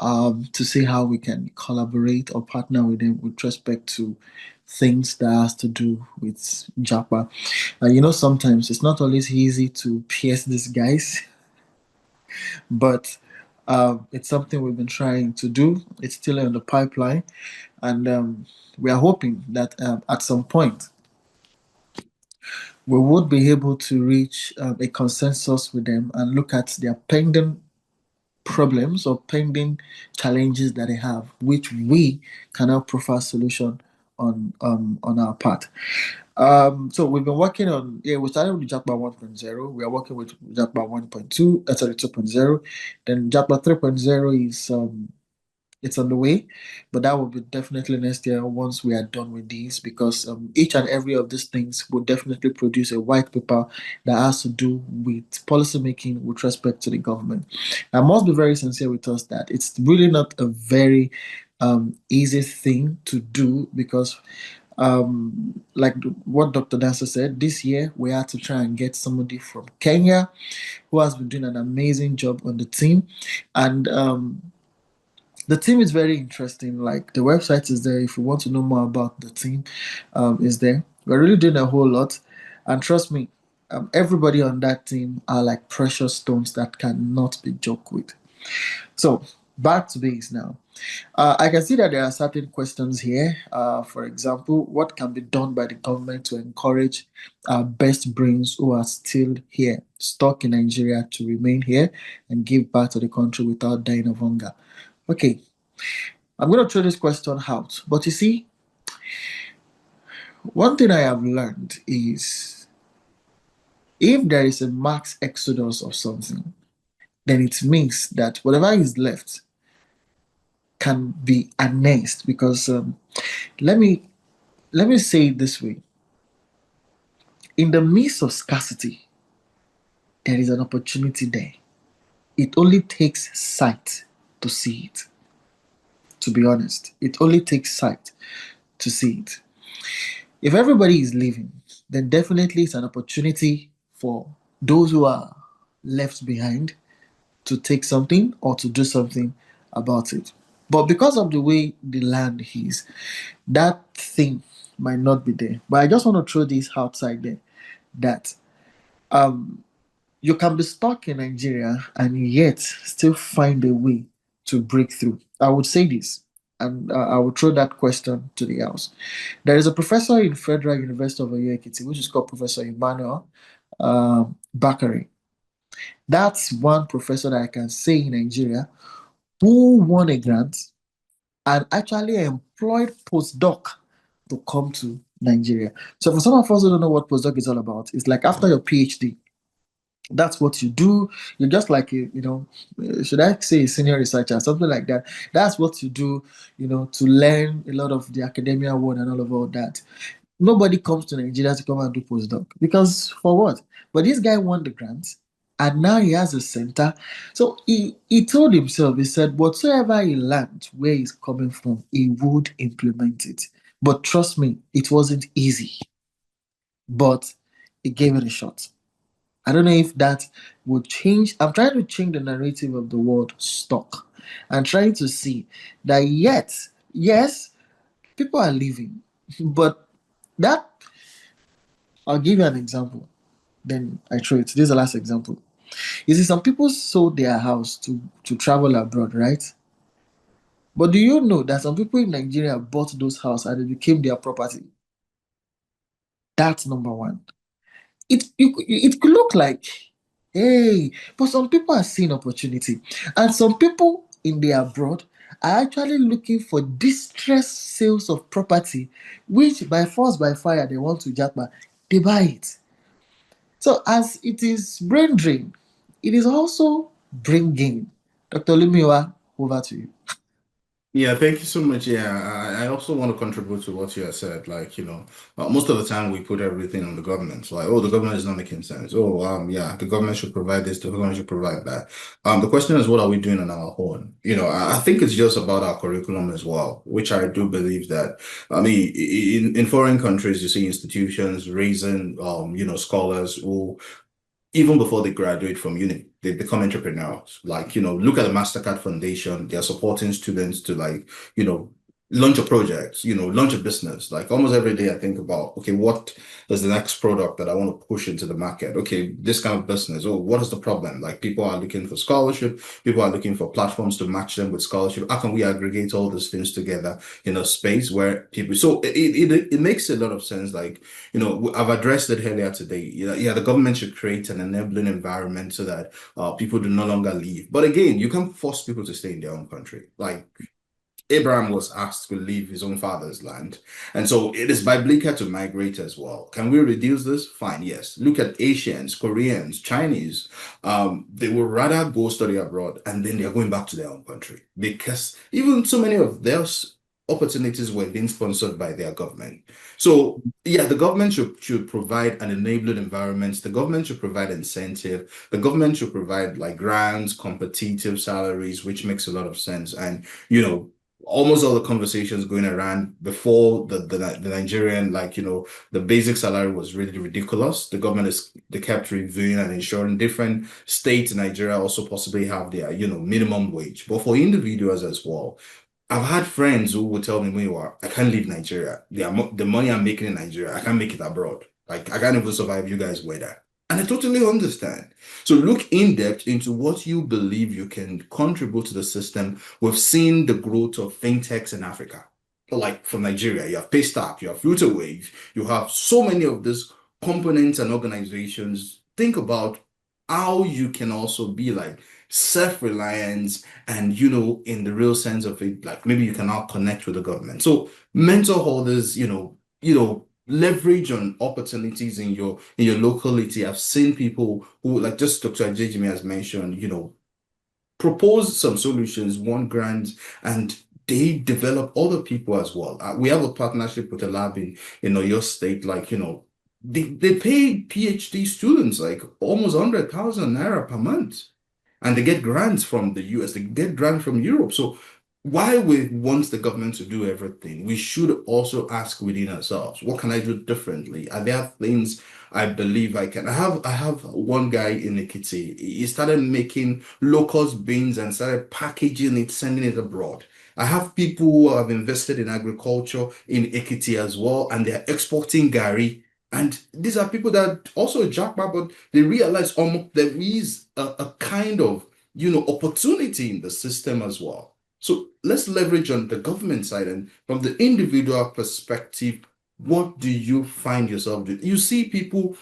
to see how we can collaborate or partner with them with respect to things that has to do with Japa. Sometimes it's not always easy to pierce these guys, but it's something we've been trying to do. It's still in the pipeline, and we are hoping that at some point we would be able to reach a consensus with them and look at their pending problems or pending challenges that they have, which we cannot provide solution on our part. So we've been working on, we started with Japa 1.0. We are working with Japa 1.2, sorry, 2.0. Then Japa 3.0 is it's on the way, but that will be definitely next year once we are done with these, because each and every of these things will definitely produce a white paper that has to do with policy making with respect to the government. I must be very sincere with us that it's really not a very easy thing to do, because like what Dr. Dancer said, this year we had to try and get somebody from Kenya who has been doing an amazing job on the team, and the team is very interesting. Like, the website is there if you want to know more about the team. Is there. We're really doing a whole lot, and trust me, everybody on that team are like precious stones that cannot be joked with. So back to base now. I can see that there are certain questions here. For example, what can be done by the government to encourage our best brains who are still here, stuck in Nigeria, to remain here and give back to the country without dying of hunger? Okay, I'm going to throw this question out. But you see, one thing I have learned is if there is a mass exodus of something, then it means that whatever is left can be annexed. Because let me say it this way: in the midst of scarcity, there is an opportunity there. It only takes sight to see it. To be honest, it only takes sight to see it. If everybody is leaving, then definitely it's an opportunity for those who are left behind to take something or to do something about it. But because of the way the land is, that thing might not be there. But I just want to throw this outside there, that you can be stuck in Nigeria and yet still find a way to break through. I would say this, and I will throw that question to the house. There is a professor in Federal University of Ekiti, which is called Professor Emmanuel Bakari. That's one professor that I can say in Nigeria who won a grant and actually employed postdoc to come to Nigeria. So for some of us who don't know what postdoc is all about, it's like after your PhD, that's what you do. You're just like should I say a senior researcher, something like that. That's what you do, to learn a lot of the academia world and all of that. Nobody comes to Nigeria to come and do postdoc, because for what? But this guy won the grant, and now he has a center. So he told himself, he said, whatsoever he learned, where he's coming from, he would implement it. But trust me, it wasn't easy. But he gave it a shot. I don't know if that would change. I'm trying to change the narrative of the word stuck. and trying to see that yet, yes, people are leaving, but that, I'll give you an example. Then I throw it. This is the last example. You see, some people sold their house to travel abroad, right? But do you know that some people in Nigeria bought those houses and it became their property? That's number one. It could look like, hey, but some people are seeing opportunity, and some people in the abroad are actually looking for distressed sales of property, which by force by fire they want to japa, they buy it. So as it is brain drain, it is also brain gain. Dr. Lumiwa, over to you. Yeah, thank you so much. Yeah, I also want to contribute to what you have said. Like, most of the time we put everything on the government. So like, oh, the government is not making sense. Oh, yeah, the government should provide this, the government should provide that. The question is, what are we doing on our own? I think it's just about our curriculum as well, which I do believe that, I mean, in foreign countries, you see institutions raising, scholars who even before they graduate from uni, they become entrepreneurs. Like, look at the MasterCard Foundation. They're supporting students to launch a project, launch a business. Like almost every day I think about, okay, what is the next product that I want to push into the market? Okay, this kind of business. Oh, what is the problem? Like people are looking for scholarship. People are looking for platforms to match them with scholarship. How can we aggregate all these things together in a space where people, so it makes a lot of sense. Like, I've addressed it earlier today. Yeah, the government should create an enabling environment so that people do no longer leave. But again, you can't force people to stay in their own country. Like Abraham was asked to leave his own father's land. And so it is biblical to migrate as well. Can we reduce this? Fine, yes. Look at Asians, Koreans, Chinese. They would rather go study abroad and then they're going back to their own country because even so many of their opportunities were being sponsored by their government. So yeah, the government should provide an enabling environment. The government should provide incentive. The government should provide like grants, competitive salaries, which makes a lot of sense. And almost all the conversations going around before the Nigerian, the basic salary was really ridiculous. The government they kept reviewing and ensuring different states in Nigeria also possibly have their, minimum wage. But for individuals as well, I've had friends who would tell me, Mewa, I can't leave Nigeria. The money I'm making in Nigeria, I can't make it abroad. Like, I can't even survive you guys' weather. And I totally understand. So look in depth into what you believe you can contribute to the system. We've seen the growth of fintechs in Africa. Like from Nigeria, you have Paystack, you have Flutterwave, you have so many of these components and organizations. Think about how you can also be like self-reliance and in the real sense of it, like maybe you cannot connect with the government. So mentor holders, leverage on opportunities in your locality. I've seen people who, like just Dr. Ajejimi has mentioned, propose some solutions, one grant, and they develop other people as well. We have a partnership with a lab in your state, like they pay PhD students like almost 100,000 naira per month. And they get grants from the US, they get grants from Europe. So while we want the government to do everything, we should also ask within ourselves, what can I do differently? Are there things I believe I can? I have one guy in Ekiti. He started making locust beans and started packaging it, sending it abroad. I have people who have invested in agriculture in Ekiti as well, and they're exporting gari. And these are people that also Japa, but they realize there is a kind of, opportunity in the system as well. So let's leverage on the government side and from the individual perspective, what do you find yourself doing? You see people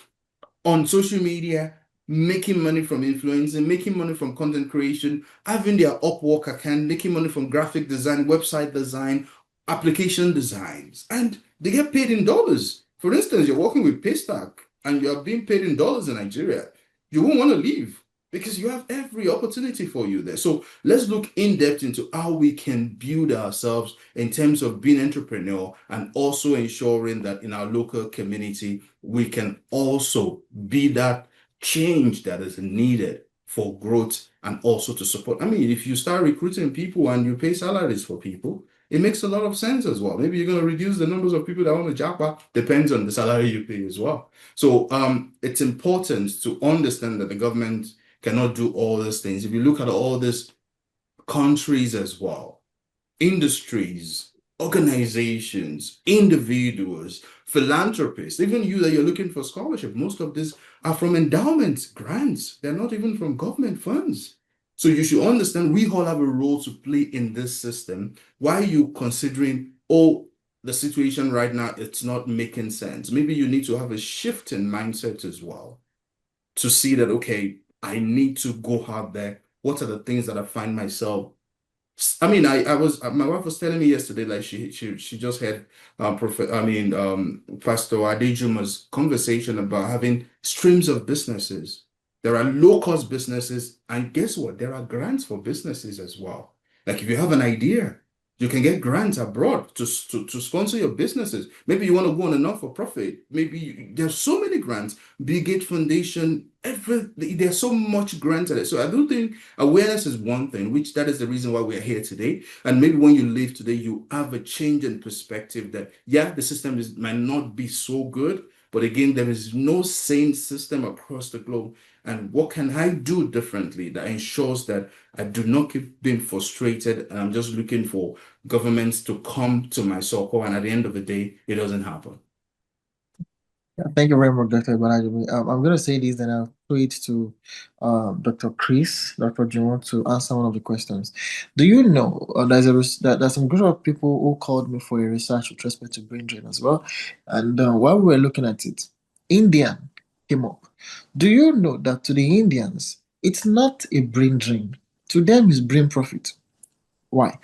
on social media making money from influencing, making money from content creation, having their Upwork account, making money from graphic design, website design, application designs, and they get paid in dollars. For instance, you're working with Paystack and you're being paid in dollars in Nigeria. You won't want to leave because you have every opportunity for you there. So let's look in depth into how we can build ourselves in terms of being entrepreneur and also ensuring that in our local community, we can also be that change that is needed for growth and also to support. I mean, if you start recruiting people and you pay salaries for people, it makes a lot of sense as well. Maybe you're going to reduce the numbers of people that want to Japa, depends on the salary you pay as well. So it's important to understand that the government cannot do all these things. If you look at all these countries as well, industries, organizations, individuals, philanthropists, even you that you're looking for scholarship, most of these are from endowments, grants. They're not even from government funds. So you should understand we all have a role to play in this system. Why are you considering, oh, the situation right now, it's not making sense? Maybe you need to have a shift in mindset as well to see that, okay, I need to go out there. What are the things that I find myself? I mean, I was my wife was telling me yesterday, like she just had Pastor Adejuma's conversation about having streams of businesses. There are low-cost businesses, and guess what? There are grants for businesses as well. Like if you have an idea, you can get grants abroad to sponsor your businesses. Maybe you want to go on a not-for-profit. There's so many grants, Bill Gates Foundation, there's so much granted. So I do think awareness is one thing, which that is the reason why we're here today. And maybe when you leave today, you have a change in perspective that, yeah, the system might not be so good, but again, there is no sane system across the globe. And what can I do differently that ensures that I do not keep being frustrated and I'm just looking for governments to come to my succor, and at the end of the day, it doesn't happen. Yeah, thank you very much, Dr. Balaji. I'm going to say this, then I'll throw it to Dr. Chris, Dr. John to answer one of the questions. Do you know there's some group of people who called me for a research with respect to brain drain as well? And while we were looking at it, Indian came up. Do you know that to the Indians, it's not a brain drain? To them, it's brain profit. Why?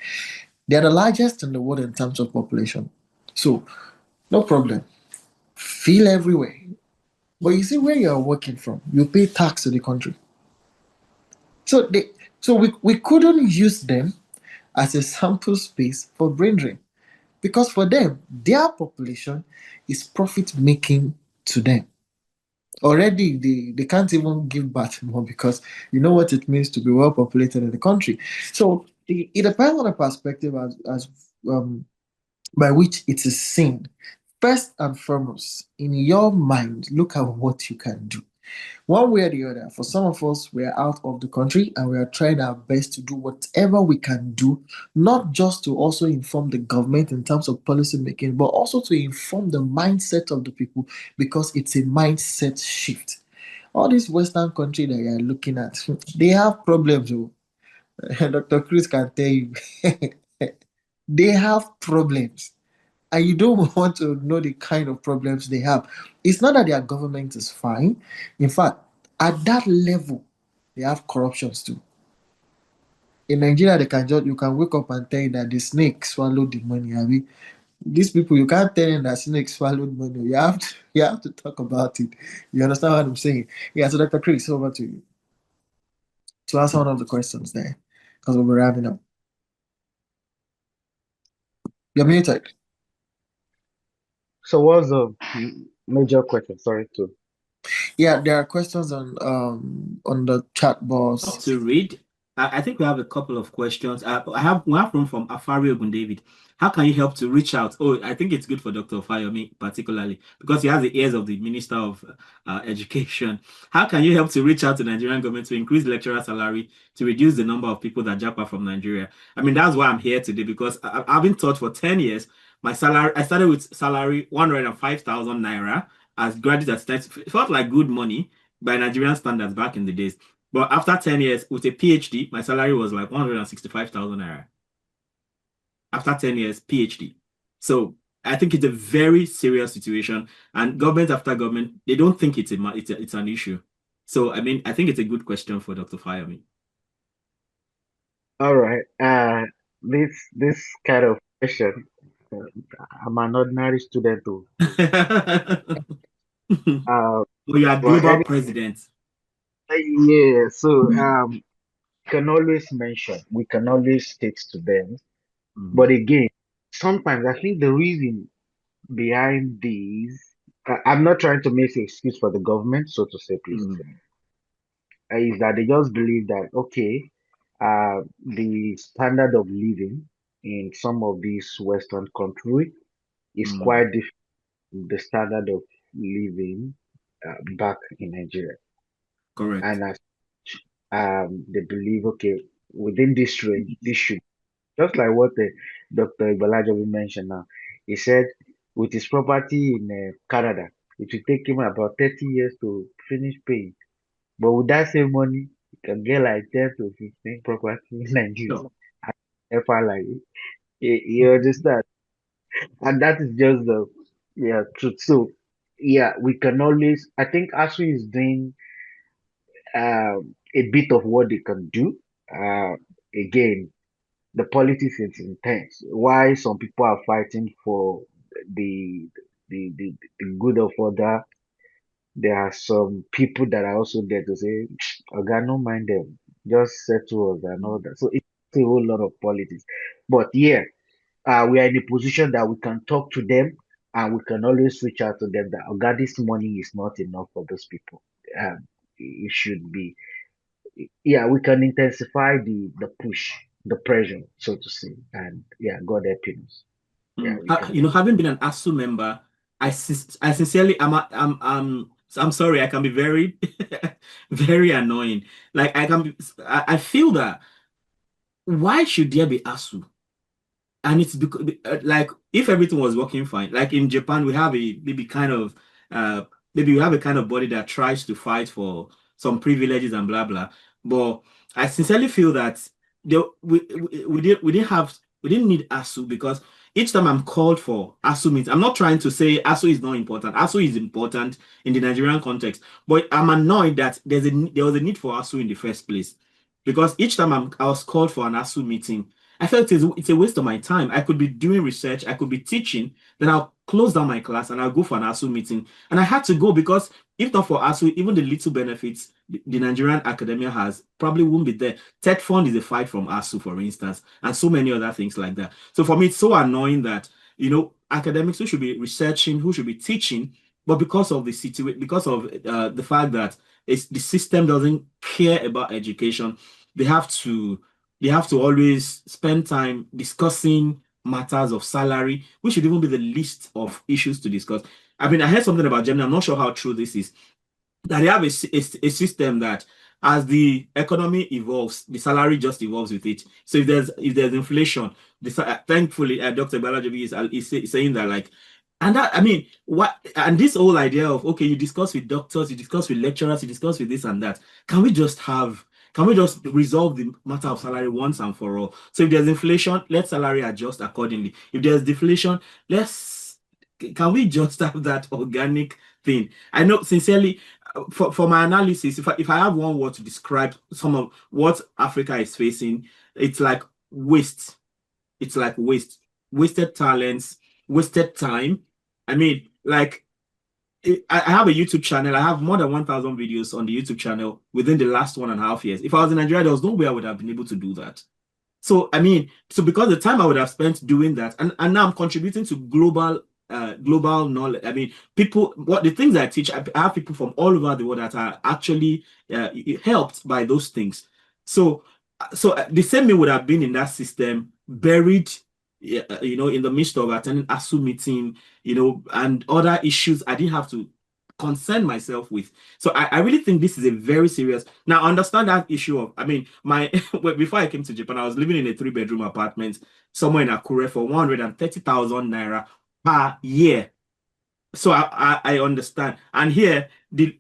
They are the largest in the world in terms of population. So, no problem. Feel everywhere. But you see, where you are working from, you pay tax to the country. So we couldn't use them as a sample space for brain drain because for them, their population is profit making to them. Already, they can't even give back more because you know what it means to be well populated in the country. So it depends on the perspective as by which it is seen. First and foremost, in your mind, look at what you can do. One way or the other, for some of us, we are out of the country and we are trying our best to do whatever we can do, not just to also inform the government in terms of policy making, but also to inform the mindset of the people because it's a mindset shift. All these Western countries that you are looking at, they have problems. Oh. Dr. Chris can tell you, they have problems and you don't want to know the kind of problems they have. It's not that their government is fine. In fact, at that level, they have corruptions too. In Nigeria, you can wake up and tell you that the snake swallowed the money. I mean, these people you can't tell them that snake swallowed money. You have to talk about it. You understand what I'm saying? Yeah. So Dr. Chris, over to you to answer one of the questions there, because we'll be wrapping up. You're muted. So what's the major question? Sorry to. Yeah, there are questions on the chat box. To read. I think we have a couple of questions. We have one from Afari Ogun David. How can you help to reach out? Oh, I think it's good for Dr. Fayomi particularly because he has the ears of the Minister of Education. How can you help to reach out to the Nigerian government to increase lecturer salary to reduce the number of people that japa from Nigeria? I mean, that's why I'm here today because I've been taught for 10 years. My salary, I started with salary 105,000 naira as graduate assistant. It felt like good money by Nigerian standards back in the days. But after 10 years with a PhD, my salary was like 165,000 naira. After 10 years, PhD. So I think it's a very serious situation. And government after government, they don't think it's an issue. So I mean, I think it's a good question for Dr. Fayomi. All right. This kind of question, I'm an ordinary student too. Well, you are global president. Yeah. So we can always state to them, but again, sometimes I think the reason behind these, I'm not trying to make an excuse for the government, so to say, please, is that they just believe that okay, the standard of living in some of these Western countries is quite different from the standard of living back in Nigeria. Correct. And as they believe, okay, within this range, this should, just like what Dr. Ibalajobi mentioned now. He said with his property in Canada, it will take him about 30 years to finish paying. But with that same money, you can get like 10 to 15 property in Nigeria. Sure. If I like it, you understand? And that is just the truth. So yeah, we can always, I think ASU is doing a bit of what they can do. Again, the politics is intense. Why some people are fighting for the the good of other. There are some people that are also there to say, "Oga, no mind them, just settle us and all that." So it's a whole lot of politics. But yeah, we are in a position that we can talk to them and we can always reach out to them that, "Oga, this money is not enough for those people. It should be." Yeah, we can intensify the push, the pressure, so to say, and yeah, God helping us. Yeah, we can. You know, having been an ASU member, I sincerely I'm sorry, I can be very very annoying. Like I feel that why should there be ASU? And it's because like if everything was working fine, like in Japan, we have a uh maybe we have a kind of body that tries to fight for some privileges and blah blah. But I sincerely feel that there, we didn't need ASU because each time I'm called for ASU means I'm not trying to say ASU is not important. ASU is important in the Nigerian context, but I'm annoyed that there was a need for ASU in the first place. Because each time I was called for an ASU meeting, I felt it's a waste of my time. I could be doing research, I could be teaching, then I'll close down my class and I'll go for an ASU meeting. And I had to go because if not for ASU, even the little benefits the Nigerian academia has probably won't be there. Tech Fund is a fight from ASU, for instance, and so many other things like that. So for me, it's so annoying that, you know, academics who should be researching, who should be teaching, but because of the situation, because of the fact that the system doesn't care about education, they have to always spend time discussing matters of salary, which should even be the least of issues to discuss. I mean, I heard something about Germany. I'm not sure how true this is. That they have a system that as the economy evolves, the salary just evolves with it. So if there's inflation, thankfully, Dr. Balajobi is saying that like, and that I mean, what and this whole idea of okay, you discuss with doctors, you discuss with lecturers, you discuss with this and that. Can we just resolve the matter of salary once and for all? So if there's inflation, let salary adjust accordingly. If there's deflation, can we just have that organic thing? I know sincerely, for my analysis, if I have one word to describe some of what Africa is facing, it's like waste. It's like wasted talents, wasted time. I mean, like I have a YouTube channel. I have more than 1,000 videos on the YouTube channel within the last 1.5 years. If I was in Nigeria, there was no way I would have been able to do that. So I mean, so because the time I would have spent doing that, and now I'm contributing to global knowledge. I mean, what the things I teach, I have people from all over the world that are actually helped by those things. So the same me would have been in that system, buried, you know, in the midst of attending ASU meeting, you know, and other issues I didn't have to concern myself with. So I really think this is a very serious. Now, I understand that issue of, I mean, before I came to Japan, I was living in a 3-bedroom apartment somewhere in Akure for 130,000 naira per year. So I understand. And here, the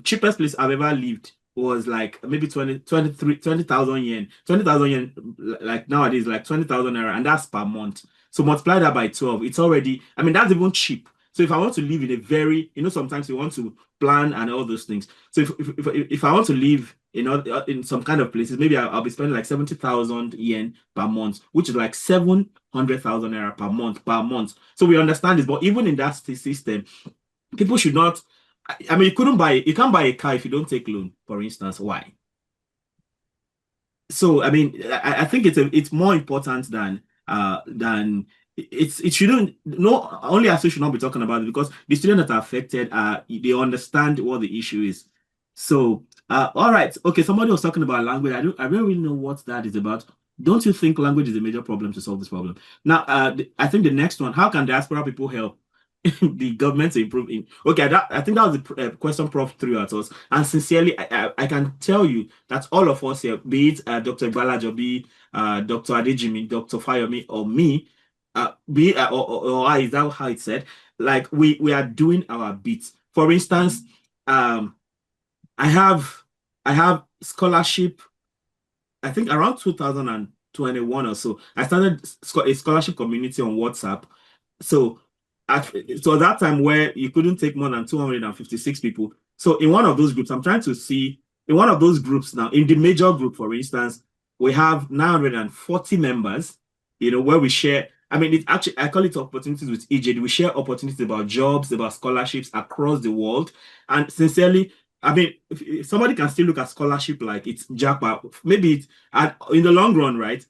cheapest place I've ever lived was like maybe 20,000 yen. 20,000 yen, like nowadays, like 20,000 naira, and that's per month. So multiply that by 12, it's already, I mean, that's even cheap. So if I want to live in a very, you know, sometimes you want to plan and all those things. So if I want to live in some kind of places, maybe I'll be spending like 70,000 yen per month, which is like 700,000 naira per month. So we understand this, but even in that system, people should not. I mean, you can't buy a car if you don't take loan, for instance. Why? So I mean, I think it's more important than it shouldn't, no, only ASU should not be talking about it because the students that are affected they understand what the issue is. So all right, okay, somebody was talking about language. I don't really know what that is about. Don't you think language is a major problem to solve this problem? Now I think the next one, how can diaspora people help? the government to improve in. Okay, I think that was the question Prof threw at us. And sincerely, I can tell you that all of us here, be it Dr. Gbalajobi, Dr. Adejimi, Dr. Fayomi, or me, be or is that how it's said? Like we are doing our bit. For instance, I have scholarship. I think around 2021 or so, I started a scholarship community on WhatsApp. So so that time where you couldn't take more than 256 people. So in one of those groups, I'm trying to see in one of those groups now, in the major group, for instance, we have 940 members, where we share. I mean, it actually, I call it opportunities with EJ. We share opportunities about jobs, about scholarships across the world. And sincerely, I mean, if somebody can still look at scholarship like it's Japa, maybe it's in the long run, right?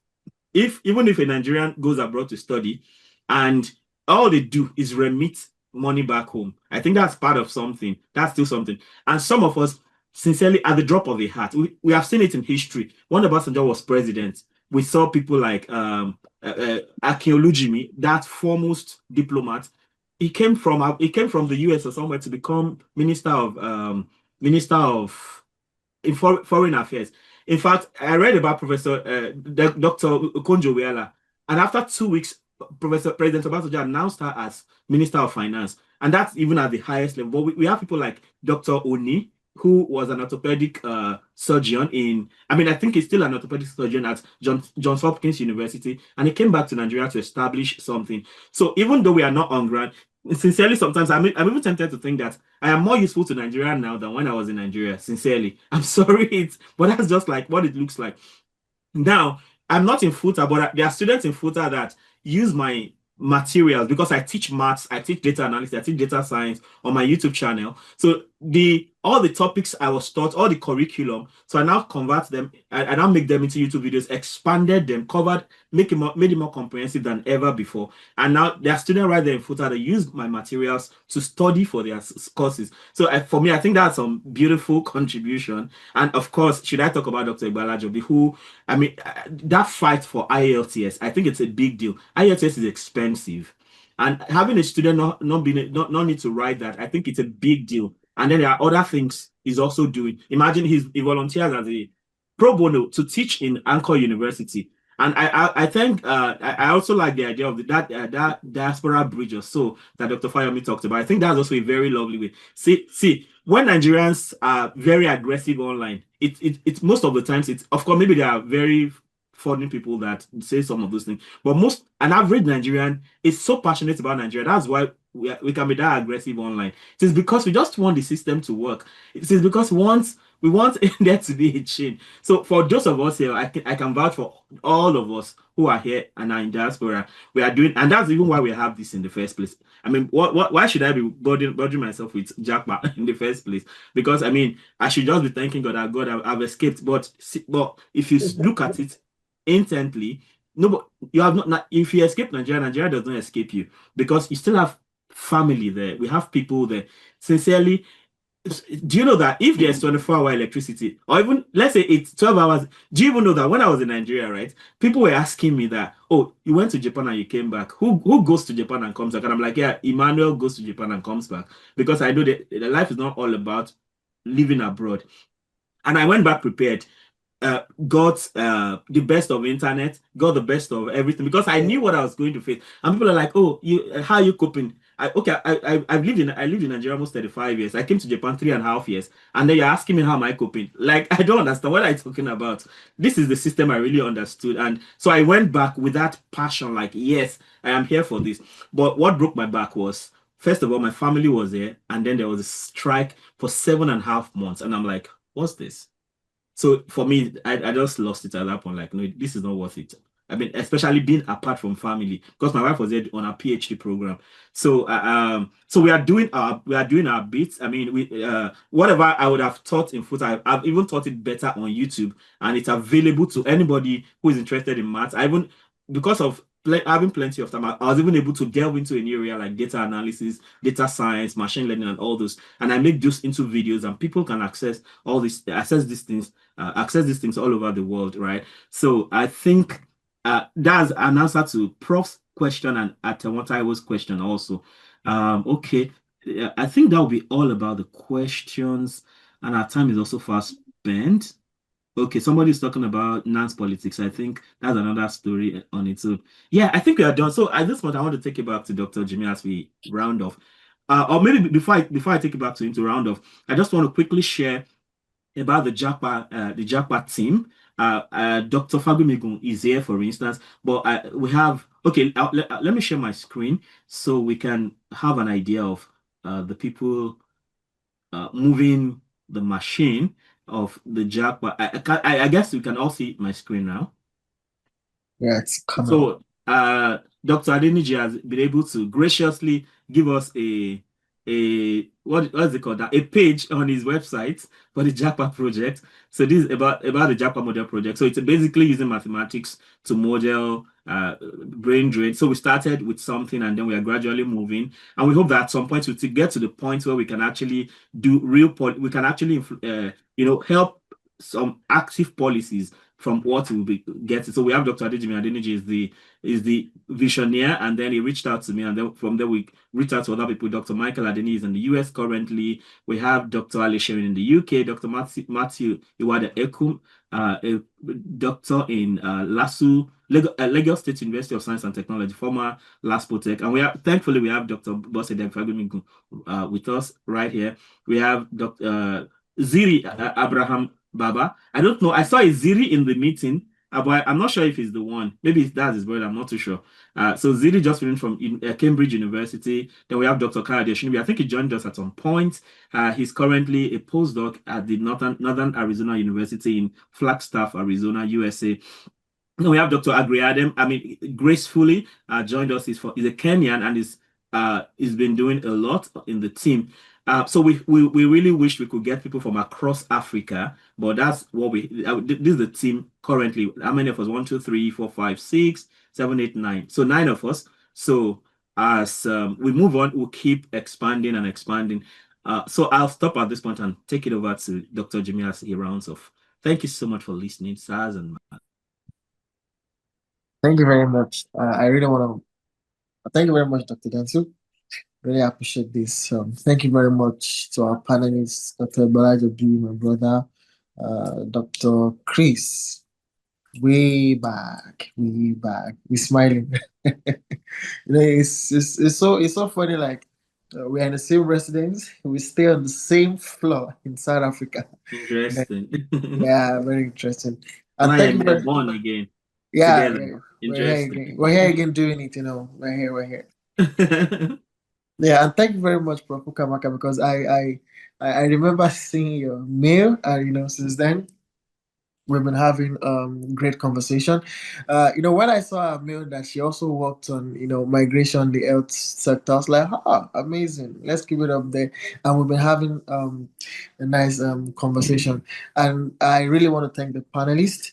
Even if a Nigerian goes abroad to study and all they do is remit money back home, I think that's part of something. That's still something. And some of us, sincerely, at the drop of a hat, we have seen it in history. When Obasanjo was president, we saw people like Akeolujimi, that foremost diplomat. He came from the US or somewhere to become minister of foreign affairs. In fact, I read about Professor Dr. Konjo-Iweala, and after 2 weeks, President Obasanjo announced her as Minister of Finance, and that's even at the highest level. But we have people like Dr. Oni, who was an orthopedic surgeon I think he's still an orthopedic surgeon at Johns Hopkins University, and he came back to Nigeria to establish something. So even though we are not on ground, sincerely, sometimes I'm even tempted to think that I am more useful to Nigeria now than when I was in Nigeria. Sincerely, I'm sorry, but that's just like what it looks like. Now, I'm not in FUTA, but there are students in FUTA that use my materials because I teach maths, I teach data analysis, I teach data science on my YouTube channel. So all the topics I was taught, all the curriculum, so I now convert them, I now make them into YouTube videos, expanded them, made it more comprehensive than ever before. And now there are students right there in FUTA that use my materials to study for their courses. So for me, I think that's some beautiful contribution. And of course, should I talk about Dr. Gbalajobi, who, I mean, that fight for IELTS, I think it's a big deal. IELTS is expensive. And having a student not need to write that, I think it's a big deal. And then there are other things he's also doing. Imagine he volunteers as a pro bono to teach in Anchor University. And I think I also like the idea of that diaspora bridge or so that Dr. Fayomi talked about. I think that's also a very lovely way. See, when Nigerians are very aggressive online, it's most of the times of course maybe there are very foreign people that say some of those things, but an average Nigerian is so passionate about Nigeria. That's why we can be that aggressive online. It is because we just want the system to work. It is because we want there to be a change. So for those of us here, I can vouch for all of us who are here and are in diaspora. We are doing, and that's even why we have this in the first place. I mean, why should I be bothering myself with Japa in the first place? Because I mean, I should just be thanking God that I've escaped. But if you look at it intently, no, but you have not. If you escape Nigeria does not escape you because you still have family there. We have people there. Sincerely, do you know that if there's 24-hour electricity, or even let's say it's 12 hours, do you even know that when I was in Nigeria, right? People were asking me that, oh, you went to Japan and you came back. Who goes to Japan and comes back? And I'm like, yeah, Emmanuel goes to Japan and comes back because I know that the life is not all about living abroad. And I went back prepared. Got the best of internet, got the best of everything because I knew what I was going to face. And people are like, "Oh, how are you coping?" I lived in Nigeria almost 35 years. I came to Japan 3.5 years, and then you're asking me how am I coping? Like I don't understand what I'm talking about. This is the system I really understood, and so I went back with that passion. Like, yes, I am here for this. But what broke my back was, first of all, my family was there, and then there was a strike for 7.5 months, and I'm like, what's this? So for me, I just lost it at that point. Like, no, this is not worth it. I mean, especially being apart from family, because my wife was there on a PhD program. So, so we are doing our bits. I mean, whatever I would have taught in FUTA, I've even taught it better on YouTube, and it's available to anybody who is interested in maths. Because of having plenty of time, I was even able to delve into a new area like data analysis, data science, machine learning, and all those. And I make those into videos, and people can access these things all over the world, right? So I think that's an answer to Prof's question and Atewotaiwo's question also. Okay. Yeah, I think that will be all about the questions, and our time is also fast spent. Okay, somebody's talking about Nance politics. I think that's another story on its own. Yeah, I think we are done. So at this point, I want to take it back to Dr. Jimmy as we round off. Or maybe before I take it back to him to round off, I just want to quickly share about the Japa team. Dr. Fagumigun is here, for instance, but we have, okay, let me share my screen so we can have an idea of the people moving the machine of the Japa. I guess you can all see my screen now. Yeah, it's coming. So, Dr. Adeniji has been able to graciously give us what's it called? A page on his website for the Japa project. So this is about the Japa model project. So it's basically using mathematics to model brain drain. So we started with something and then we are gradually moving, and we hope that at some point we get to the point where we can actually do we can actually help some active policies from what we'll be getting. So we have Dr. Adejimi Adeniji is the visionaire, and then he reached out to me, and then from there we reached out to other people. Dr. Michael Adeni is in the US currently. We have Dr. Ali Sherin in the UK, Dr. Matthew Iwada Ekum, a doctor in Lagos State University of Science and Technology, former LASPO Tech, and thankfully we have Dr. Bosede Fagumigun with us right here. We have Dr. Ziri Abraham Baba. I don't know. I saw a Ziri in the meeting, but I'm not sure if he's the one. Maybe that's his brother. I'm not too sure. So Ziri just finished from Cambridge University. Then we have Dr. Kayode Shinibi. I think he joined us at some point. He's currently a postdoc at the Northern Arizona University in Flagstaff, Arizona, USA. No, we have Dr. Agri Adam. I mean, gracefully joined us. He's a Kenyan, and he's been doing a lot in the team. So we really wish we could get people from across Africa, but that's what this is the team currently. How many of us? 1, 2, 3, 4, 5, 6, 7, 8, 9. So 9 of us. So as we move on, we'll keep expanding and expanding. So I'll stop at this point and take it over to Dr. Jimmy as he rounds off. Thank you so much for listening, Saz and Matt. Thank you very much. I really want to thank you very much, Dr. Dansu. Really appreciate this. Thank you very much to our panelists, Dr. Balaji B, my brother, Dr. Chris. Way back. We're smiling. It's so funny. Like we're in the same residence. We stay on the same floor in South Africa. Interesting. Yeah, very interesting. And thank you we're born again. Yeah, Together. Interesting. We're here again doing it. We're here. Yeah, and thank you very much, Prof. Ukamaka, because I remember seeing your mail, and since then we've been having great conversation. When I saw a mail that she also worked on migration, the health sector, I was like, amazing. Let's keep it up there. And we've been having a nice conversation. And I really want to thank the panelists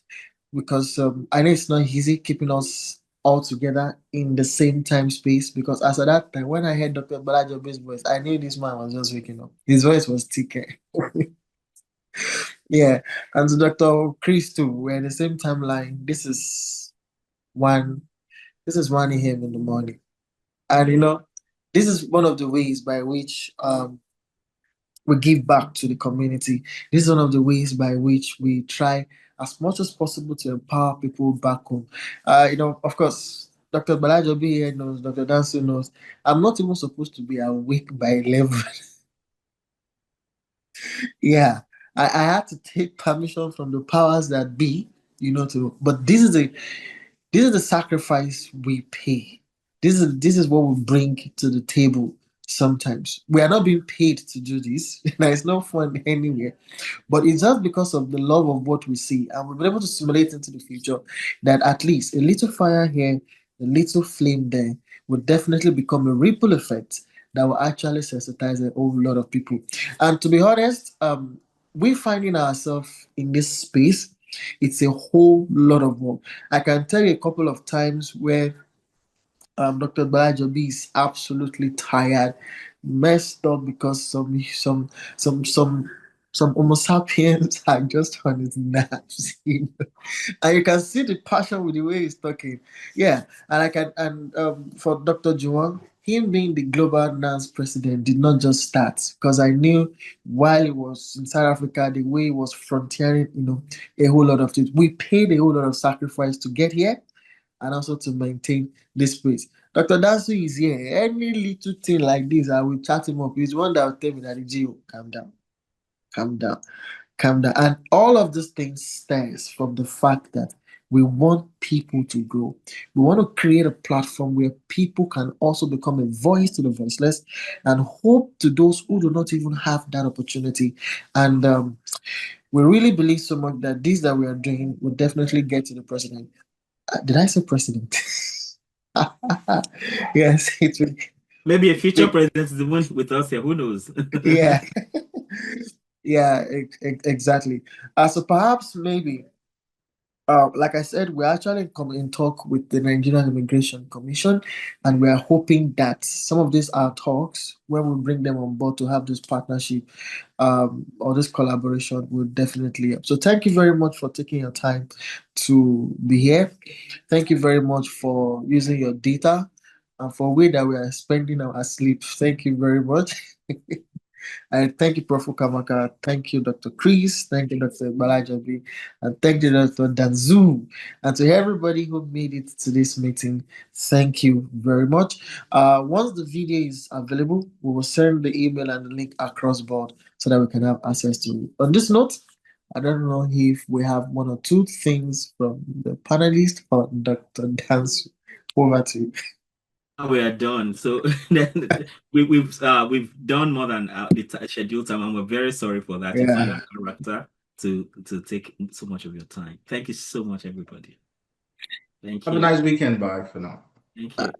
because I know it's not easy keeping us all together in the same time space, because as at that time when I heard Dr. Balajobi's voice, I knew this man was just waking up. His voice was thicker. Yeah, and to Dr. Chris too, we're in the same timeline. One this is 1 a.m. in the morning. And this is one of the ways by which we give back to the community. This is one of the ways by which we try as much as possible to empower people back home. Of course, Dr. Balajobi here knows, Dr. Dansu knows, I'm not even supposed to be awake by 11. Yeah, I had to take permission from the powers that be, but this is the sacrifice we pay. This is what we bring to the table. Sometimes we are not being paid to do this. It's no fun anywhere, but it's just because of the love of what we see, and we've been able to simulate into the future that at least a little fire here, a little flame there, will definitely become a ripple effect that will actually sensitize a whole lot of people. And to be honest, we finding ourselves in this space, it's a whole lot of work. I can tell you a couple of times where Dr. Balajobi is absolutely tired, messed up because some Homo sapiens are just on his nerves. And you can see the passion with the way he's talking. Yeah, and for Dr. Juwon, him being the global NANS president did not just start, because I knew while he was in South Africa, the way he was frontiering, a whole lot of things. We paid a whole lot of sacrifice to get here and also to maintain this space. Dr. Dansu is here. Any little thing like this, I will chat him up. He's one that will tell me that, Gio, calm down, calm down, calm down. And all of these things stems from the fact that we want people to grow. We want to create a platform where people can also become a voice to the voiceless and hope to those who do not even have that opportunity. And we really believe so much that this that we are doing will definitely get to the president. Did I say president? Yes, it will. Maybe a future president is the one with us here. Who knows? Yeah. Yeah, exactly. So perhaps maybe, like I said, we're actually in talk with the Nigerian Immigration Commission, and we are hoping that some of these are talks, when we bring them on board to have this partnership or this collaboration, will definitely help. So thank you very much for taking your time to be here. Thank you very much for using your data and for way that we are spending our sleep. Thank you very much. And thank you, Prof. Ukamaka. Thank you, Dr. Chris. Thank you, Dr. Balajabi. And thank you, Dr. Danzu. And to everybody who made it to this meeting, thank you very much. Once the video is available, we will send the email and the link across board so that we can have access to it. On this note, I don't know if we have one or two things from the panelists or Dr. Danzu. Over to you. We are done. So we've done more than the scheduled time, and we're very sorry for that. It's not our character to take so much of your time. Thank you so much, everybody. Thank you. Have a nice weekend. Bye for now. Thank you.